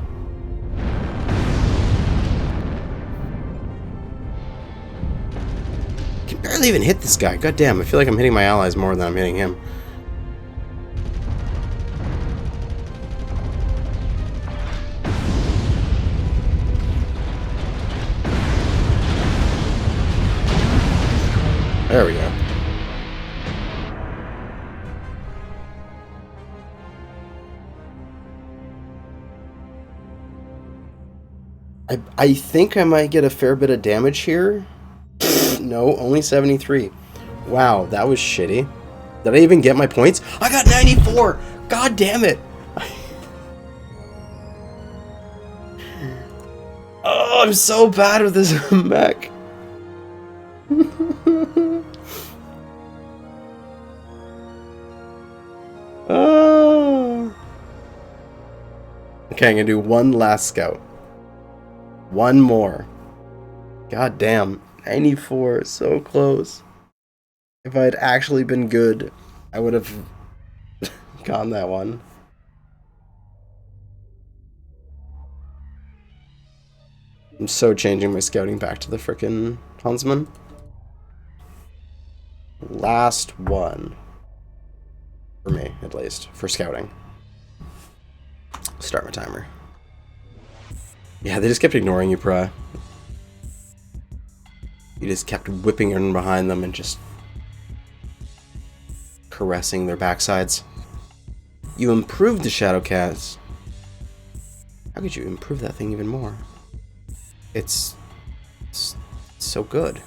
I can barely even hit this guy. God damn, I feel like I'm hitting my allies more than I'm hitting him. There we go. I think I might get a fair bit of damage here. No, only 73. Wow, that was shitty. Did I even get my points? I got 94! God damn it! Oh, I'm so bad with this mech. Oh. Okay, I'm gonna do one last scout. One more. God damn. 94, so close. If I'd actually been good, I would have gotten that one. I'm so changing my scouting back to the frickin' Huntsman. Last one. For me, at least. For scouting. Start my timer. Yeah, they just kept ignoring you, Pry. You just kept whipping in behind them and just caressing their backsides. You improved the shadow cast. How could you improve that thing even more? It's so good.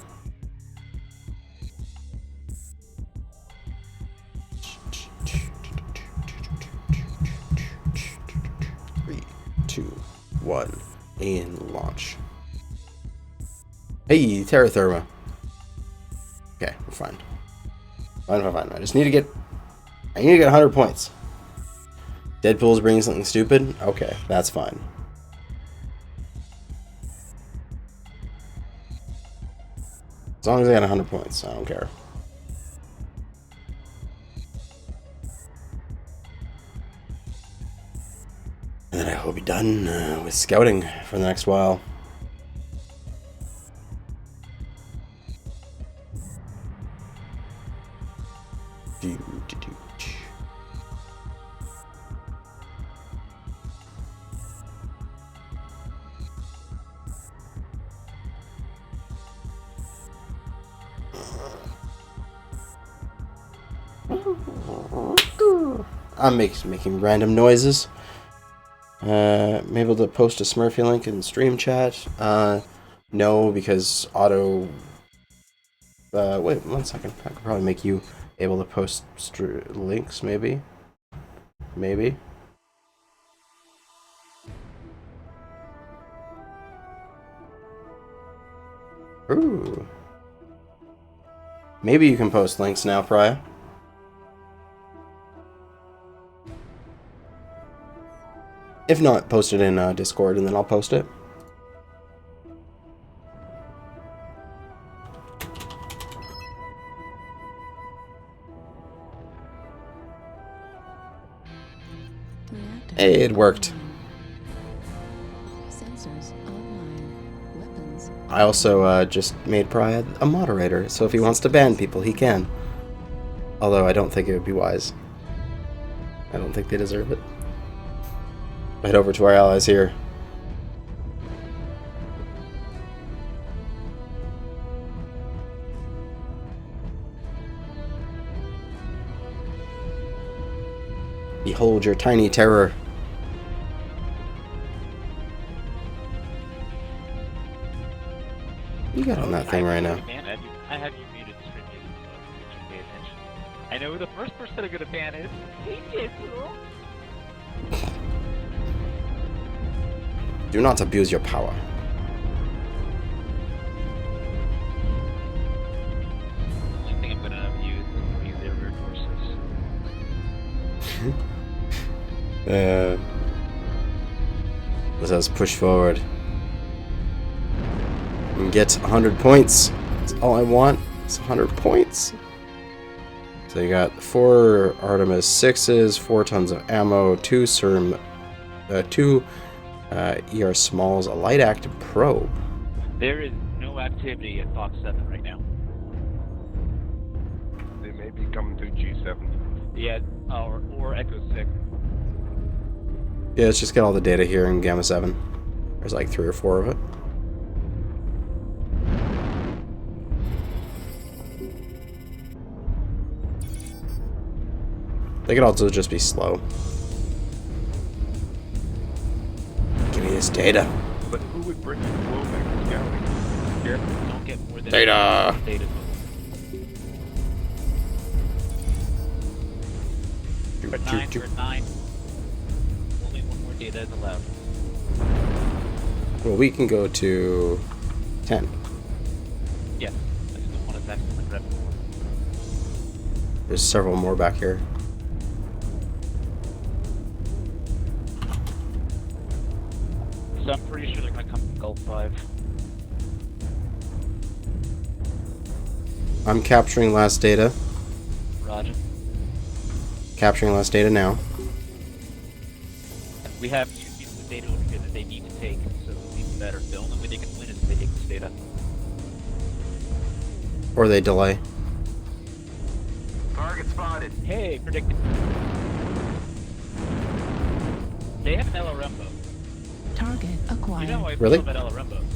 Three, two, one, and launch. Hey, Terra Therma. Okay, we're fine. Fine. I just need to get... I need to get 100 points. Deadpool's bringing something stupid? Okay, that's fine. As long as I got 100 points, I don't care. And then I will be done with scouting for the next while. I'm making random noises. I'm able to post a Smurfy link in stream chat. No, because auto... wait, 1 second. I could probably make you able to post links, maybe? Maybe? Ooh. Maybe you can post links now, Pariah. If not, post it in Discord and then I'll post it. Hey, it worked. Sensors online. Weapons. I also just made Pariah a moderator, so if he wants to ban people, he can. Although I don't think it would be wise. I don't think they deserve it. Head over to our allies here. Behold your tiny terror. You got on that thing right now. I have you muted stream music, so you should pay attention. I know who the first person I'm gonna ban is. Hey, Jizzle. Do not abuse your power. The only thing I'm gonna use is these their rear forces. Let us push forward. And get 100 points. That's all I want. It's 100 points. So you got 4 Artemis 6s, 4 tons of ammo, 2 ER Smalls, a light active probe. There is no activity at Fox 7 right now. They may be coming through G7. Yeah, or Echo 6. Yeah, let's just get all the data here in Gamma 7. There's like 3 or 4 of it. They could also just be slow. Give me this data. But who would bring you flow mech scouting? Yeah. Don't get more than Data. Data. We're at 9, we're at 9. Only one more data is allowed. Well, we can go to 10. Yes, I just don't want to accidentally grab more. There's several more back here. So I'm pretty sure they're going to come from Gulf 5. I'm capturing last data. Roger. Capturing last data now. We have 2 pieces of data over here that they need to take, so it's even better. The only way they can win is if they take this data. Or they delay. Target spotted. Hey, predicted. They have an LRM boat. Target acquired. You know how I Really? feel about LRM boats.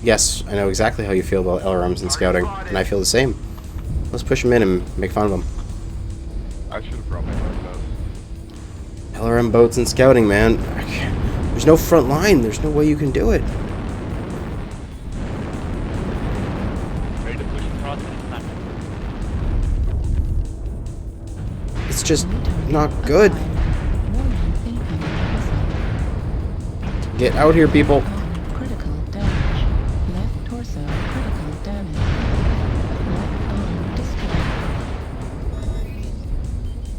Yes, I know exactly how you feel about LRMs and scouting, and I feel the same. Let's push them in and make fun of them. I should have probably learned those. LRM boats and scouting, man. There's no front line. There's no way you can do it. Ready to push across this time. It's just not good. Get out here, people. Critical damage. Left torso critical damage. Left arm destroyed.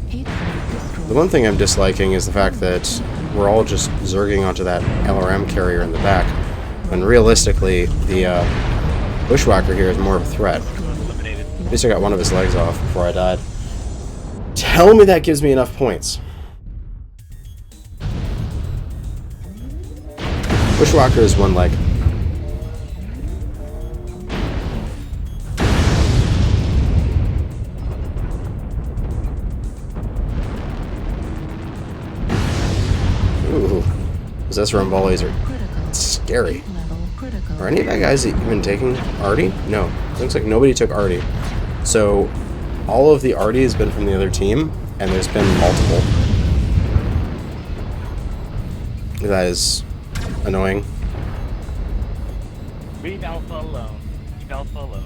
Heat sink destroyed. The one thing I'm disliking is the fact that we're all just zerging onto that LRM carrier in the back, when realistically the bushwhacker here is more of a threat. Eliminated. At least I got one of his legs off before I died. Tell me that gives me enough points. Bushwhacker is 1 leg. Ooh, possessor and volleys are scary. Are any of that guys even taking Artie? No. Looks like nobody took Artie. So, all of the arty has been from the other team, and there's been multiple. That is annoying. Leave Alpha alone. Leave Alpha alone.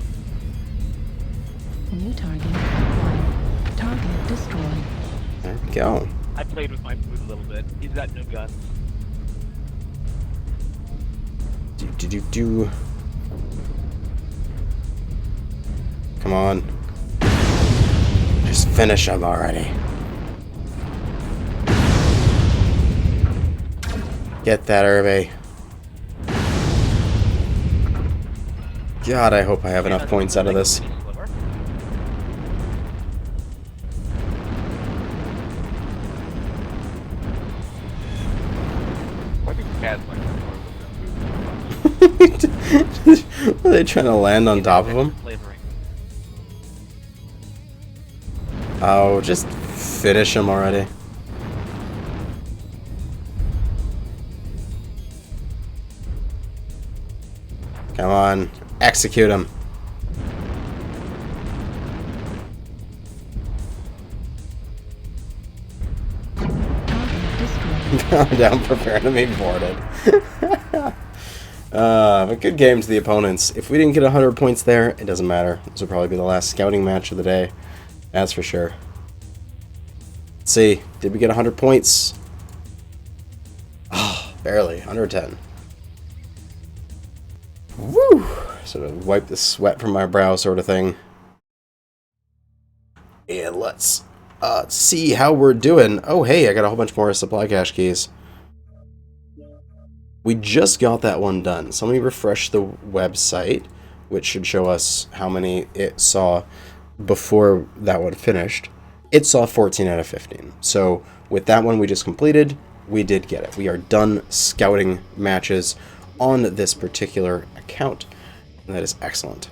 New target acquired. Target destroyed. There we go. I played with my food a little bit. He's got no guns. Do. Come on. Just finish him already. Get that, Irby. God, I hope I have enough points out of this. Why do cats like to food? Are they trying to land on top of him? Flavoring. Oh, just finish him already. Come on, execute him. Calm down, prepare to be boarded. But good game to the opponents. If we didn't get 100 points there, it doesn't matter. This will probably be the last scouting match of the day. That's for sure. Let's see. Did we get 100 points? Oh, barely. 110. Woo! Sort of wipe the sweat from my brow sort of thing. And let's see how we're doing. Oh, hey, I got a whole bunch more supply cache keys. We just got that one done. So let me refresh the website, which should show us how many it saw before that one finished. It saw 14 out of 15. So with that one we just completed, we did get it. We are done scouting matches on this particular account. And that is excellent.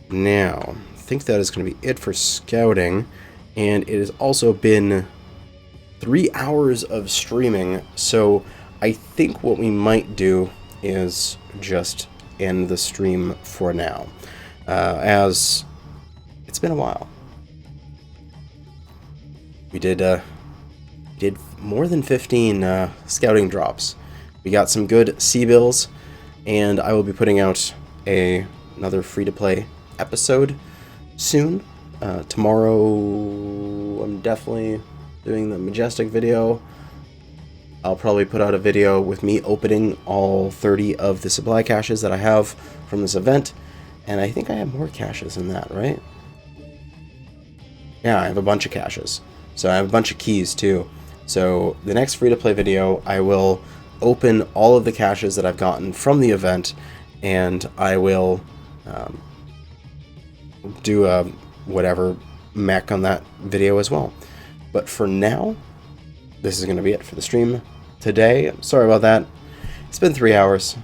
Now, I think that is going to be it for scouting. And it has also been 3 hours of streaming, so I think what we might do is just end the stream for now, as it's been a while. We did more than 15 scouting drops. We got some good C-bills, and I will be putting out another free-to-play episode soon. Tomorrow, I'm definitely doing the Majestic video. I'll probably put out a video with me opening all 30 of the supply caches that I have from this event. And I think I have more caches than that, right? Yeah, I have a bunch of caches. So I have a bunch of keys too. So the next free-to-play video, I will open all of the caches that I've gotten from the event, and I will do a whatever mech on that video as well. But for now, this is going to be it for the stream today. Sorry about that. It's been 3 hours.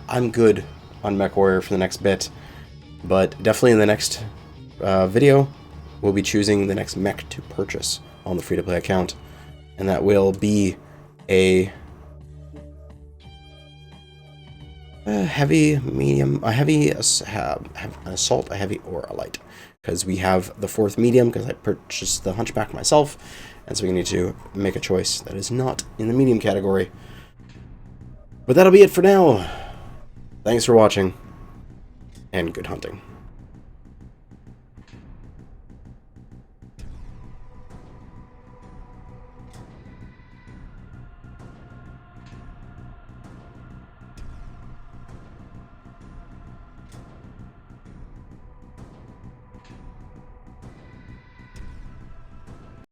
I'm good on Mechwarrior for the next bit, but definitely in the next video, we'll be choosing the next mech to purchase on the free-to-play account, and that will be a heavy, medium, a heavy assault, a heavy, or a light. Because we have the 4th medium, because I purchased the Hunchback myself, and so we need to make a choice that is not in the medium category. But that'll be it for now. Thanks for watching, and good hunting.